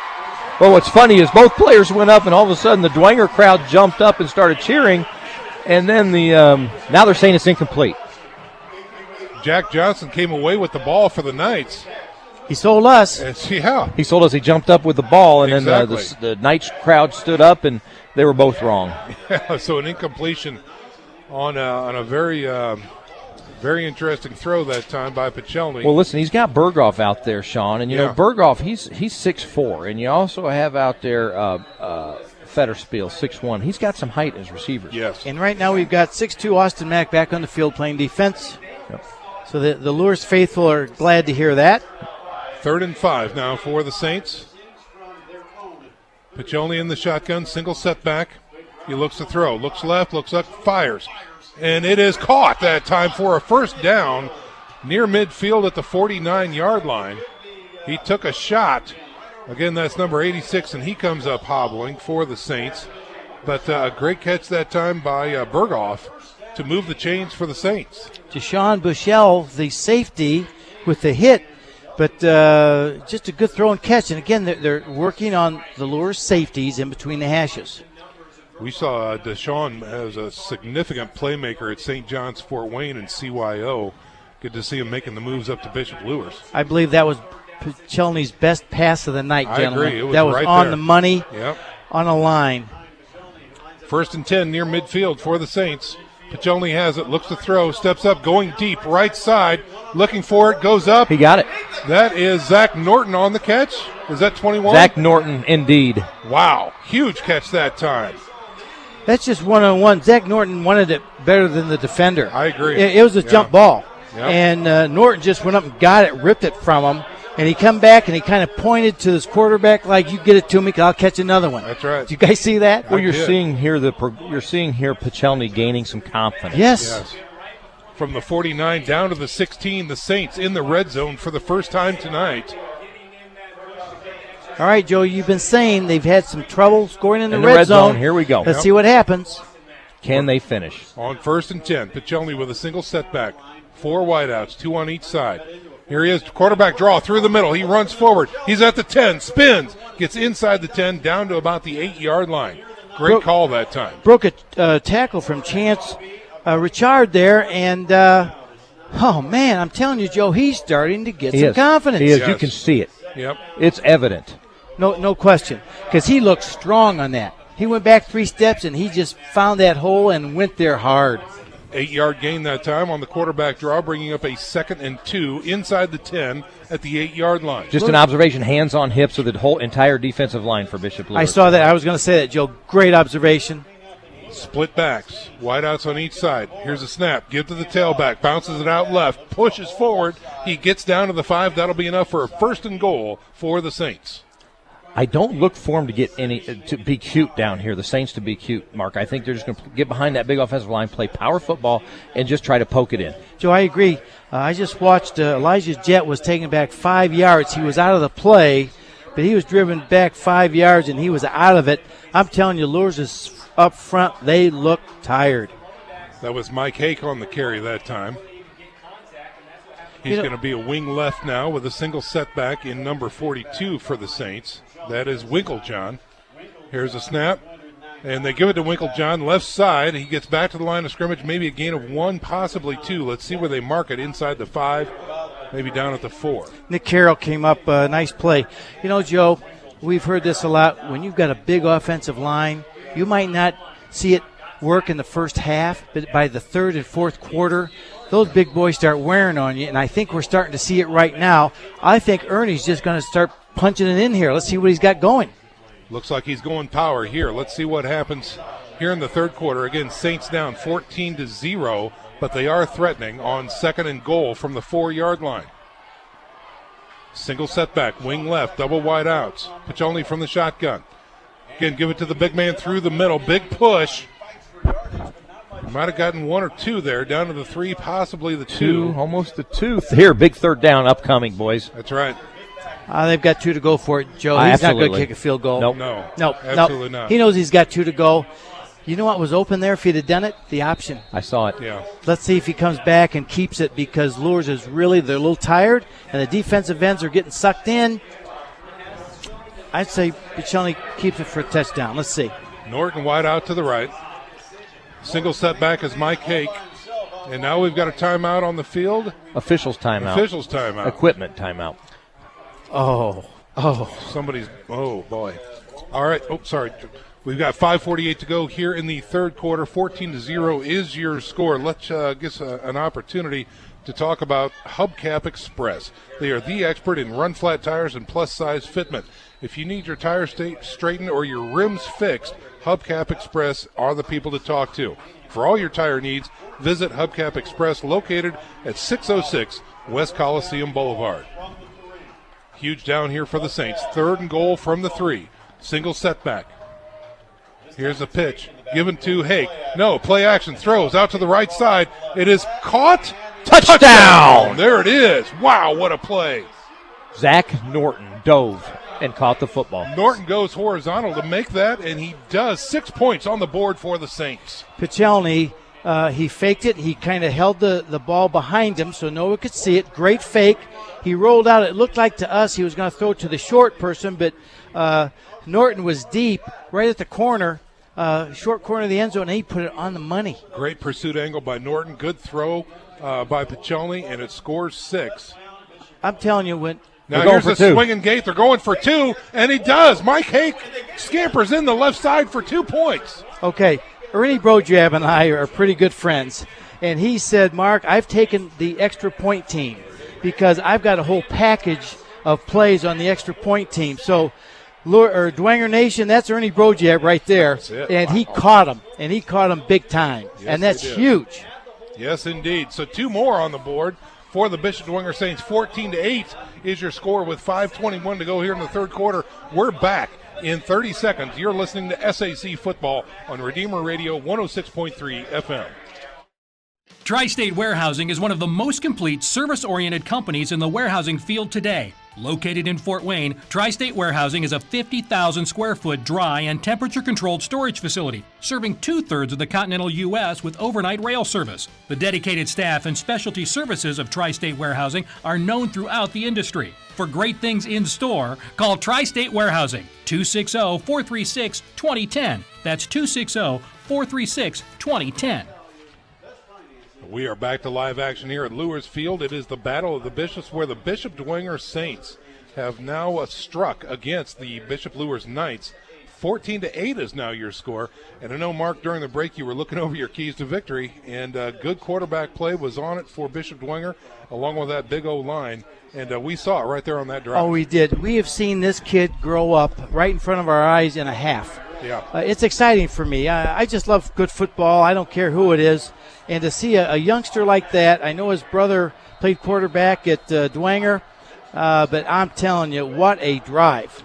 Well, what's funny is both players went up, and all of a sudden the Dwenger crowd jumped up and started cheering, and then now they're saying it's incomplete. Jack Johnson came away with the ball for the Knights. He sold us. He sold us. He jumped up with the ball, and Exactly. then the Knights crowd stood up, and they were both wrong. So an incompletion on a very very interesting throw that time by Piccioni. Well, listen, he's got Berghoff out there, Sean, and know Berghoff, he's 6'4", and you also have out there Fetterspiel, 6'1". He's got some height in his receivers. Yes. And right now we've got 6'2" Austin Mack back on the field playing defense. Yep. So the Luers faithful are glad to hear that. 3rd and 5 now for the Saints. Piccioni in the shotgun, single setback. He looks to throw, looks left, looks up, fires. And it is caught that time for a first down near midfield at the 49-yard line. He took a shot. Again, that's number 86, and he comes up hobbling for the Saints. but a great catch that time by Berghoff to move the chains for the Saints. Deshaun Bushell, the safety, with the hit, but just a good throw and catch. And again, they're working on the Luers safeties in between the hashes. We saw Deshaun as a significant playmaker at St. John's Fort Wayne and CYO. Good to see him making the moves up to Bishop Luers. I believe that was Pichelny's best pass of the night, gentlemen. I agree. It was that was right on there. the money, Yep. on a line. 1st and 10 near midfield for the Saints. Pichelny has it, looks to throw, steps up, going deep, right side, looking for it, goes up. He got it. That is Zach Norton on the catch. Is that 21? Zach Norton, indeed. Wow, huge catch that time. That's just one-on-one. Zach Norton wanted it better than the defender. I agree. It was a jump ball. Yep. And Norton just went up and got it, ripped it from him. And he come back and he kind of pointed to his quarterback like, "You get it to me, 'cause I'll catch another one." That's right. Did you guys see that? Well, you're seeing here Pichelny gaining some confidence. Yes. From the 49 down to the 16, the Saints in the red zone for the first time tonight. All right, Joe, you've been saying they've had some trouble scoring in the red zone. Here we go. Let's see what happens. Can they finish? On 1st and 10, Pichelny with a single setback. 4 wideouts, 2 on each side. Here he is, quarterback draw through the middle. He runs forward. He's at the 10, spins, gets inside the 10, down to about the 8-yard line. Great call that time. Broke a tackle from Chance Richard there, and oh man, I'm telling you, Joe, he's starting to get some confidence. He is. You can see it. Yep. It's evident. No question, because he looked strong on that. He went back 3 steps, and he just found that hole and went there hard. 8-yard gain that time on the quarterback draw, bringing up a 2nd and 2 inside the 10 at the 8-yard line. Just an observation, hands on hips of the whole entire defensive line for Bishop Luers. I saw that. I was going to say that, Joe. Great observation. Split backs, wideouts on each side. Here's a snap, give to the tailback, bounces it out left, pushes forward. He gets down to the 5. That'll be enough for a 1st and goal for the Saints. I don't look for them to get to be cute down here, the Saints to be cute, Mark. I think they're just going to get behind that big offensive line, play power football, and just try to poke it in. Joe, I agree. I just watched Elijah Jett was taken back 5 yards. He was out of the play, but he was driven back 5 yards, and he was out of it. I'm telling you, Luers is up front. They look tired. That was Mike Hake on the carry that time. He's going to be a wing left now with a single setback in number 42 for the Saints. That is Winklejohn. Here's a snap, and they give it to Winklejohn, left side. He gets back to the line of scrimmage, maybe a gain of 1, possibly 2. Let's see where they mark it, inside the 5, maybe down at the 4. Nick Carroll came up, nice play. You know, Joe, we've heard this a lot. When you've got a big offensive line, you might not see it work in the first half, but by the 3rd and 4th quarter, those big boys start wearing on you, and I think we're starting to see it right now. I think Ernie's just going to start punching it in here. Let's see what he's got going. Looks like he's going power here. Let's see what happens here in the 3rd quarter. Again, Saints down 14-0, but they are threatening on 2nd and goal from the 4-yard line. Single setback, wing left, double wide outs. Pichelny from the shotgun. Again, give it to the big man through the middle. Big push. Might have gotten 1 or 2 there, down to the 3, possibly the 2. Almost the 2. Here, big 3rd down upcoming, boys. That's right. They've got 2 to go for it, Joe. He's not going to kick a field goal. Nope. No, absolutely not. He knows he's got 2 to go. You know what was open there if he'd have done it? The option. I saw it. Yeah. Let's see if he comes back and keeps it, because Luers is really, they're a little tired, and the defensive ends are getting sucked in. I'd say Pichelny keeps it for a touchdown. Let's see. Norton wide out to the right. Single setback is Mike Hake. And now we've got a timeout on the field. Officials timeout. Officials timeout. Equipment timeout. Oh. Somebody's, oh, boy. All right. Oh, sorry. We've got 5:48 to go here in the 3rd quarter. 14-0 is your score. Let's get an opportunity to talk about Hubcap Express. They are the expert in run-flat tires and plus-size fitment. If you need your tires straightened or your rims fixed, Hubcap Express are the people to talk to. For all your tire needs, visit Hubcap Express, located at 606 West Coliseum Boulevard. Huge down here for the Saints. 3rd and goal from the 3. Single setback. Here's a pitch given to Hake. No, play action, throws out to the right side. It is caught. Touchdown! There it is. Wow, what a play. Zach Norton dove and caught the football. Norton goes horizontal to make that, and he does. 6 points on the board for the Saints. Pichelny, he faked it. He kind of held the ball behind him so no one could see it. Great fake. He rolled out. It looked like to us he was going to throw it to the short person, but Norton was deep right at the corner, short corner of the end zone, and he put it on the money. Great pursuit angle by Norton. Good throw by Pichelny, and it scores 6. I'm telling you, when now here's a swinging gate. They're going for 2, and he does. Mike Hake scampers in the left side for 2 points. Okay, Ernie Brodrab and I are pretty good friends, and he said, Mark, I've taken the extra point team because I've got a whole package of plays on the extra point team. So, Dwenger Nation, that's Ernie Brodrab right there, and he caught him big time, Yes, and that's huge. Yes, indeed. So 2 more on the board for the Bishop Dwenger Saints. 14-8 is your score with 5:21 to go here in the third quarter. We're back in 30 seconds. You're listening to SAC Football on Redeemer Radio 106.3 FM. Tri-State Warehousing is one of the most complete service-oriented companies in the warehousing field today. Located in Fort Wayne, Tri-State Warehousing is a 50,000 square foot dry and temperature-controlled storage facility, serving 2/3 of the continental U.S. with overnight rail service. The dedicated staff and specialty services of Tri-State Warehousing are known throughout the industry. For great things in store, call Tri-State Warehousing, 260-436-2010. That's 260-436-2010. We are back to live action here at Luers Field. It is the Battle of the Bishops, where the Bishop Dwenger Saints have now struck against the Bishop Luers Knights. 14-8 is now your score. And I know, Mark, during the break you were looking over your keys to victory, and good quarterback play was on it for Bishop Dwenger, along with that big O-line. And we saw it right there on that drive. Oh, we did. We have seen this kid grow up right in front of our eyes in a half. Yeah. It's exciting for me. I just love good football. I don't care who it is. And to see a youngster like that, I know his brother played quarterback at Dwenger, but I'm telling you, what a drive.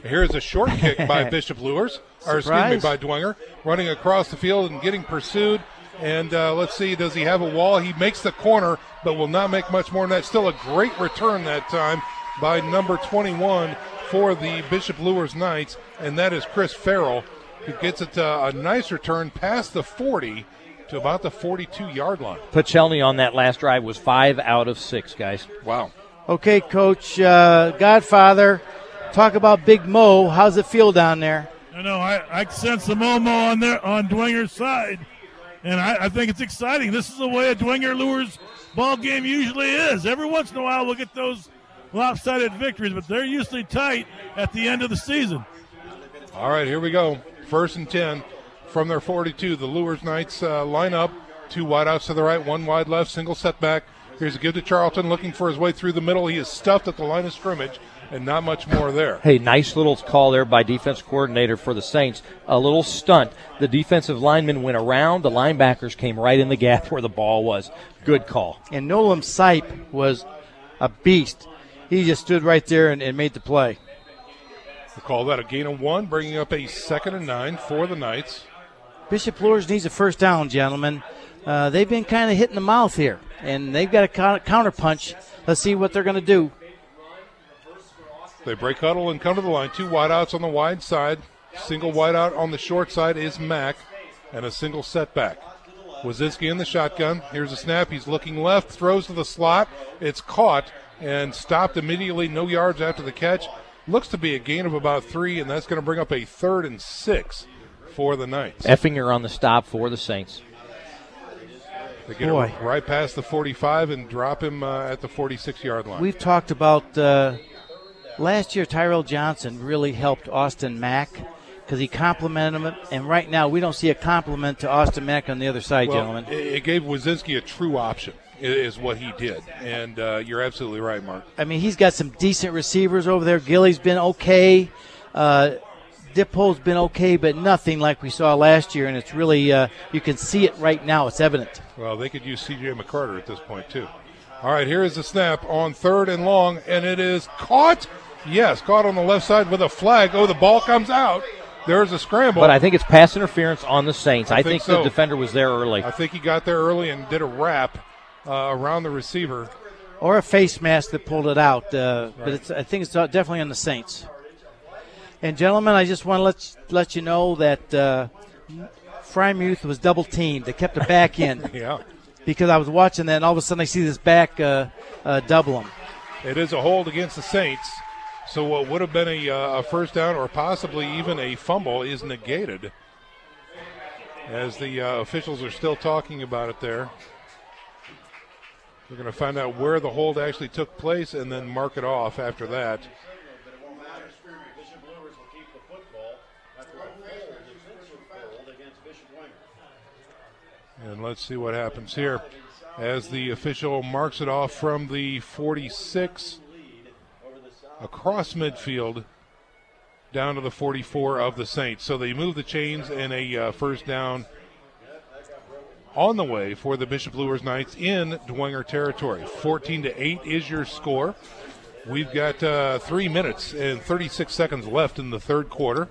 Here's a short kick by Bishop Luers, or excuse me, by Dwenger, running across the field and getting pursued. And let's see, does he have a wall? He makes the corner, but will not make much more than that. Still a great return that time by number 21 for the Bishop Luers Knights, and that is Chris Farrell, who gets it a nice return past the 40 to about the 42-yard line. Pichelny on that last drive was 5 out of 6, guys. Wow. Okay, Coach Godfather, talk about Big Mo. How's it feel down there? I sense the Momo on there on Dwenger's side, and I think it's exciting. This is the way a Dwenger Luers ball game usually is. Every once in a while we'll get those lopsided victories, but they're usually tight at the end of the season. All right, here we go. 1st and 10 from their 42. The Luers Knights line up. 2 wideouts to the right, 1 wide left, single setback. Here's a give to Charlton, looking for his way through the middle. He is stuffed at the line of scrimmage, and not much more there. Hey, nice little call there by defense coordinator for the Saints. A little stunt. The defensive lineman went around. The linebackers came right in the gap where the ball was. Good call. And Nolan Sipe was a beast. He just stood right there and made the play. We'll call that a gain of 1, bringing up a 2nd and 9 for the Knights. Bishop Luers needs a first down, gentlemen. They've been kind of hitting the mouth here, and they've got a counter punch. Let's see what they're going to do. They break huddle and come to the line. 2 wideouts on the wide side. Single wideout on the short side is Mack, and a single setback. Wazinski in the shotgun. Here's a snap. He's looking left, throws to the slot. It's caught and stopped immediately. No yards after the catch. Looks to be a gain of about 3, and that's going to bring up a 3rd and 6 for the Knights. Effinger on the stop for the Saints. They get it right past the 45 and drop him at the 46-yard line. We've talked about last year Tyrell Johnson really helped Austin Mack because he complimented him, and right now we don't see a compliment to Austin Mack on the other side, gentlemen. It gave Wazinski a true option is what he did, and you're absolutely right, Mark. I mean, he's got some decent receivers over there. Gilly's been okay. Dippo's been okay, but nothing like we saw last year, and it's really you can see it right now. It's evident. Well, they could use C.J. McCarter at this point, too. All right, here is the snap on 3rd and long, and it is caught. Yes, caught on the left side with a flag. Oh, the ball comes out. There's a scramble. But I think it's pass interference on the Saints. I think so. The defender was there early. I think he got there early and did a wrap around the receiver. Or a face mask that pulled it out. But I think it's definitely on the Saints. And gentlemen, I just want to let you know that Frymuth was double teamed. They kept the back in. Yeah. Because I was watching that, and all of a sudden I see this back double him. It is a hold against the Saints. So what would have been a first down or possibly even a fumble is negated, as the officials are still talking about it there. We're going to find out where the hold actually took place and then mark it off after that. And let's see what happens here as the official marks it off from the 46 across midfield down to the 44 of the Saints. So they move the chains, and a first down on the way for the Bishop Luers Knights in Dwenger territory. 14-8 is your score. We've got 3 minutes and 36 seconds left in the third quarter.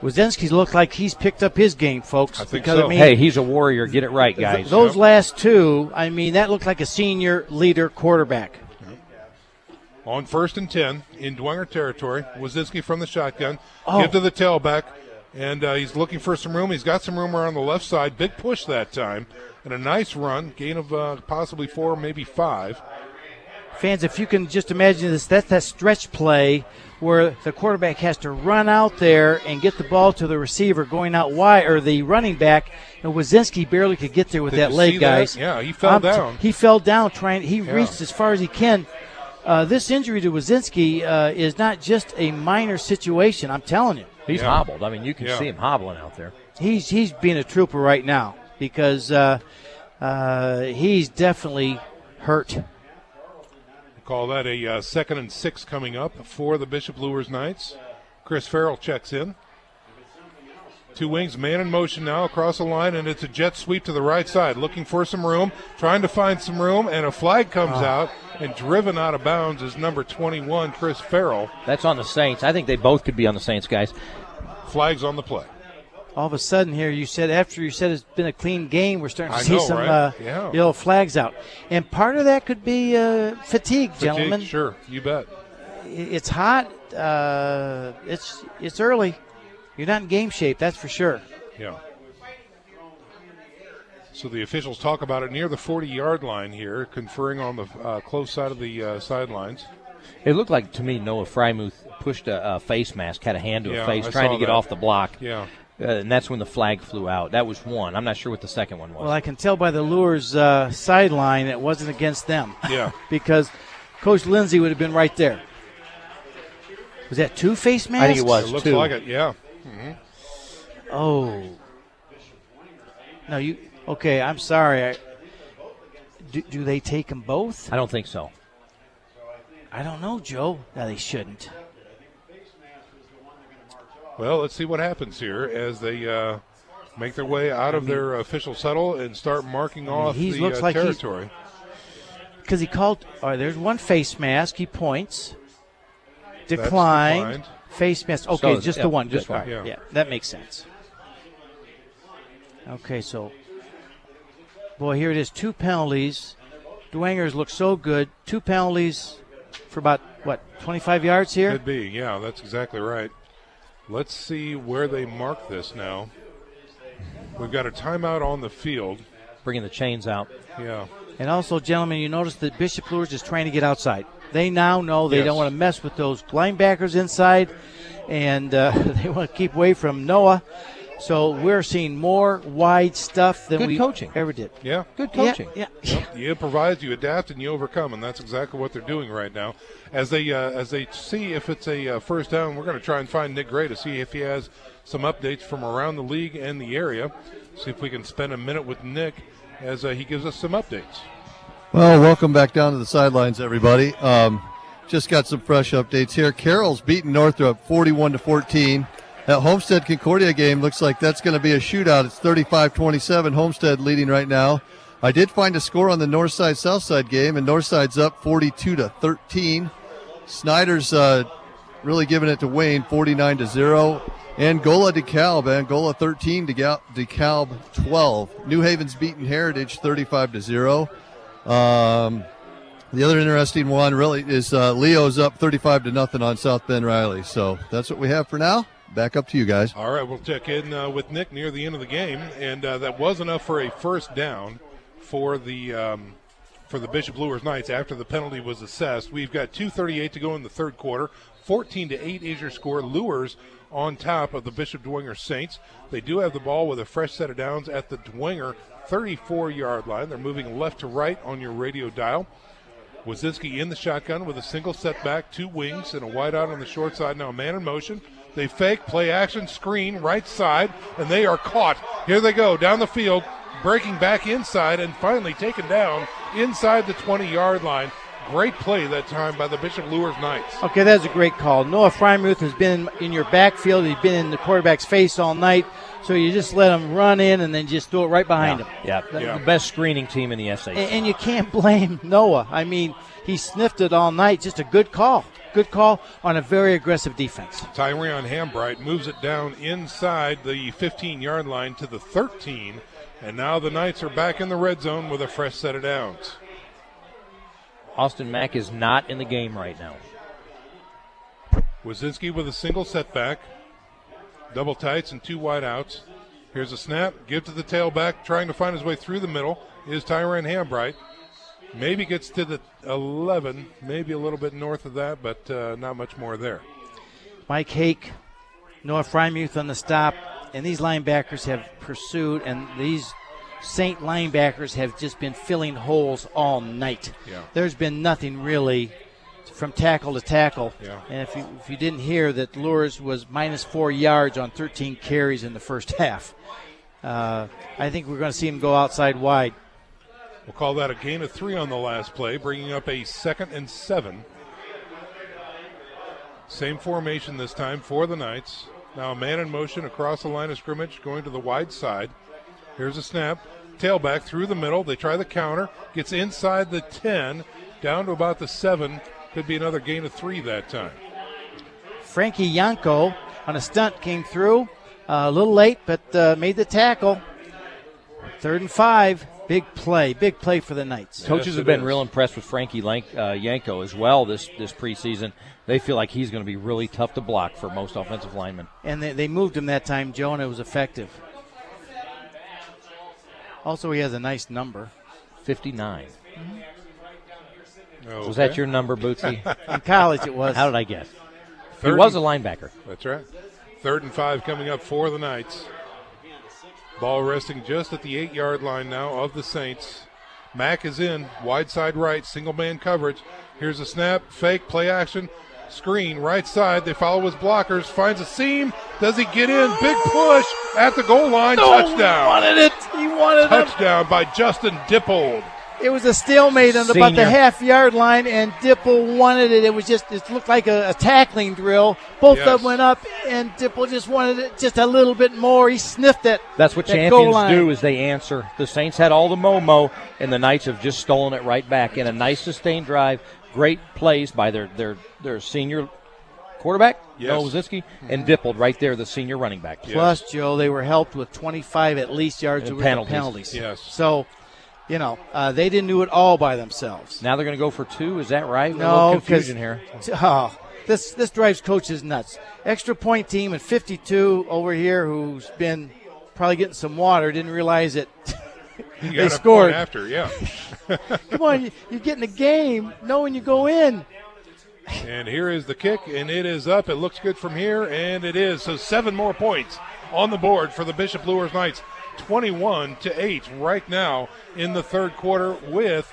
Wazinski looked like he's picked up his game, folks. I think because, so. I mean, Hey, he's a warrior. Get it right, guys. Those last two, I mean, that looked like a senior leader quarterback. On 1st and 10 in Dwenger territory, Wazinski from the shotgun. Give to the tailback, and he's looking for some room. He's got some room around the left side. Big push that time, and a nice run. Gain of possibly 4, maybe 5. Fans, if you can just imagine this, that's that stretch play where the quarterback has to run out there and get the ball to the receiver going out wide, or the running back. And Wazinski barely could get there with that leg, guys. Yeah, he fell down. He fell down trying. He reached as far as he can. This injury to Wazinski is not just a minor situation. I'm telling you. He's hobbled. I mean, you can see him hobbling out there. He's being a trooper right now because he's definitely hurt. Call that a 2nd and 6 coming up for the Bishop Luers Knights. Chris Farrell checks in. Two wings, man in motion now across the line, and it's a jet sweep to the right side, looking for some room, trying to find some room, and a flag comes out, and driven out of bounds is number 21, Chris Farrell. That's on the Saints. I think they both could be on the Saints, guys. Flags on the play. All of a sudden here, after you said it's been a clean game, we're starting to see some right? flags out. And part of that could be fatigue, gentlemen. Sure, you bet. It's hot. It's early. You're not in game shape, that's for sure. Yeah. So the officials talk about it near the 40-yard line here, conferring on the close side of the sidelines. It looked like to me Noah Frymuth pushed a face mask, had a hand to a face, trying to get off the block. Yeah. And that's when the flag flew out. That was one. I'm not sure what the second one was. Well, I can tell by the Luers sideline it wasn't against them. Yeah. Because Coach Lindsay would have been right there. Was that 2 face masks? I think it was. It looks 2. like it, yeah. Mm-hmm. Oh. No, you. Okay, I'm sorry. Do they take them both? I don't think so. I don't know, Joe. No, they shouldn't. Well, let's see what happens here as they make their way out of their official settle and start marking off the looks like territory. Because he called. All right, there's one face mask. He points. Declined. Face mask. Okay, So, just yeah, the one. just All one. right, yeah, that makes sense. Okay, so. Boy, here it is. 2 penalties. Dwengers look so good. 2 penalties for about, 25 yards here? Could be, yeah, that's exactly right. Let's see where they mark this now. We've got a timeout on the field. Bringing the chains out. Yeah. And also, gentlemen, you notice that Bishop Luers is trying to get outside. They now know they don't want to mess with those linebackers inside, and they want to keep away from Noah. So we're seeing more wide stuff than we ever did. Yeah. Good coaching. Yeah. You improvise, you adapt, and you overcome, and that's exactly what they're doing right now. As they see if it's a first down, we're going to try and find Nick Gray to see if he has some updates from around the league and the area. See if we can spend a minute with Nick as he gives us some updates. Well, welcome back down to the sidelines, everybody. Just got some fresh updates here. Carroll's beaten Northrop 41-14. That Homestead Concordia game looks like that's going to be a shootout. It's 35-27. Homestead leading right now. I did find a score on the Northside-Southside game, and Northside's up 42-13. Snyder's really giving it to Wayne, 49-0. Angola DeKalb, Angola 13, DeKalb 12. New Haven's beaten Heritage 35-0. The other interesting one really is Leo's up 35-0 on South Bend Riley. So that's what we have for now. back up to you guys. All right, we'll check in with Nick near the end of the game, and that was enough for a first down for the Bishop Luers Knights after the penalty was assessed. We've got 2:38 to go in the third quarter. 14-8 is your score. Luers on top of the Bishop Dwenger Saints. They do have the ball with a fresh set of downs at the Dwenger 34-yard line. They're moving left to right on your radio dial. Wazinski in the shotgun with a single setback, 2 wings, and a wide out on the short side. Now a man in motion. They fake, play action, screen, right side, and they are caught. Here they go down the field, breaking back inside, and finally taken down inside the 20-yard line. Great play that time by the Bishop Luers Knights. Okay, that's a great call. Noah Frymuth has been in your backfield. He's been in the quarterback's face all night, so you just let him run in and then just throw it right behind him. Yeah, the best screening team in the SAC. And you can't blame Noah. I mean, he sniffed it all night. Just a good call. Good call on a very aggressive defense. Tyrion Hambright moves it down inside the 15-yard line to the 13, and now the Knights are back in the red zone with a fresh set of downs. Austin Mack is not in the game right now. Wazinski with a single setback, double tights and 2 wide outs. Here's a snap, give to the tailback, trying to find his way through the middle is Tyrion Hambright. Maybe gets to the 11, maybe a little bit north of that, but not much more there. Mike Hake, Noah Frymuth on the stop, and these linebackers have pursued, and these Saint linebackers have just been filling holes all night. Yeah. There's been nothing really from tackle to tackle. Yeah. And if you didn't hear that Luers was minus 4 yards on 13 carries in the first half, I think we're going to see him go outside wide. We'll call that a gain of 3 on the last play, bringing up a 2nd and 7. Same formation this time for the Knights. Now a man in motion across the line of scrimmage, going to the wide side. Here's a snap, tailback through the middle. They try the counter, gets inside the 10, down to about the 7. Could be another gain of 3 that time. Frankie Yanko on a stunt came through, a little late, but made the tackle. 3rd and 5, big play for the Knights. Coaches have been real impressed with Frankie Yanko as well this preseason. They feel like he's going to be really tough to block for most offensive linemen. And they moved him that time, Joe, and it was effective. Also, he has a nice number. 59. Okay. Was that your number, Bootsy? In college it was. How did I guess? He was a linebacker. That's right. 3rd and 5 coming up for the Knights. Ball resting just at the 8-yard line now of the Saints. Mack is in, wide side right, single man coverage. Here's a snap, fake, play action, screen, right side. They follow his blockers, finds a seam. Does he get in? Big push at the goal line. Touchdown. He wanted it. He wanted it. Touchdown by Justin Dippold. It was a stalemate on about the half-yard line, and Dipple wanted it. It looked like a tackling drill. Both of them went up, and Dipple just wanted it just a little bit more. He sniffed it. That's what champions do, is they answer. The Saints had all the mo-mo, and the Knights have just stolen it right back in a nice sustained drive. Great plays by their senior quarterback, Noah Wazinski, and Dippled right there, the senior running back. Plus, Joe, they were helped with 25 at least yards of penalties. Yes. So, they didn't do it all by themselves. Now they're going to go for 2. Is that right? No, a little confusion here. This drives coaches nuts. Extra point team and 52 over here, who's been probably getting some water, didn't realize it. They scored after, yeah. Come on, you get in the game knowing you go in. And here is the kick, and it is up. It looks good from here, and it is. So 7 more points on the board for the Bishop Luers Knights. 21-8 right now in the third quarter with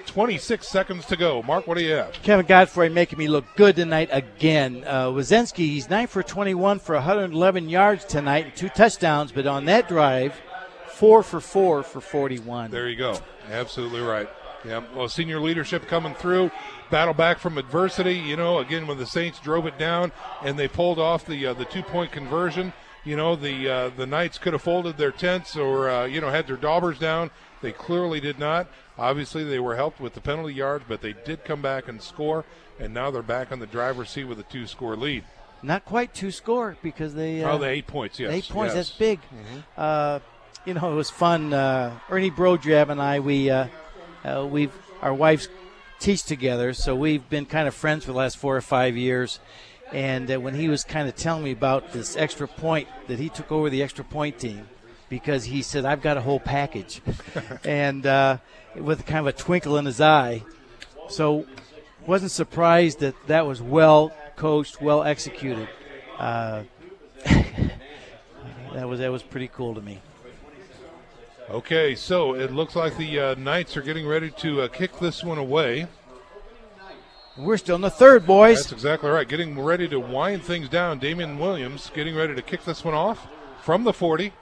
26 seconds to go. Mark, what do you have? Kevin Godfrey making me look good tonight again. Wazinski, he's 9 for 21 for 111 yards tonight and 2 touchdowns, but on that drive, 4 for 4 for 41. There you go. Absolutely right. Yeah, well, senior leadership coming through, battle back from adversity. Again, when the Saints drove it down and they pulled off the 2-point conversion, the Knights could have folded their tents or, had their daubers down. They clearly did not. Obviously, they were helped with the penalty yards, but they did come back and score, and now they're back on the driver's seat with a 2-score lead. Not quite 2-score because they... the 8 points, yes. 8 points, yes. That's big. Mm-hmm. It was fun. Ernie Brodrab and I, our wives teach together, so we've been kind of friends for the last 4 or 5 years. And when he was kind of telling me about this extra point, that he took over the extra point team because he said, I've got a whole package. And with kind of a twinkle in his eye. So wasn't surprised that was well coached, well executed. That was pretty cool to me. Okay, so it looks like the Knights are getting ready to kick this one away. We're still in the third, boys. That's exactly right. Getting ready to wind things down. Damian Williams getting ready to kick this one off from the 40.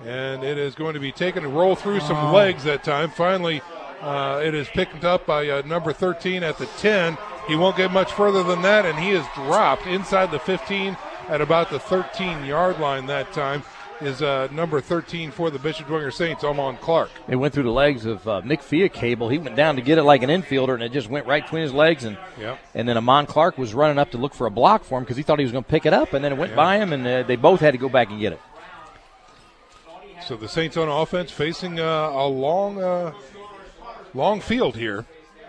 And it is going to be taken and roll through some legs that time. Finally, it is picked up by number 13 at the 10. He won't get much further than that, and he is dropped inside the 15 at about the 13-yard line that time. Is number 13 for the Bishop Dwenger Saints, Amon Clark. It went through the legs of Nick Fiacable. He went down to get it like an infielder, and it just went right between his legs. And then Amon Clark was running up to look for a block for him because he thought he was going to pick it up, and then it went by him, and they both had to go back and get it. So the Saints on offense facing a long field here.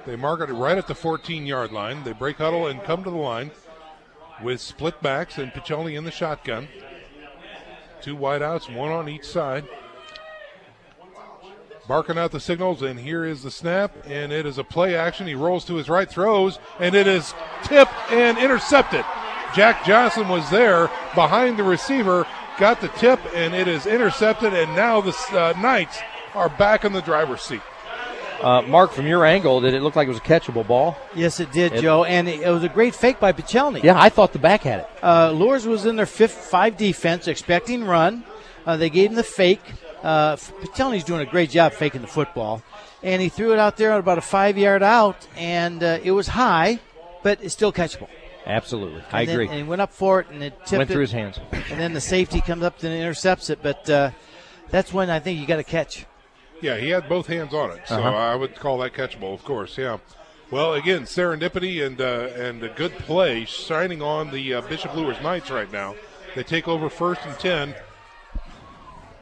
They mark it right at the 14-yard line. They break huddle and come to the line with split backs and Piccioni in the shotgun. 2 wideouts, 1 on each side. Barking out the signals, and here is the snap, and it is a play action. He rolls to his right, throws, and it is tipped and intercepted. Jack Johnson was there behind the receiver, got the tip, and it is intercepted, and now the Knights are back in the driver's seat. Mark, from your angle, did it look like it was a catchable ball? Yes, it did, Joe, and it was a great fake by Piccioni. Yeah, I thought the back had it. Luers was in their 5 defense, expecting run. They gave him the fake. Piccioni's doing a great job faking the football, and he threw it out there at about a 5-yard out, and it was high, but it's still catchable. Absolutely, I agree. And he went up for it, and it tipped went through his hands. And then the safety comes up and intercepts it, but that's when I think you got to catch. Yeah, he had both hands on it, so I would call that catchable, of course, yeah. Well, again, serendipity and a good play shining on the Bishop Luers Knights right now. They take over 1st and 10.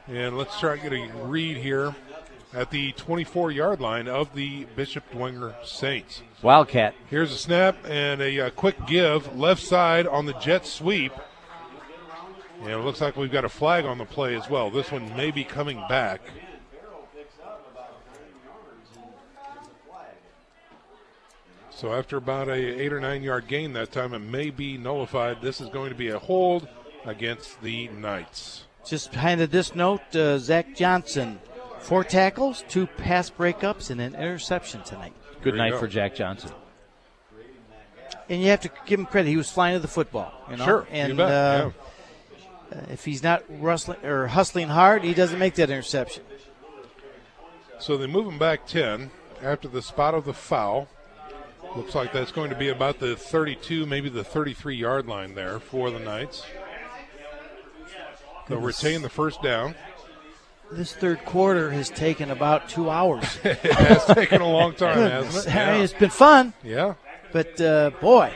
And let's try and get a read here at the 24-yard line of the Bishop Dwenger Saints. Wildcat. Here's a snap and a quick give, left side on the jet sweep. And it looks like we've got a flag on the play as well. This one may be coming back. So after about a 8 or 9 yard gain that time, it may be nullified. This is going to be a hold against the Knights. Just handed this note, Zach Johnson, 4 tackles, 2 pass breakups, and an interception tonight. Good night for Jack Johnson. And you have to give him credit. He was flying to the football. You know? Sure, and you bet. if he's not hustling hard, he doesn't make that interception. So they move him back 10 after the spot of the foul. Looks like that's going to be about the 32, maybe the 33-yard line there for the Knights. They'll retain the first down. This third quarter has taken about 2 hours. It has taken a long time, hasn't it? Yeah. It's been fun. Yeah. But, boy.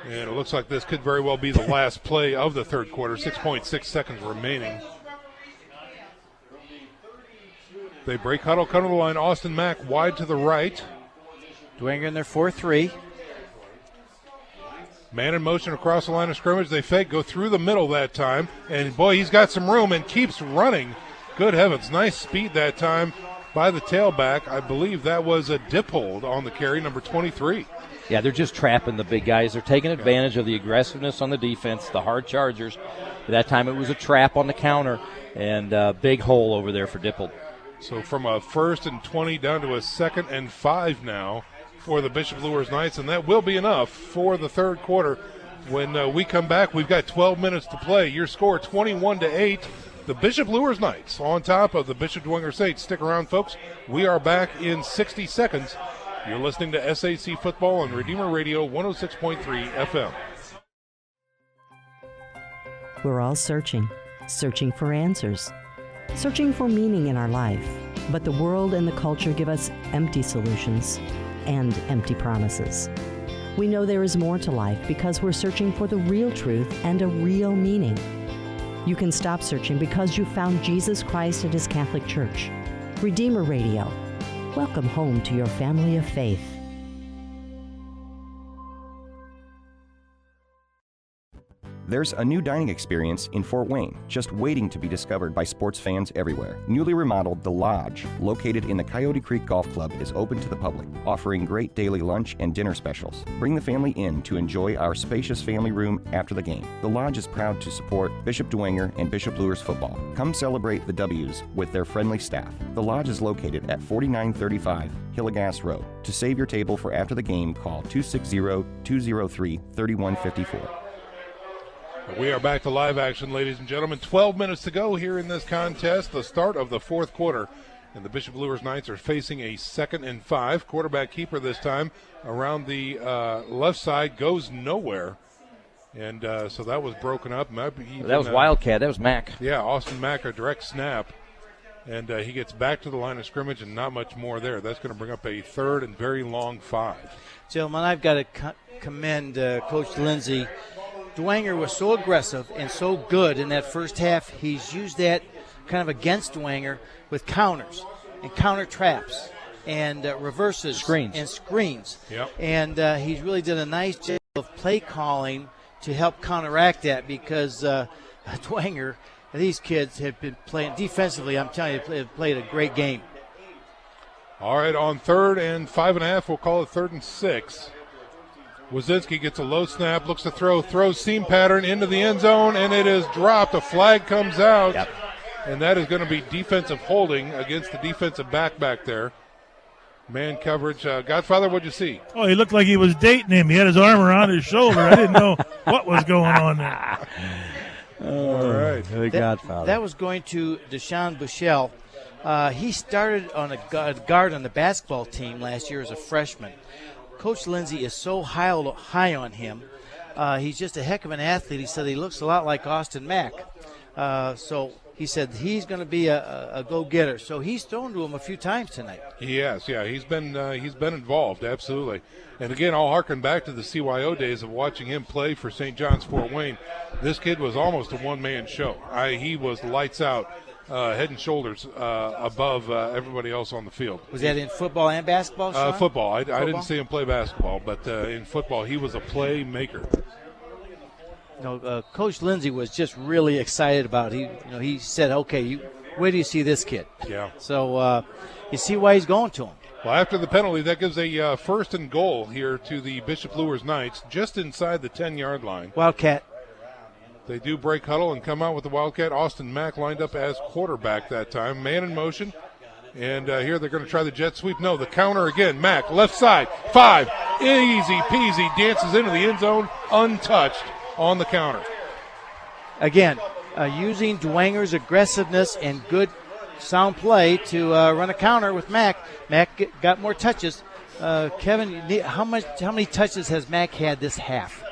And it looks like this could very well be the last play of the third quarter. 6.6 seconds remaining. They break huddle, come to the line. Austin Mack wide to the right. Dwenger in their 4-3. Man in motion across the line of scrimmage. They fake, go through the middle that time. And, boy, he's got some room and keeps running. Good heavens. Nice speed that time by the tailback. I believe that was a dip hold on the carry, number 23. Yeah, they're just trapping the big guys. They're taking advantage of the aggressiveness on the defense, the hard chargers. At that time it was a trap on the counter, and a big hole over there for Dippold. So from a 1st and 20 down to a 2nd and 5 now for the Bishop Luers Knights, and that will be enough for the third quarter. When we come back, we've got 12 minutes to play. Your score 21-8. The Bishop Luers Knights on top of the Bishop Dwenger Saints. Stick around, folks. We are back in 60 seconds. You're listening to SAC Football on Redeemer Radio 106.3 FM. We're all searching for answers, searching for meaning in our life. But the world and the culture give us empty solutions and empty promises. We know there is more to life because we're searching for the real truth and a real meaning. You can stop searching because you found Jesus Christ at His Catholic Church. Redeemer Radio. Welcome home to your family of faith. There's a new dining experience in Fort Wayne, just waiting to be discovered by sports fans everywhere. Newly remodeled The Lodge, located in the Coyote Creek Golf Club, is open to the public, offering great daily lunch and dinner specials. Bring the family in to enjoy our spacious family room after the game. The Lodge is proud to support Bishop Dwenger and Bishop Luers football. Come celebrate the W's with their friendly staff. The Lodge is located at 4935 Hillegas Road. To save your table for after the game, call 260-203-3154. We are back to live action, ladies and gentlemen. 12 minutes to go here in this contest, the start of the fourth quarter. And the Bishop Luers Knights are facing a 2nd and 5. Quarterback keeper this time around the left side goes nowhere. And so that was broken up. That was Wildcat. That was Mack. Yeah, Austin Mack, a direct snap. And he gets back to the line of scrimmage and not much more there. That's going to bring up a 3rd and very long 5. Gentlemen, I've got to commend Coach Lindsay. Dwenger was so aggressive and so good in that first half. He's used that kind of against Dwenger with counters and counter traps and reverses. Screens. Yep. And he's really did a nice job of play calling to help counteract that because Dwenger, these kids have been playing defensively. I'm telling you, they've played a great game. All right, on 3rd and 5.5, we'll call it 3rd and 6. Wazinski gets a low snap, looks to throws seam pattern into the end zone, and it is dropped. A flag comes out, and that is going to be defensive holding against the defensive back there. Man coverage. Godfather, what'd you see? Oh, he looked like he was dating him. He had his arm around his shoulder. I didn't know what was going on there. All right. The Godfather. That was going to Deshaun Bushell. He started on a guard on the basketball team last year as a freshman. Coach Lindsay is so high on him. He's just a heck of an athlete. He said he looks a lot like Austin Mack. So he said he's going to be a go-getter. So he's thrown to him a few times tonight. He has, yeah. He's been involved, absolutely. And again, I'll harken back to the CYO days of watching him play for St. John's Fort Wayne. This kid was almost a one-man show. He was lights out. Head and shoulders above everybody else on the field. Was that in football and basketball, Sean? Football. I didn't see him play basketball, but in football he was a playmaker. Coach Lindsay was just really excited about it. He said, okay, where do you see this kid? Yeah. So you see why he's going to him. Well, after the penalty, that gives a 1st and goal here to the Bishop Luers Knights, just inside the 10-yard line. Wildcat. They do break huddle and come out with the Wildcat. Austin Mack lined up as quarterback that time. Man in motion. And here they're going to try the jet sweep. No, the counter again. Mack, left side, 5. Easy peasy. Dances into the end zone, untouched on the counter. Again, using Dwenger's aggressiveness and good sound play to run a counter with Mack. Mack got more touches. Kevin, how many touches has Mack had this half?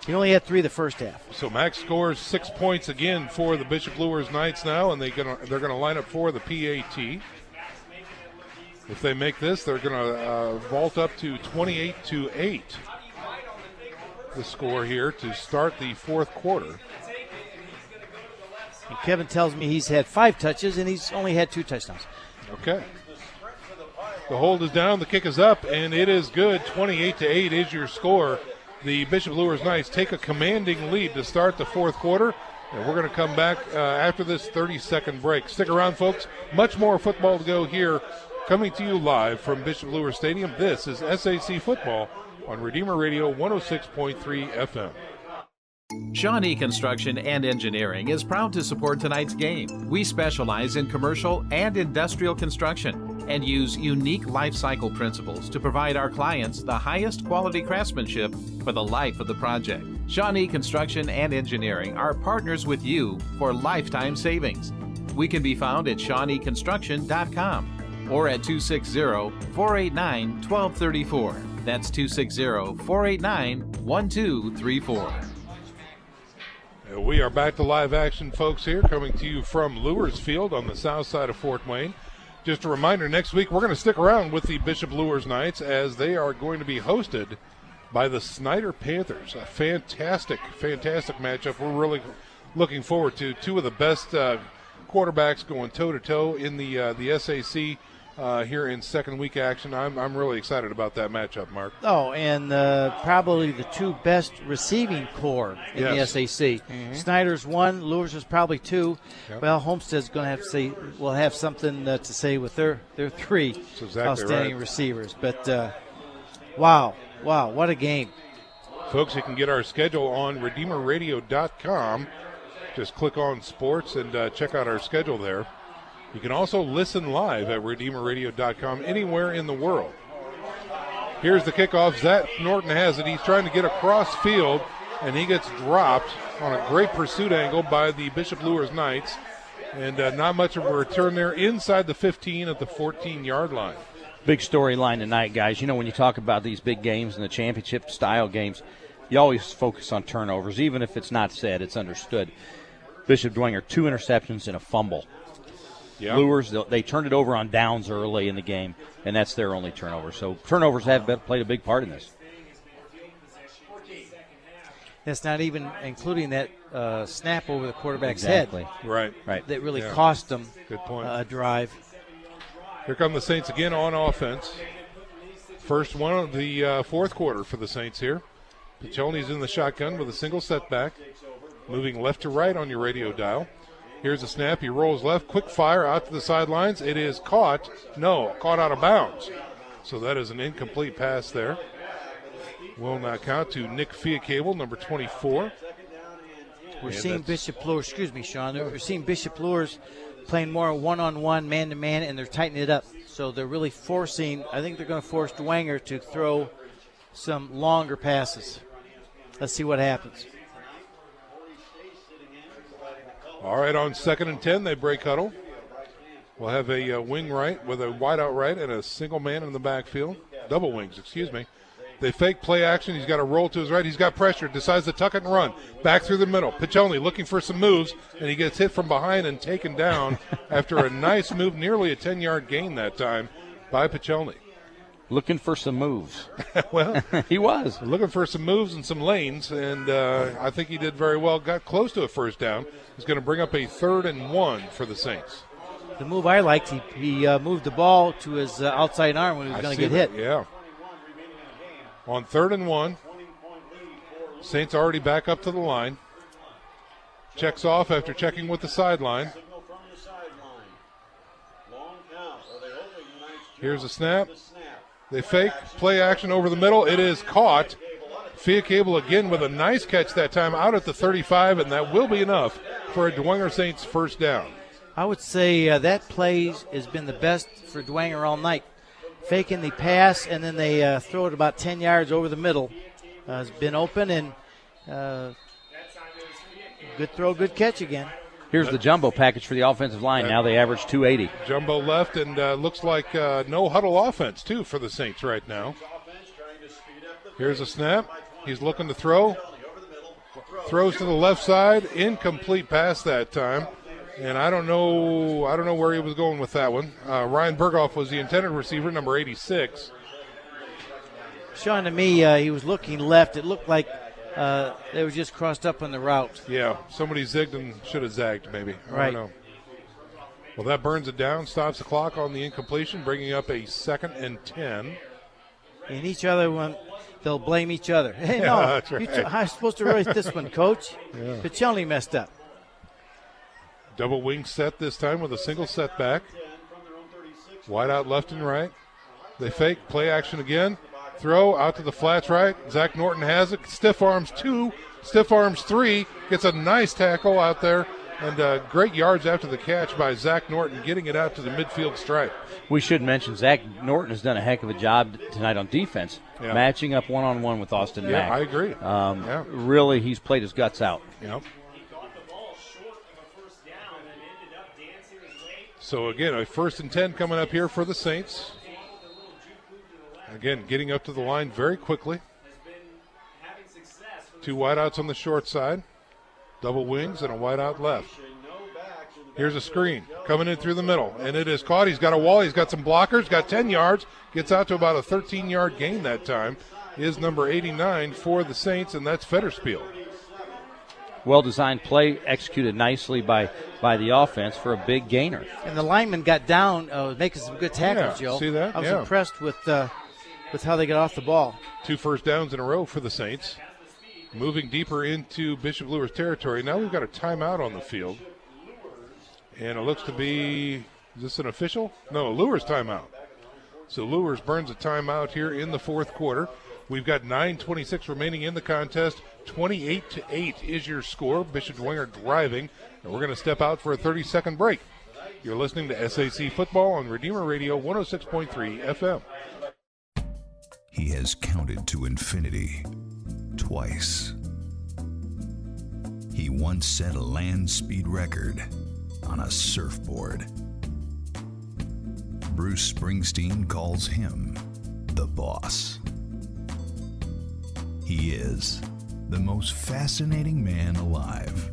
He only had 3 the first half. So Max scores 6 points again for the Bishop Luers Knights now, and they're going to line up for the PAT. If they make this, they're going to vault up to 28-8. The score here to start the fourth quarter. And Kevin tells me he's had 5 touches and he's only had 2 touchdowns. Okay. The hold is down, the kick is up, and it is good. 28-8 is your score. The Bishop Luers Knights take a commanding lead to start the fourth quarter, and we're going to come back after this 30-second break. Stick around, folks. Much more football to go here, coming to you live from Bishop Luers Stadium. This is SAC Football on Redeemer Radio 106.3 FM. Shawnee Construction and Engineering is proud to support tonight's game. We specialize in commercial and industrial construction and use unique life cycle principles to provide our clients the highest quality craftsmanship for the life of the project. Shawnee Construction and Engineering are partners with you for lifetime savings. We can be found at ShawneeConstruction.com or at 260-489-1234. That's 260-489-1234. We are back to live action, folks, here, coming to you from Luers Field on the south side of Fort Wayne. Just a reminder, next week we're going to stick around with the Bishop Luers Knights as they are going to be hosted by the Snyder Panthers. A fantastic matchup. We're really looking forward to 2 of the best quarterbacks going toe-to-toe in the SAC. here in second week action. I'm really excited about that matchup, Mark. Oh, and probably the two best receiving core in the SAC. Snyder's one, Luers is probably two. Yep. Well, Homestead's going to have to say will have something to say with their three exactly outstanding right. receivers. But wow, what a game! Folks, you can get our schedule on RedeemerRadio.com. Just click on sports and check out our schedule there. You can also listen live at RedeemerRadio.com anywhere in the world. Here's the kickoff. Zach Norton has it. He's trying to get across field, and he gets dropped on a great pursuit angle by the Bishop Luers Knights. And not much of a return there inside the 15 at the 14-yard line. Big storyline tonight, guys. You know, when you talk about these big games and the championship-style games, you always focus on turnovers. Even if it's not said, it's understood. Bishop Dwenger, 2 interceptions and a fumble. Yeah. Luers, they turned it over on downs early in the game, and that's their only turnover. So turnovers have played a big part in this. That's not even including that snap over the quarterback's Exactly. head. Right. That really cost them Good point. a drive. Here come the Saints again on offense. First one of the fourth quarter for the Saints here. Piccioni's in the shotgun with a single setback. Moving left to right on your radio dial. Here's a snap. He rolls left. Quick fire out to the sidelines. It is caught. No, caught out of bounds. So that is an incomplete pass there. Will not count to Nick Fiacable, number 24. We're seeing Bishop Luers, excuse me, Sean. We're seeing Bishop Luers playing more one-on-one, man-to-man, and they're tightening it up. So they're really forcing, I think they're going to force Dwenger to throw some longer passes. Let's see what happens. All right, on 2nd and 10, they break huddle. We'll have a wing right with a wideout right and a single man in the backfield. Double wings, excuse me. They fake play action. He's got to roll to his right. He's got pressure. Decides to tuck it and run. Back through the middle. Piccioni looking for some moves, and he gets hit from behind and taken down after a nice move, nearly a 10-yard gain that time by Piccioni. Looking for some moves. Well, he was. Looking for some moves and some lanes, and I think he did very well. Got close to a first down. He's going to bring up a 3rd and 1 for the Saints. The move I liked, he moved the ball to his outside arm when he was going to get hit. Yeah. On 3rd and 1, Saints already back up to the line. Checks off after checking with the sideline. Here's a snap. They fake play action over the middle. It is caught. Fiacable again with a nice catch that time out at the 35, and that will be enough for a Dwenger Saints first down. I would say that play has been the best for Dwenger all night. Faking the pass, and then they throw it about 10 yards over the middle. It's been open, and good throw, good catch again. Here's the jumbo package for the offensive line. Now they average 280. Jumbo left, and looks like no huddle offense, too, for the Saints right now. Here's a snap. He's looking to throw. Throws to the left side. Incomplete pass that time. And I don't know where he was going with that one. Ryan Berghoff was the intended receiver, number 86. Sean, to me, he was looking left. It looked like they were just crossed up on the route. Yeah, somebody zigged and should have zagged, maybe. I Right. don't know. Well, that burns it down, stops the clock on the incompletion, bringing up a 2nd and 10. And each other one, they'll blame each other. Hey, Yeah, no, that's right. I'm supposed to raise this one, Coach. Yeah. Piccioni messed up. Double wing set this time with a single setback. Wide out left and right. They fake, play action again. Throw out to the flats right. Zach Norton has it. Stiff arms 2, stiff arms 3. Gets a nice tackle out there. And great yards after the catch by Zach Norton, getting it out to the midfield stripe. We should mention Zach Norton has done a heck of a job tonight on defense, matching up one-on-one with Austin Mack. I agree. Really, he's played his guts out. Yep. So, again, a 1st and 10 coming up here for the Saints. Again, getting up to the line very quickly. 2 wideouts on the short side. Double wings and a wideout left. Here's a screen coming in through the middle, and it is caught. He's got a wall. He's got some blockers, got 10 yards. Gets out to about a 13-yard gain that time. Is number 89 for the Saints, and that's Fetterspiel. well-designed play executed nicely by the offense for a big gainer. And the lineman got down, making some good tackles, Yeah, Joe. see that? I was Yeah. impressed with how they got off the ball. 2 first downs in a row for the Saints. Moving deeper into Bishop Luers territory. Now we've got a timeout on the field. And it looks to be, is this an official? No, a Luers timeout. So Luers burns a timeout here in the fourth quarter. We've got 9:26 remaining in the contest. 28-8 is your score. Bishop Dwenger driving. And we're going to step out for a 30-second break. You're listening to SAC Football on Redeemer Radio 106.3 FM. He has counted to infinity twice. He once set a land speed record on a surfboard. Bruce Springsteen calls him the boss. He is the most fascinating man alive.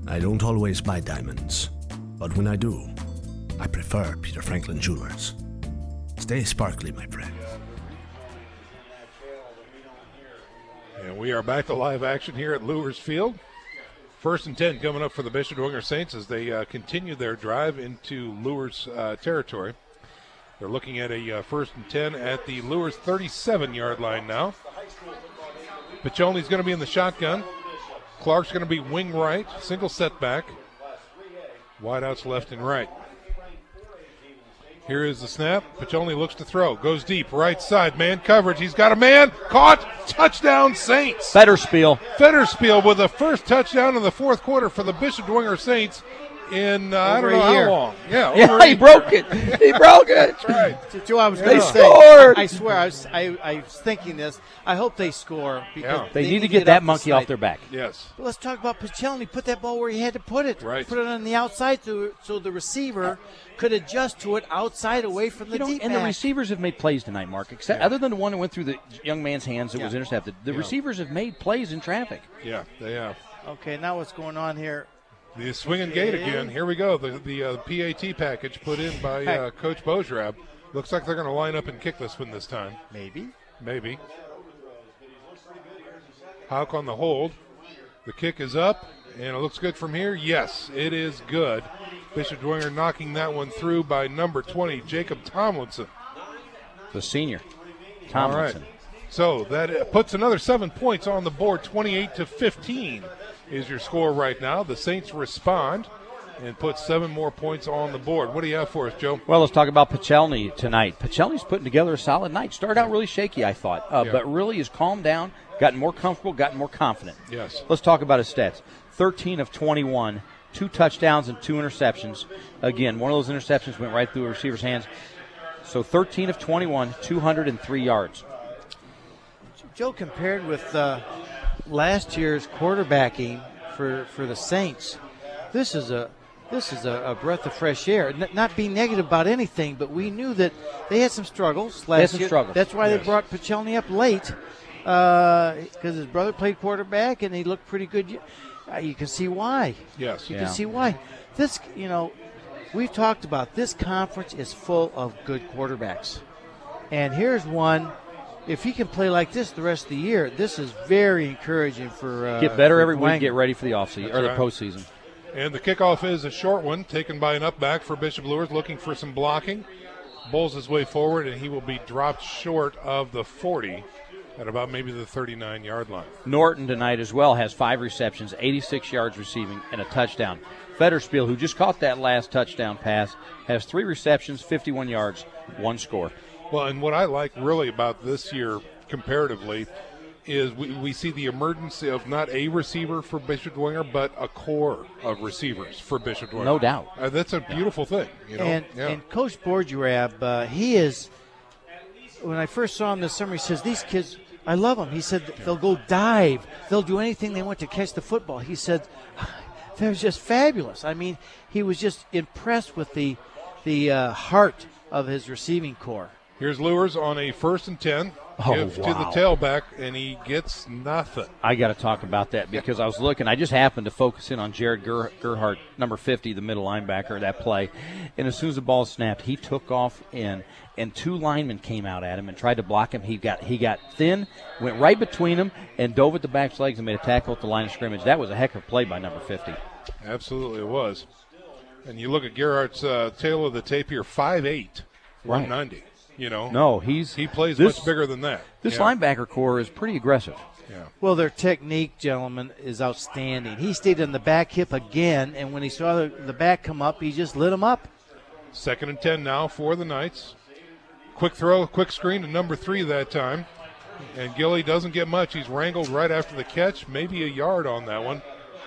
I don't always buy diamonds, but when I do, I prefer Peter Franklin Jewelers. Stay sparkly, my friend. And we are back to live action here at Luers Field. 1st and 10 coming up for the Bishop Dwenger Saints as they continue their drive into Luers territory. They're looking at a 1st and 10 at the Luers 37-yard line now. Piccioni's going to be in the shotgun. Clark's going to be wing right, single setback. Wideouts left and right. Here is the snap. Piccioni looks to throw. Goes deep. Right side. Man coverage. He's got a man. Caught. Touchdown Saints. Fetterspiel with the first touchdown in the fourth quarter for the Bishop Dwenger Saints in I don't know how long. Yeah, he broke it. He broke it. That's right. Joe, I was going to say, scored. I swear, I was thinking this. I hope they score because they need to get that monkey off their back. Yes. But let's talk about Piccioni. Put that ball where he had to put it. Right. Put it on the outside so the receiver could adjust to it outside away from the deep And back. the receivers have made plays tonight, Mark. Except other than the one that went through the young man's hands that was intercepted. The receivers have made plays in traffic. Yeah, they have. Okay, now what's going on here? The swinging gate again. Here we go. The PAT package put in by Coach Bojerab. Looks like they're going to line up and kick this one this time. Maybe. Houck on the hold. The kick is up, and it looks good from here. Yes, it is good. Bishop Dwenger knocking that one through by number 20, Jacob Tomlinson. The senior, Tomlinson. All right. So that puts another 7 points on the board. 28-15 is your score right now. The Saints respond and put 7 more points on the board. What do you have for us, Joe? Well, let's talk about Piccioni tonight. Piccioni's putting together a solid night. Started out really shaky, I thought, but really has calmed down, gotten more comfortable, gotten more confident. Yes. Let's talk about his stats. 13 of 21, 2 touchdowns and 2 interceptions. Again, one of those interceptions went right through a receiver's hands. So 13 of 21, 203 yards. Joe, compared with last year's quarterbacking for the Saints, this is a breath of fresh air. Not being negative about anything, but we knew that they had some struggles last year. That's why they brought Piccioni up late because his brother played quarterback and he looked pretty good. You can see why. Yes, you can see why. This, we've talked about this conference is full of good quarterbacks, and here's one. If he can play like this the rest of the year, this is very encouraging for get better for every Dwenger. week, get ready for the offseason or the postseason. And the kickoff is a short one, taken by an up back for Bishop Luers, looking for some blocking. Bowls his way forward, and he will be dropped short of the 40 at about maybe the 39-yard line. Norton tonight as well has 5 receptions, 86 yards receiving, and a touchdown. Fetterspiel, who just caught that last touchdown pass, has 3 receptions, 51 yards, 1 score. Well, and what I like really about this year comparatively is we see the emergence of not a receiver for Bishop Dwenger, but a core of receivers for Bishop Dwenger. No doubt. That's a beautiful thing. And Coach Bojerab, he is, when I first saw him this summer, he says, these kids, I love them. He said, they'll go dive. They'll do anything they want to catch the football. He said, they're just fabulous. I mean, he was just impressed with the heart of his receiving core. Here's Luers on a 1st and 10. Gives to the tailback, and he gets nothing. I got to talk about that because I was looking. I just happened to focus in on Jared Gerhardt, number 50, the middle linebacker, that play. And as soon as the ball snapped, he took off in, and 2 linemen came out at him and tried to block him. He got thin, went right between them, and dove at the back's legs and made a tackle at the line of scrimmage. That was a heck of a play by number 50. Absolutely it was. And you look at Gerhardt's tail of the tape here, 5'8", 190. You know, no, he plays much bigger than that. This linebacker core is pretty aggressive. Yeah. Well, their technique, gentlemen, is outstanding. He stayed on the back hip again, and when he saw the back come up, he just lit him up. 2nd and 10 now for the Knights. Quick throw, quick screen to number 3 that time. And Gilly doesn't get much. He's wrangled right after the catch, maybe a yard on that one.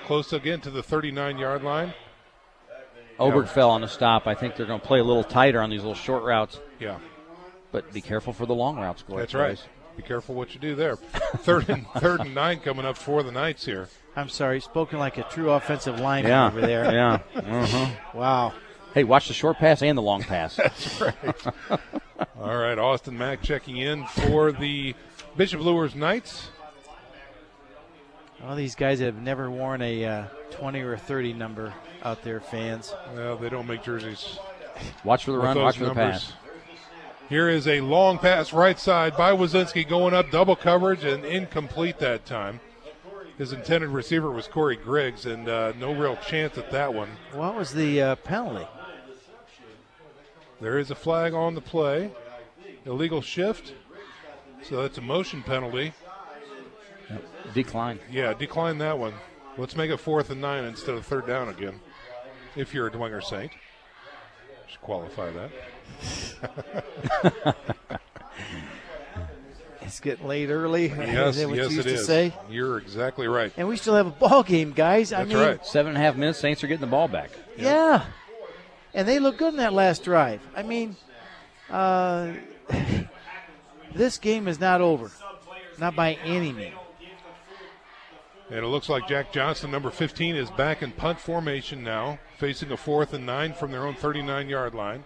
Close again to the 39-yard line. Oberg fell on the stop. I think they're going to play a little tighter on these little short routes. Yeah. But be careful for the long routes, Glory. That's right. Be careful what you do there. third and 9 coming up for the Knights here. I'm sorry, spoken like a true offensive lineman over there. Yeah. Uh-huh. Wow. Hey, watch the short pass and the long pass. That's right. All right, Austin Mack checking in for the Bishop Luers Knights. All these guys have never worn a 20 or a 30 number out there, fans. Well, they don't make jerseys. Watch for the run, watch for the pass. Here is a long pass right side by Wazinski going up, double coverage, and incomplete that time. His intended receiver was Corey Griggs, and no real chance at that one. What was the penalty? There is a flag on the play. Illegal shift. So that's a motion penalty. Decline. Yeah, decline that one. Let's make it 4th and 9 instead of 3rd down again. If you're a Dwenger Saint. Should qualify that. It's getting late early. Yes, is that what yes, you used it to is. say? You're exactly right. And we still have a ball game, guys. That's I mean, right. 7.5 minutes, Saints are getting the ball back. Yeah. And they look good in that last drive. I mean, this game is not over. Not by any means. And it looks like Jack Johnson, number 15, is back in punt formation now, facing a 4th and 9 from their own 39-yard line.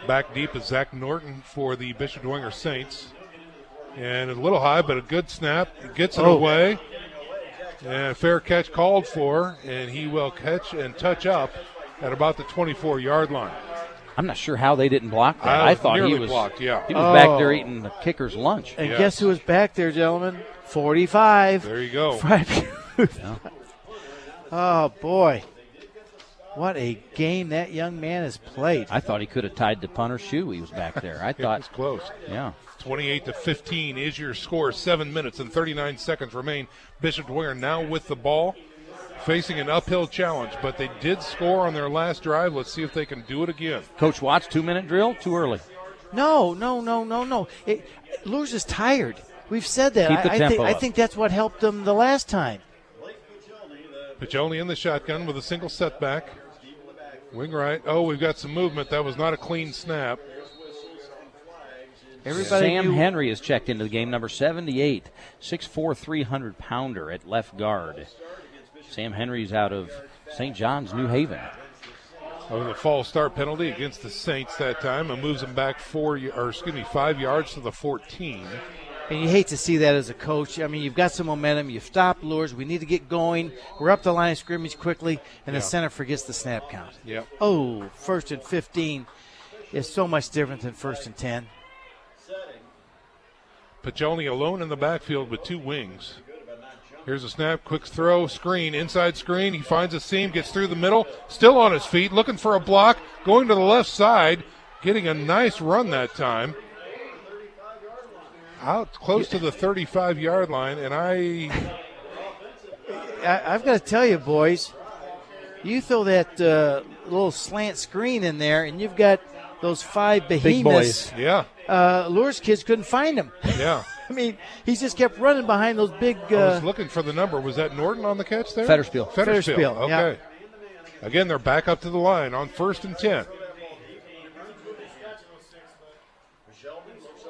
Back deep is Zach Norton for the Bishop Dwenger Saints. And a little high, but a good snap. He gets it away. And a fair catch called for, and he will catch and touch up at about the 24-yard line. I'm not sure how they didn't block that. I thought he was blocked, yeah. He was back there eating the kicker's lunch. And guess who was back there, gentlemen? 45. There you go. Yeah. Oh, boy. What a game that young man has played. I thought he could have tied the punter's shoe. He was back there. I thought it was close. Yeah. 28-15 is your score. 7 minutes and 39 seconds remain. Bishop Dwenger now with the ball, facing an uphill challenge, but they did score on their last drive. Let's see if they can do it again. Coach Watts, 2-minute drill, too early. No. Luers is tired. We've said that. Keep the tempo I up. think that's what helped them the last time. Piccioni in the shotgun with a single setback. Wing right. Oh, we've got some movement. That was not a clean snap. Sam Henry is checked into the game, number 78, 6'4", 300-pounder at left guard. Sam Henry's out of St. John's, New Haven. Oh, the false start penalty against the Saints that time. It moves them back 5 yards to the 14. And you hate to see that as a coach. I mean, you've got some momentum. You've stopped Luers. We need to get going. We're up the line of scrimmage quickly, and the center forgets the snap count. Yep. Oh, 1st and 15 is so much different than 1st and 10. Piccioni alone in the backfield with 2 wings. Here's a snap, quick throw, screen, inside screen. He finds a seam, gets through the middle, still on his feet, looking for a block, going to the left side, getting a nice run that time. Out close to the 35-yard line, and I've got to tell you, boys, you throw that little slant screen in there, and you've got those 5 behemoths. Big boys. Yeah. Luers kids couldn't find him. Yeah. I mean, he just kept running behind those big. I was looking for the number. Was that Norton on the catch there? Fetterspiel. Fetterspiel. Okay. Yeah. Again, they're back up to the line on 1st and 10.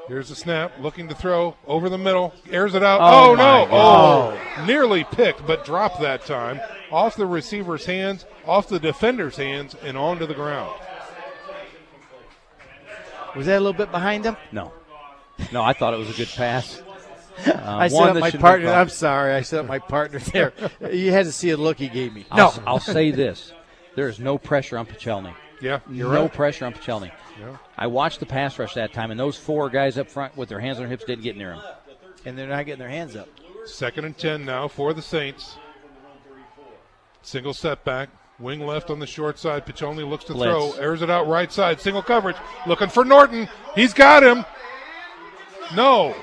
Here's the snap, looking to throw over the middle, airs it out. Oh no! God. Oh, nearly picked, but dropped that time. Off the receiver's hands, off the defender's hands, and onto the ground. Was that a little bit behind him? No. No, I thought it was a good pass. I set up my partner. I'm sorry. I set up my partner there. You had to see a look he gave me. No. I'll say this. There is no pressure on Pichelny. Yeah, you're no right. pressure on Pichelny. Yeah. I watched the pass rush that time, and those 4 guys up front with their hands on their hips didn't get near him. And they're not getting their hands up. 2nd and 10 now for the Saints. Single setback. Wing left on the short side. Pichelny looks to throw. Airs it out right side. Single coverage. Looking for Norton. He's got him. No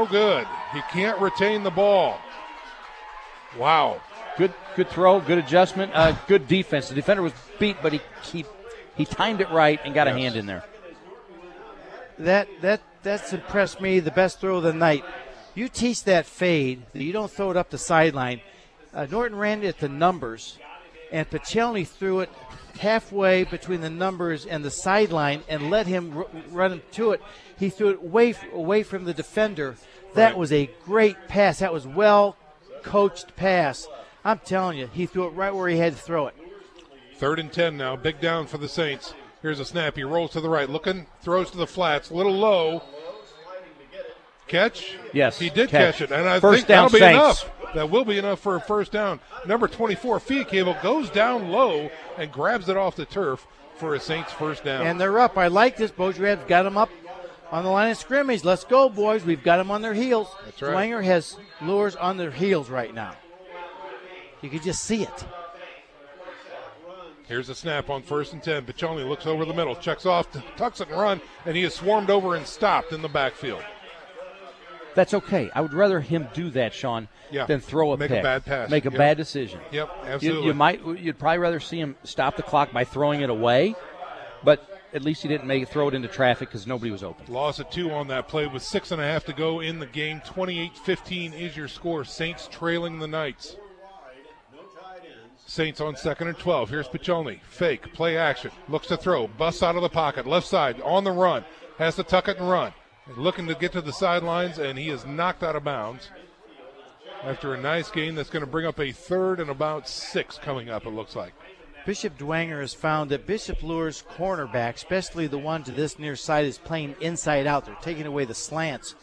good. He can't retain the ball. Wow. Good throw, good adjustment, good defense. The defender was beat, but he timed it right and got a hand in there. That's impressed me. The best throw of the night. You teach that fade. You don't throw it up the sideline. Norton ran it at the numbers, and Pichelny threw it halfway between the numbers and the sideline and let him run to it. He threw it away from the defender. That was a great pass. That was well-coached pass. I'm telling you, he threw it right where he had to throw it. 3rd and 10 now. Big down for the Saints. Here's a snap. He rolls to the right. Looking, throws to the flats. A little low. Catch? Yes. He did catch it. And I First think that'll be down, enough. Saints. That will be enough for a first down. Number 24, Fee Cable, goes down low and grabs it off the turf for a Saints first down. And they're up. I like this. Beaujard's got them up on the line of scrimmage. Let's go, boys. We've got them on their heels. That's right. Dwenger has Luers on their heels right now. You can just see it. Here's a snap on 1st and 10. Pichelny looks over the middle, checks off, tucks it and run, and he is swarmed over and stopped in the backfield. That's okay. I would rather him do that, Sean, than throw a Make pick. a bad pass. Make a bad decision. Yep, absolutely. You'd probably rather see him stop the clock by throwing it away, but at least he didn't throw it into traffic because nobody was open. Loss of 2 on that play with 6.5 to go in the game. 28-15 is your score. Saints trailing the Knights. Saints on 2nd and 12. Here's Pichelny. Fake, play action. Looks to throw. Busts out of the pocket. Left side, on the run. Has to tuck it and run. Looking to get to the sidelines, and he is knocked out of bounds. After a nice gain, that's going to bring up a 3rd and about 6 coming up, it looks like. Bishop Dwenger has found that Bishop Luers' cornerback, especially the one to this near side, is playing inside out. They're taking away the slants.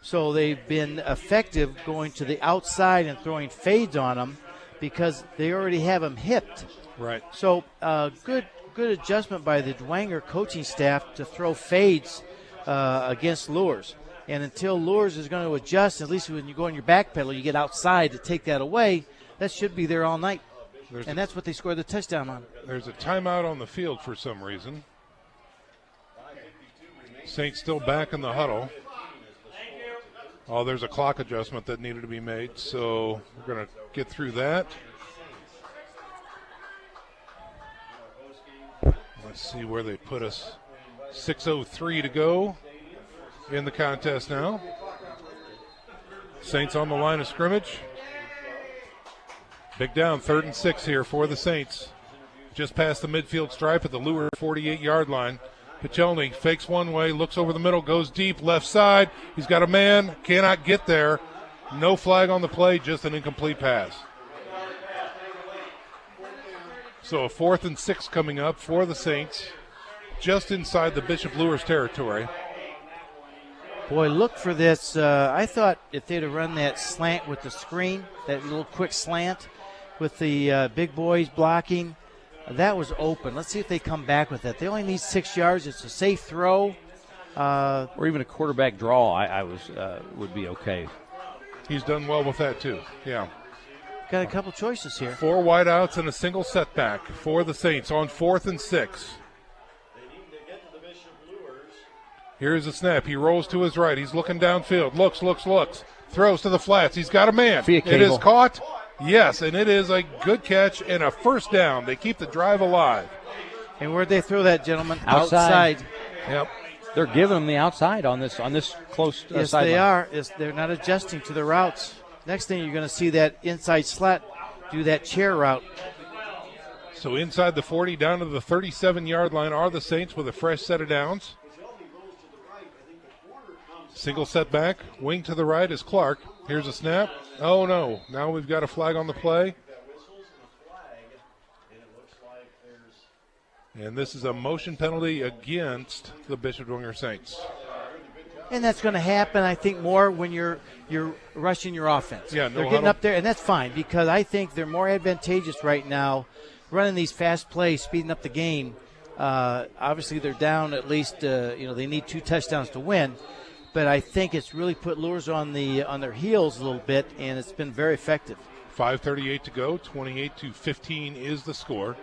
So they've been effective going to the outside and throwing fades on them because they already have them hipped. Right. So good adjustment by the Dwenger coaching staff to throw fades against Luers. And until Luers is going to adjust, at least when you go on your back pedal, you get outside to take that away, that should be there all night. And that's what they scored the touchdown on. There's a timeout on the field for some reason. Saints still back in the huddle. Oh, there's a clock adjustment that needed to be made, so we're going to get through that. Let's see where they put us. 6:03 to go in the contest now. Saints on the line of scrimmage. Big down, 3rd and 6 here for the Saints. Just past the midfield stripe at the Luers 48-yard line. Pichelny fakes one way, looks over the middle, goes deep, left side. He's got a man, cannot get there. No flag on the play, just an incomplete pass. So a 4th and 6 coming up for the Saints, just inside the Bishop Luers territory. Boy, look for this. I thought if they'd have run that slant with the screen, that little quick slant with the big boys blocking, that was open. Let's see if they come back with that. They only need 6 yards. It's a safe throw. Or even a quarterback draw would be okay. He's done well with that too, yeah. Got a couple choices here. 4 wideouts and a single setback for the Saints on 4th and 6. Here's a snap. He rolls to his right. He's looking downfield. Looks. Throws to the flats. He's got a man. It is caught. Yes, and it is a good catch and a first down. They keep the drive alive. And where'd they throw that, gentlemen? Outside. Yep. They're giving them the outside on this close yes, sideline. They are. They're not adjusting to the routes. Next thing you're going to see that inside slat do that chair route. So inside the 40 down to the 37-yard line are the Saints with a fresh set of downs. Single setback, wing to the right is Clark. Here's a snap. Oh, no. Now we've got a flag on the play. And this is a motion penalty against the Bishop Dwenger Saints. And that's going to happen, I think, more when you're rushing your offense. Yeah, they're getting up there, and that's fine because I think they're more advantageous right now running these fast plays, speeding up the game. Obviously, they're down at least. They need 2 touchdowns to win, but I think it's really put Luers on their heels a little bit, and it's been very effective. 5:38 to go. 28-15 is the score.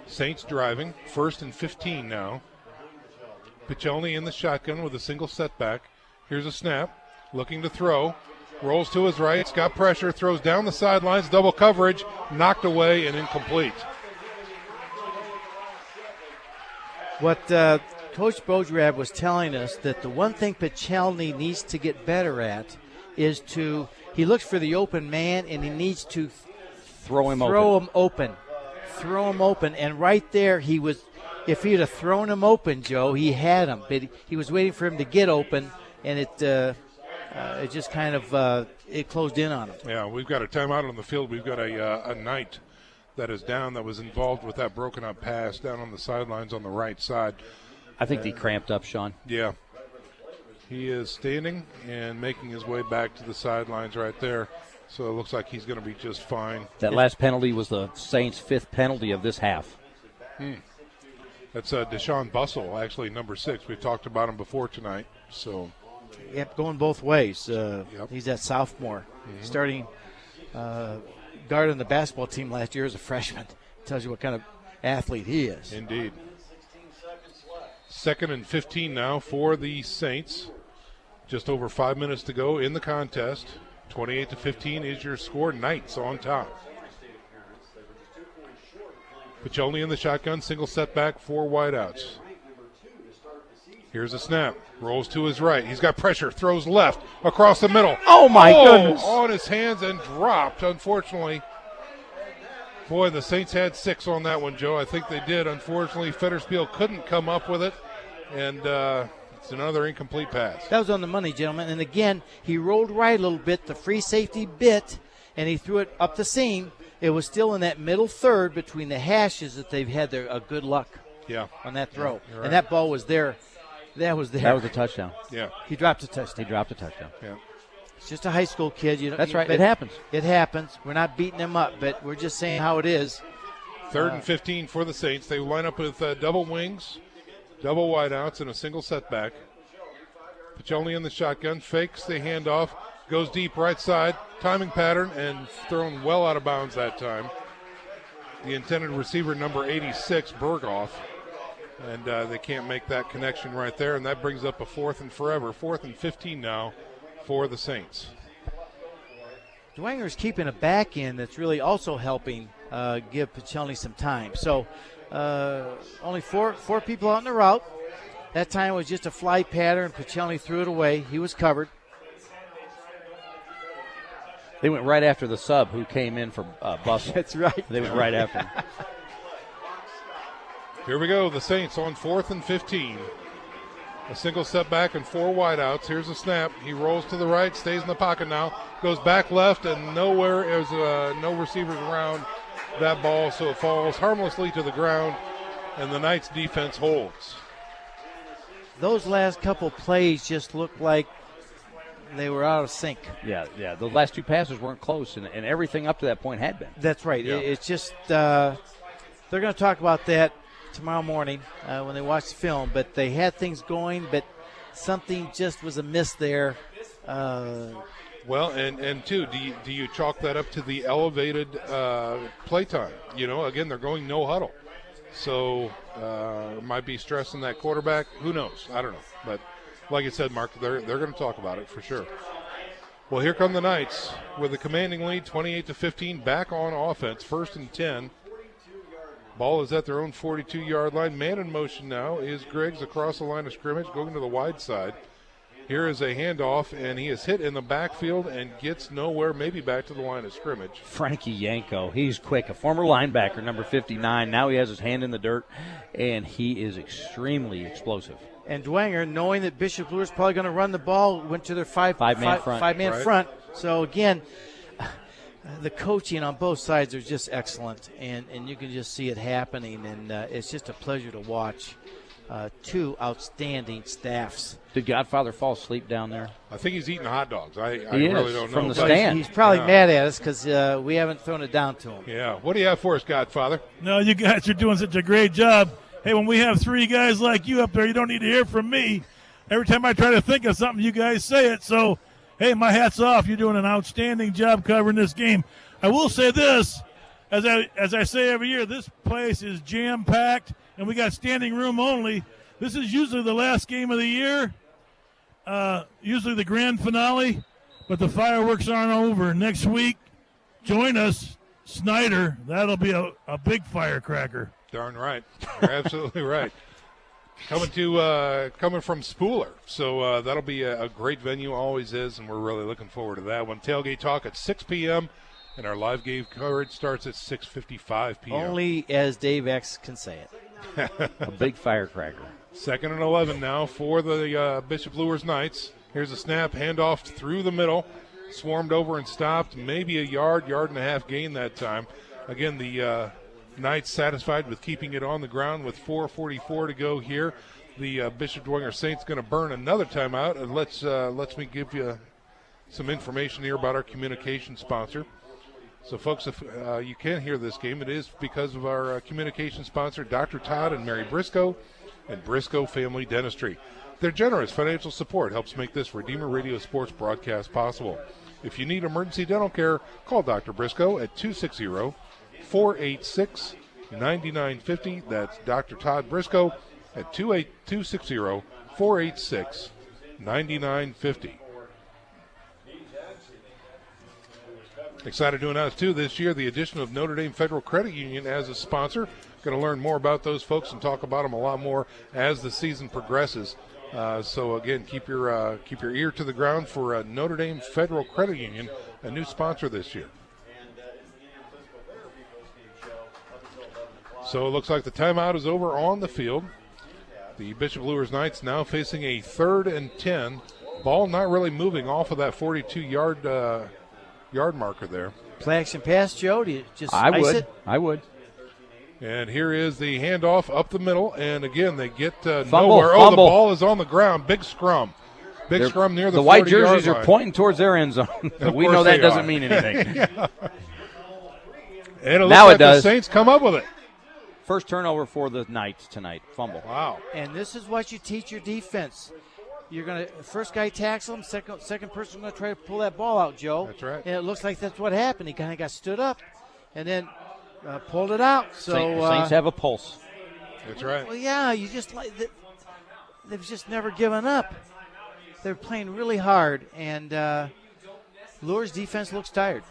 Saints driving. 1st and 15 now. Piccioni in the shotgun with a single setback. Here's a snap. Looking to throw. Rolls to his right. It's got pressure. Throws down the sidelines. Double coverage. Knocked away and incomplete. What Coach Bodrab was telling us that the one thing Piccioni needs to get better at is he looks for the open man and he needs to throw him open. And right there if he'd have thrown him open, Joe, he had him. But he was waiting for him to get open, and it just kind of it closed in on him. Yeah, we've got a timeout on the field. We've got a Knight that is down that was involved with that broken up pass down on the sidelines on the right side. I think he cramped up, Sean. Yeah. He is standing and making his way back to the sidelines right there. So it looks like he's going to be just fine. That last penalty was the Saints' 5th penalty of this half. That's Deshaun Bussell, actually, number 6. We've talked about him before tonight. So, yep, going both ways. He's that sophomore, starting guard on the basketball team last year as a freshman. Tells you what kind of athlete he is. Indeed. 2nd and 15 now for the Saints. Just over 5 minutes to go in the contest. 28-15 is your score. Knights on top. Piccioni in the shotgun, single setback, 4 wideouts. Here's a snap. Rolls to his right. He's got pressure. Throws left. Across the middle. Oh, my goodness. On his hands and dropped, unfortunately. Boy, the Saints had 6 on that one, Joe. I think they did. Unfortunately, Fetterspiel couldn't come up with it. And it's another incomplete pass. That was on the money, gentlemen. And, again, he rolled right a little bit, the free safety bit, and he threw it up the seam. It was still in that middle third between the hashes that they've had their good luck on that throw. Yeah, right. And that ball was there. That was there. That was a touchdown. Yeah. He dropped a touchdown. Yeah. It's just a high school kid. That's right. It happens. It happens. We're not beating him up, but we're just saying how it is. 3rd and 15 for the Saints. They line up with double wings, double wideouts, and a single setback. Piccioni in the shotgun, fakes the handoff, goes deep right side, timing pattern, and thrown well out of bounds that time. The intended receiver, number 86, Berghoff. And they can't make that connection right there, and that brings up a 4th and forever. 4th and 15 now for the Saints. Dwenger's keeping a back end that's really also helping give Piccioni some time. So only four people out in the route. That time was just a fly pattern. Piccioni threw it away. He was covered. They went right after the sub who came in for Bussell. That's right. They went right after him. Here we go, the Saints on 4th and 15. A single setback and 4 wideouts. Here's a snap. He rolls to the right, stays in the pocket now, goes back left, and nowhere is no receivers around that ball, so it falls harmlessly to the ground, and the Knights defense holds. Those last couple plays just looked like they were out of sync. Yeah. The last 2 passes weren't close, and everything up to that point had been. That's right. Yeah. It's just they're going to talk about that tomorrow morning when they watch the film. But they had things going, but something just was amiss there. Well, and too, do you chalk that up to the elevated play time? Again, they're going no huddle. So might be stressing that quarterback. Who knows? I don't know. But like I said, Mark, they're going to talk about it for sure. Well, here come the Knights with a commanding lead, 28-15, back on offense, 1st and 10. Ball is at their own 42-yard line. Man in motion now is Griggs across the line of scrimmage, going to the wide side. Here is a handoff, and he is hit in the backfield and gets nowhere, maybe back to the line of scrimmage. Frankie Yanko, he's quick, a former linebacker, number 59. Now he has his hand in the dirt, and he is extremely explosive. And Dwenger, knowing that Bishop Luers probably going to run the ball, went to their five-man front. So, again, the coaching on both sides are just excellent, and you can just see it happening, and it's just a pleasure to watch. two outstanding staffs. Did Godfather fall asleep down there? I think he's eating hot dogs. I He really is, don't know. from the But stand. He's probably mad at us because we haven't thrown it down to him. Yeah. What do you have for us, Godfather? No, you guys are doing such a great job. Hey, when we have three guys like you up there, you don't need to hear from me. Every time I try to think of something, you guys say it. So, hey, my hat's off. You're doing an outstanding job covering this game. I will say this, as I say every year, this place is jam-packed, and we got standing room only. This is usually the last game of the year, usually the grand finale, but the fireworks aren't over. Next week, join us, Snyder. That'll be a big firecracker. Darn right. You're absolutely right. Coming from Spooler. So that'll be a great venue, always is, and we're really looking forward to that one. Tailgate talk at 6 p.m., and our live game coverage starts at 6:55 p.m. Only as Dave X can say it. A big firecracker. 2nd and 11 now for the Bishop Luers Knights. Here's a snap, handoff through the middle. Swarmed over and stopped. Maybe a yard and a half gain that time. Again, the Knights satisfied with keeping it on the ground with 4:44 to go here. The Bishop Dwenger Saints going to burn another timeout. And let's me give you some information here about our communication sponsor. So, folks, if you can't hear this game, it is because of our communication sponsor, Dr. Todd and Mary Briscoe and Briscoe Family Dentistry. Their generous financial support helps make this Redeemer Radio Sports broadcast possible. If you need emergency dental care, call Dr. Briscoe at 260-486-9950. That's Dr. Todd Briscoe at 260-486-9950. Excited to announce, too, this year the addition of Notre Dame Federal Credit Union as a sponsor. Going to learn more about those folks and talk about them a lot more as the season progresses. So, again, keep your ear to the ground for Notre Dame Federal Credit Union, a new sponsor this year. So it looks like the timeout is over on the field. The Bishop Luers Knights now facing a 3rd and 10. Ball not really moving off of that 42-yard marker there. Play action pass, Joe. Do you just ice it? I would. And here is the handoff up the middle, and again they get Fumble, nowhere. fumble. Oh, the ball is on the ground. Big scrum. Scrum near the 40-yard line. The white jerseys are pointing towards their end zone, but we know that doesn't mean anything. Yeah. And it looks Now like it does. The Saints come up with it. First turnover for the Knights tonight. Fumble. Wow. And this is what you teach your defense. You're going to first guy tackle him, second person going to try to pull that ball out, Joe. That's right. And it looks like that's what happened. He kind of got stood up and then pulled it out. So Saints have a pulse. That's right. Well, yeah, you just like they've just never given up. They're playing really hard, and Luers' defense looks tired.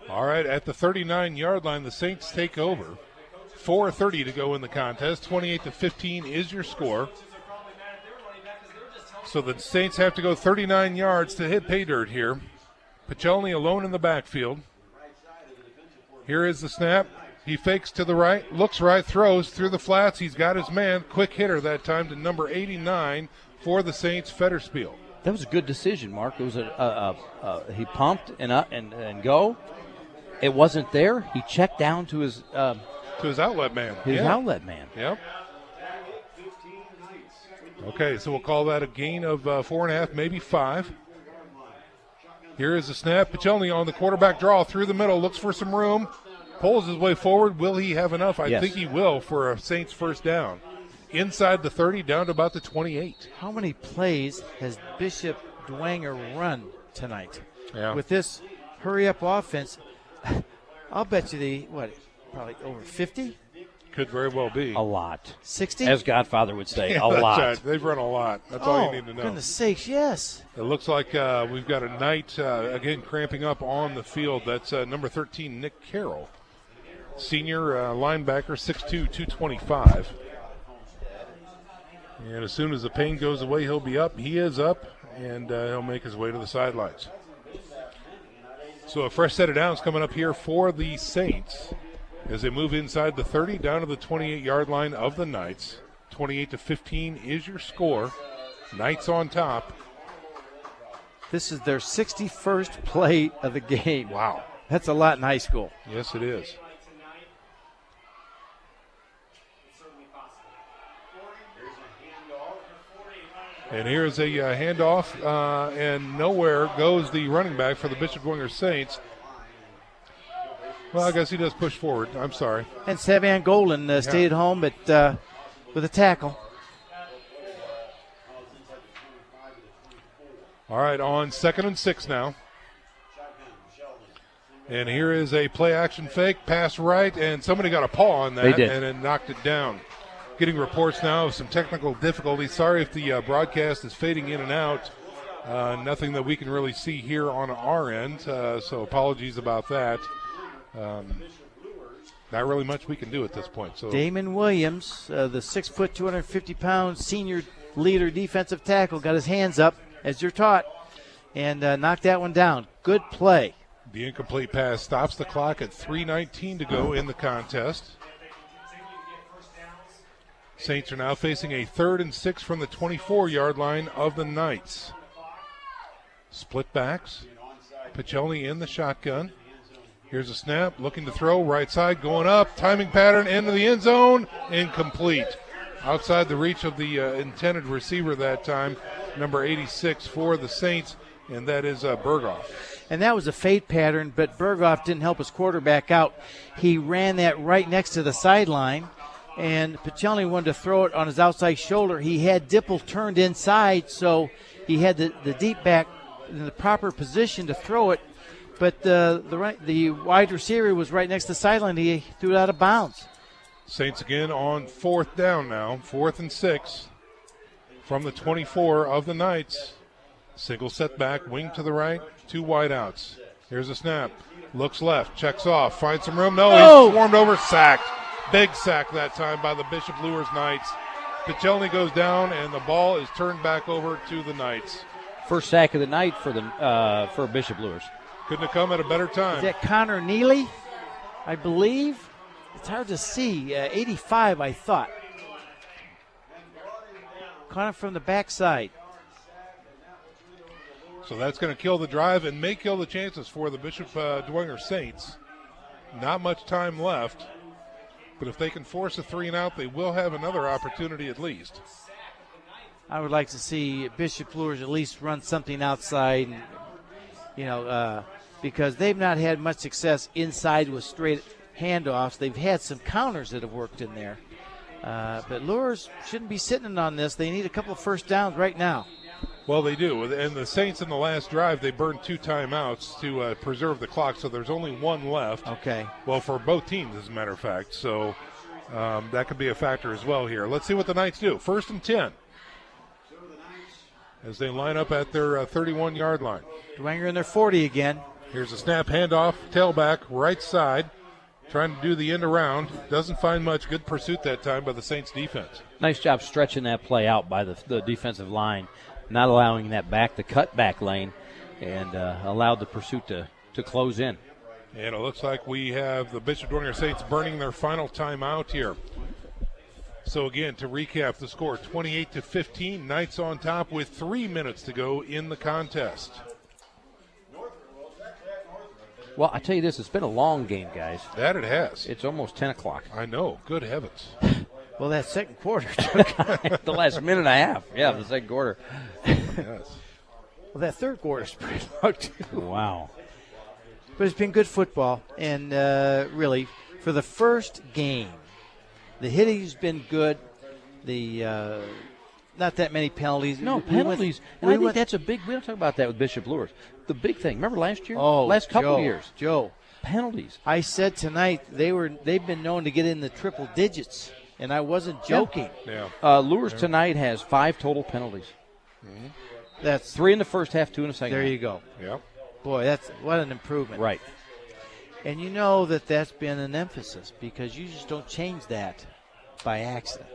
All right, at the 39-yard line, the Saints take over. 4:30 to go in the contest. 28-15 is your score. So the Saints have to go 39 yards to hit pay dirt here. Pichelny alone in the backfield. Here is the snap. He fakes to the right, looks right, throws through the flats. He's got his man. Quick hitter that time to number 89 for the Saints, Fetterspiel. That was a good decision, Mark. It was he pumped and go. It wasn't there. He checked down to his outlet man. Outlet man. Yep. Okay, so we'll call that a gain of 4.5, maybe 5. Here is the snap. Pichelny on the quarterback draw through the middle, looks for some room, pulls his way forward. Will he have enough? I think he will for a Saints first down. Inside the 30, down to about the 28. How many plays has Bishop Dwenger run tonight? Yeah. With this hurry-up offense, I'll bet you probably over 50? Could very well be. A lot. 60? As Godfather would say, yeah, a lot. Right. They've run a lot. That's all you need to know. Goodness sakes, yes. It looks like we've got a Knight, again, cramping up on the field. That's number 13, Nick Carroll. Senior linebacker, 6'2", 225. And as soon as the pain goes away, he'll be up. He is up, and he'll make his way to the sidelines. So a fresh set of downs coming up here for the Saints as they move inside the 30 down to the 28-yard line of the Knights. 28-15 is your score. Knights on top. This is their 61st play of the game. Wow. That's a lot in high school. Yes, it is. And here's a handoff, and nowhere goes the running back for the Bishop Dwenger Saints. Well, I guess he does push forward. I'm sorry. And Savan Golden stayed at home, but with a tackle. All right, on 2nd and 6 now. And here is a play-action fake, pass right, and somebody got a paw on that. They did. And then knocked it down. Getting reports now of some technical difficulties. Sorry if the broadcast is fading in and out. Nothing that we can really see here on our end, so apologies about that. Not really much we can do at this point. So Damon Williams, the 6', 250-pound senior leader defensive tackle, got his hands up, as you're taught, and knocked that one down. Good play. The incomplete pass stops the clock at 3:19 to go in the contest. Saints are now facing a 3rd and 6 from the 24-yard line of the Knights. Split backs. Pichelny in the shotgun. Here's a snap, looking to throw, right side, going up, timing pattern, into the end zone, incomplete. Outside the reach of the intended receiver that time, number 86 for the Saints, and that is Berghoff. And that was a fade pattern, but Berghoff didn't help his quarterback out. He ran that right next to the sideline, and Pichelny wanted to throw it on his outside shoulder. He had Dipple turned inside, so he had the deep back in the proper position to throw it, but the wide receiver was right next to the sideline. He threw it out of bounds. Saints again on 4th down now, 4th and 6 from the 24 of the Knights. Single setback, wing to the right, 2 wide outs. Here's a snap, looks left, checks off, finds some room. No, he's swarmed over, sacked. Big sack that time by the Bishop Luers Knights. Pichelny goes down, and the ball is turned back over to the Knights. First sack of the night for Bishop Luers. Couldn't have come at a better time. Is that Connor Neely, I believe? It's hard to see. 85, I thought. Connor from the backside. So that's going to kill the drive and may kill the chances for the Bishop Dwenger Saints. Not much time left, but if they can force a 3-and-out, they will have another opportunity at least. I would like to see Bishop Luers at least run something outside, and, because they've not had much success inside with straight handoffs. They've had some counters that have worked in there. But Luers shouldn't be sitting on this. They need a couple of first downs right now. Well, they do. And the Saints in the last drive, they burned 2 timeouts to preserve the clock, so there's only 1 left. Okay. Well, for both teams, as a matter of fact. So that could be a factor as well here. Let's see what the Knights do. 1st and 10 as they line up at their 31-yard line. Dwenger in their 40 again. Here's a snap, handoff, tailback, right side. Trying to do the end around. Doesn't find much. Good pursuit that time by the Saints defense. Nice job stretching that play out by the defensive line, not allowing that back, the cutback lane, and allowed the pursuit to close in. And it looks like we have the Bishop Dwenger Saints burning their final timeout here. So again, to recap the score, 28-15, Knights on top with 3 minutes to go in the contest. Well, I tell you this, it's been a long game, guys. That it has. It's almost 10 o'clock. I know. Good heavens. Well, that second quarter took the last minute and a half. Yeah, the second quarter. Yes. Well, that third quarter's pretty long, too. Wow. But it's been good football, and really, for the first game, the hitting's been good. The not that many penalties. No, penalties. And I think that's a big – we don't talk about that with Bishop Luers. The big thing. Remember last year? Last couple of years. Joe. Penalties. I said tonight they've been known to get in the triple digits, and I wasn't joking. Yeah. Luers tonight has 5 total penalties. Mm-hmm. That's 3 in the first half, 2 in the second There half. you go. Yep. Boy, what an improvement. Right. And you know that's been an emphasis because you just don't change that by accident.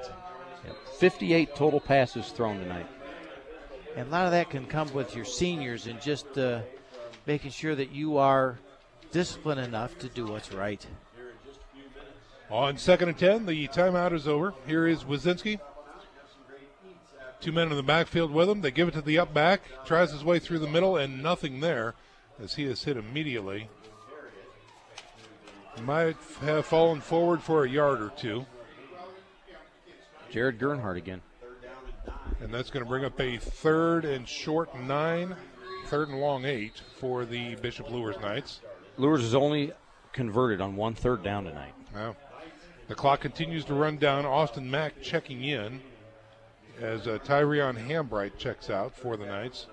Yep. 58 total passes thrown tonight. And a lot of that can come with your seniors and just making sure that you are disciplined enough to do what's right. On 2nd and 10, the timeout is over. Here is Wazinski. 2 men in the backfield with him. They give it to the up back. Tries his way through the middle, and nothing there as he is hit immediately. Might have fallen forward for a yard or two. Jared Gernhardt again. And that's going to bring up a 3rd and short 9, 3rd and long 8 for the Bishop Luers Knights. Luers is only converted on 1 3rd down tonight. Wow. The clock continues to run down. Austin Mack checking in as Tyrion Hambright checks out for the Knights.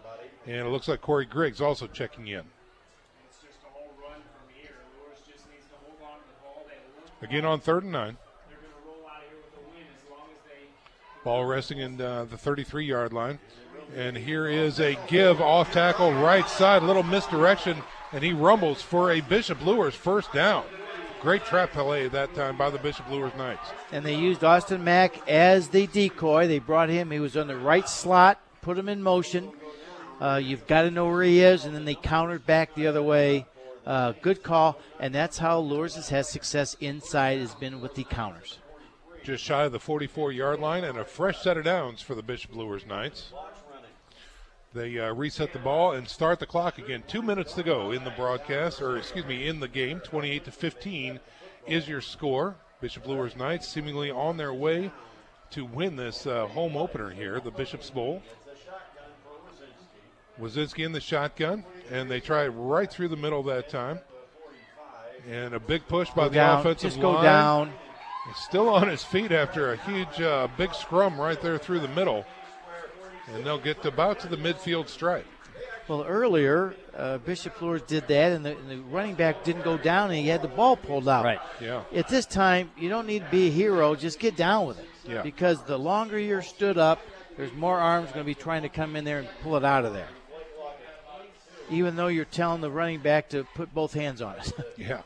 And it looks like Corey Griggs also checking in. Again on 3rd and 9. Ball resting in the 33-yard line. And here is a give off tackle right side. A little misdirection, and he rumbles for a Bishop Luers first down. Great trap play that time by the Bishop Luers Knights. And they used Austin Mack as the decoy. They brought him. He was on the right slot, put him in motion. You've got to know where he is, and then they countered back the other way. Good call, and that's how Luers has had success inside, has been with the counters. Just shy of the 44-yard line, and a fresh set of downs for the Bishop Luers Knights. They reset the ball and start the clock again. 2 minutes to go in the broadcast, in the game. 28-15 is your score. Bishop Luers Knights seemingly on their way to win this home opener here, the Bishop's Bowl. Wazinski in the shotgun, and they try it right through the middle that time. And a big push by the offensive line. Just go down. He's still on his feet after a huge, big scrum right there through the middle. And they'll get about to the midfield stripe. Well, earlier, Bishop Luers did that, and the running back didn't go down, and he had the ball pulled out. Right. Yeah. At this time, you don't need to be a hero. Just get down with it. Yeah. Because the longer you're stood up, there's more arms going to be trying to come in there and pull it out of there. Even though you're telling the running back to put both hands on it. Yeah.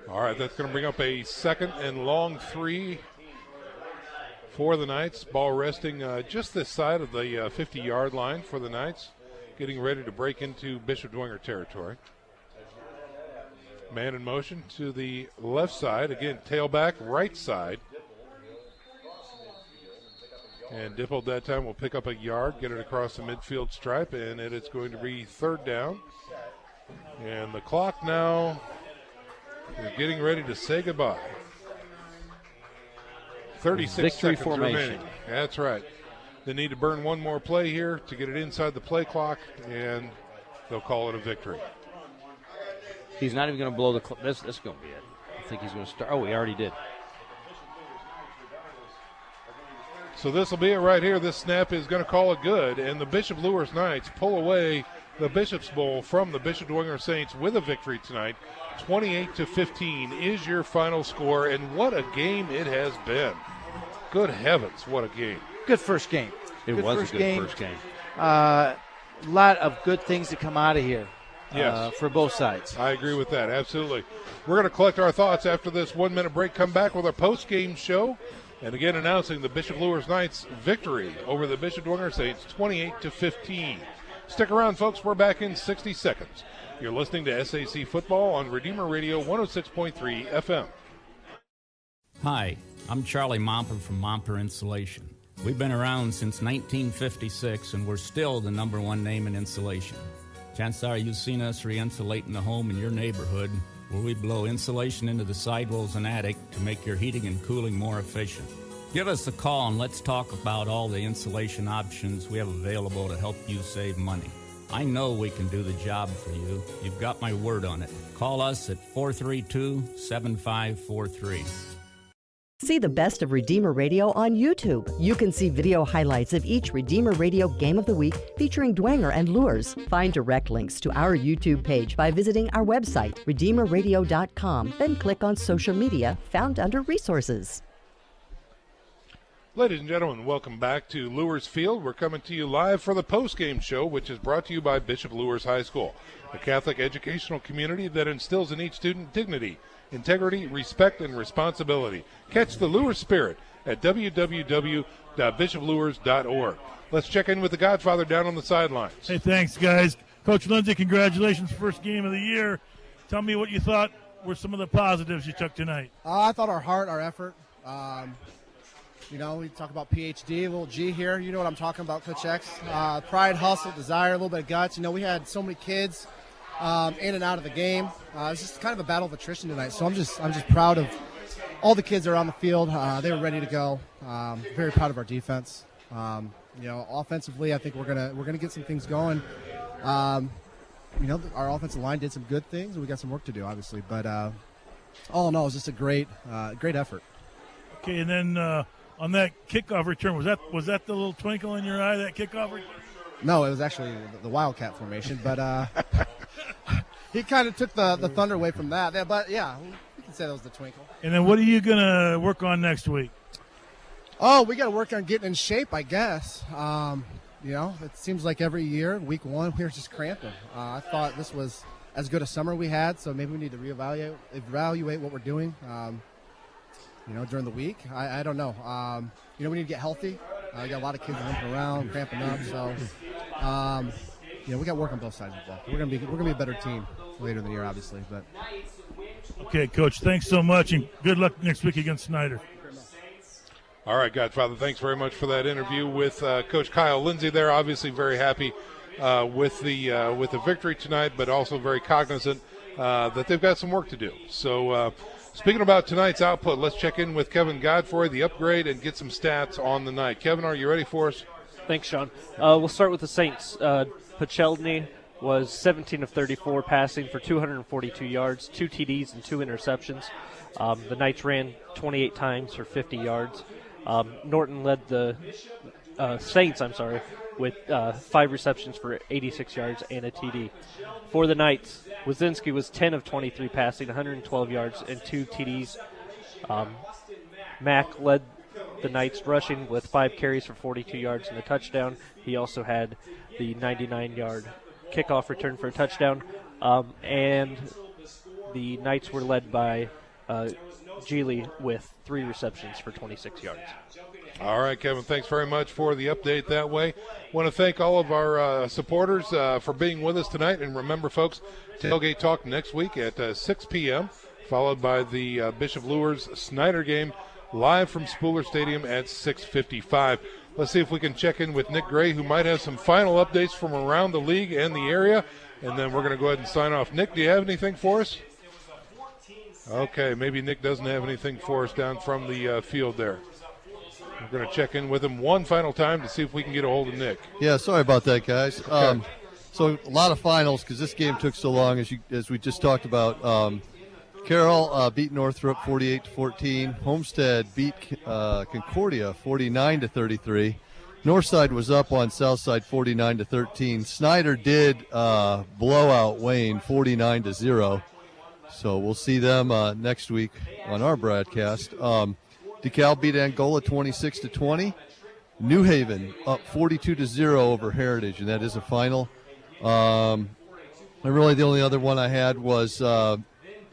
All right, that's going to bring up a 2nd and long 3 for the Knights. Ball resting just this side of the 50-yard line for the Knights, getting ready to break into Bishop Dwenger territory. Man in motion to the left side. Again, tailback, right side. And Dippold that time will pick up a yard, get it across the midfield stripe, and it is going to be 3rd down. And the clock now is getting ready to say goodbye. 36 Victory seconds formation. remaining. That's right. They need to burn one more play here to get it inside the play clock, and they'll call it a victory. He's not even going to blow the clock. This is going to be it. I think he's going to start. Oh, he already did. So this will be it right here. This snap is going to call it good, and the Bishop Luers Knights pull away the Bishop's Bowl from the Bishop Dwenger Saints with a victory tonight. 28-15 is your final score, and what a game it has been. Good heavens, what a game. Good first game. It was a good first game. A lot of good things to come out of here. Yes. For both sides. I agree with that, absolutely. We're going to collect our thoughts after this 1 minute break, come back with our post-game show, and again announcing the Bishop Luers Knights victory over the Bishop Dwenger Saints 28-15. Stick around, folks. We're back in 60 seconds. You're listening to SAC Football on Redeemer Radio 106.3 FM. Hi, I'm Charlie Momper from Momper Insulation. We've been around since 1956, and we're still the #1 name in insulation. Chances are you've seen us re-insulating the home in your neighborhood, where we blow insulation into the sidewalls and attic to make your heating and cooling more efficient. Give us a call and let's talk about all the insulation options we have available to help you save money. I know we can do the job for you. You've got my word on it. Call us at 432-7543. See the best of Redeemer Radio on YouTube. You can see video highlights of each Redeemer Radio Game of the Week featuring Dwenger and Luers. Find direct links to our YouTube page by visiting our website, redeemerradio.com, then click on social media found under resources. Ladies and gentlemen, welcome back to Luers Field. We're coming to you live for the post-game show, which is brought to you by Bishop Luers High School, a Catholic educational community that instills in each student dignity, integrity, respect, and responsibility. Catch the Luers spirit at www.bishopluers.org. Let's check in with the Godfather down on the sidelines. Hey, thanks, guys. Coach Lindsay, congratulations, first game of the year. Tell me what you thought were some of the positives you took tonight. I thought our heart, our effort. We talk about PhD, a little G here. You know what I'm talking about, Coach X. Pride, hustle, desire, a little bit of guts. We had so many kids in and out of the game. It's just kind of a battle of attrition tonight. So I'm just proud of all the kids are on the field. They were ready to go. Very proud of our defense. Offensively, I think we're gonna get some things going. Our offensive line did some good things. We got some work to do, obviously, but all in all, it was just a great effort. Okay, and then on that kickoff return, was that the little twinkle in your eye, that kickoff return? No, it was actually the Wildcat formation, but he kind of took the thunder away from that. Yeah, but yeah, we can say that was the twinkle. And then what are you gonna work on next week? Oh, we got to work on getting in shape, I guess. It seems like every year, week one, we're just cramping. I thought this was as good a summer we had, so maybe we need to evaluate what we're doing, during the week. I don't know. We need to get healthy. We got a lot of kids limping around, cramping up, so we got work on both sides of the ball. We're gonna be a better team later in the year, obviously. But okay, Coach, thanks so much, and good luck next week against Snyder. All right, Godfather, thanks very much for that interview with Coach Kyle Lindsay there. Obviously very happy with the victory tonight, but also very cognizant that they've got some work to do. So speaking about tonight's output, let's check in with Kevin Godfrey, the upgrade, and get some stats on the night. Kevin, are you ready for us? Thanks, Sean. We'll start with the Saints. Pachelny was 17 of 34 passing for 242 yards, 2 TDs and 2 interceptions. The Knights ran 28 times for 50 yards. Norton led the Saints, with 5 receptions for 86 yards and a TD. For the Knights, Wazinski was 10 of 23 passing, 112 yards and 2 TDs. Mack led the Knights rushing with 5 carries for 42 yards and a touchdown. He also had the 99-yard kickoff return for a touchdown. And the Knights were led by Geely with 3 receptions for 26 yards. All right, Kevin, thanks very much for the update that way. Want to thank all of our supporters for being with us tonight. And remember, folks, Tailgate Talk next week at 6 p.m., followed by the Bishop Luers Snyder game live from Spooler Stadium at 6:55. Let's see if we can check in with Nick Gray, who might have some final updates from around the league and the area. And then we're going to go ahead and sign off. Nick, do you have anything for us? Okay, maybe Nick doesn't have anything for us down from the field there. We're going to check in with him one final time to see if we can get a hold of Nick. Yeah, sorry about that, guys. Okay. So a lot of finals because this game took so long, as we just talked about. Carroll beat Northrop 48-14. Homestead beat Concordia 49-33. Northside was up on Southside 49-13. Snyder did blow out Wayne 49-0. So we'll see them next week on our broadcast. DeKalb beat Angola 26-20. New Haven up 42-0 over Heritage, and that is a final. And really the only other one I had was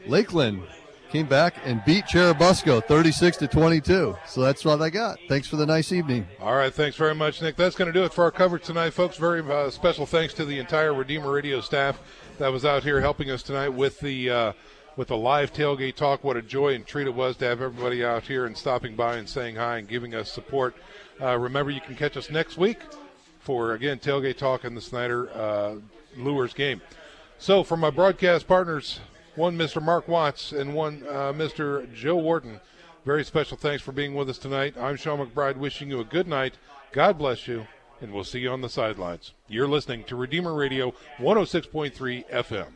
Lakeland came back and beat Cherubusco 36-22. So that's what I got. Thanks for the nice evening. All right, thanks very much, Nick. That's going to do it for our coverage tonight, folks. Very special thanks to the entire Redeemer Radio staff that was out here helping us tonight with the live tailgate talk. What a joy and treat it was to have everybody out here and stopping by and saying hi and giving us support. Remember, you can catch us next week for, again, tailgate talk and the Snyder Luers game. So from my broadcast partners, one Mr. Mark Watts and one Mr. Joe Wharton, very special thanks for being with us tonight. I'm Sean McBride wishing you a good night. God bless you, and we'll see you on the sidelines. You're listening to Redeemer Radio 106.3 FM.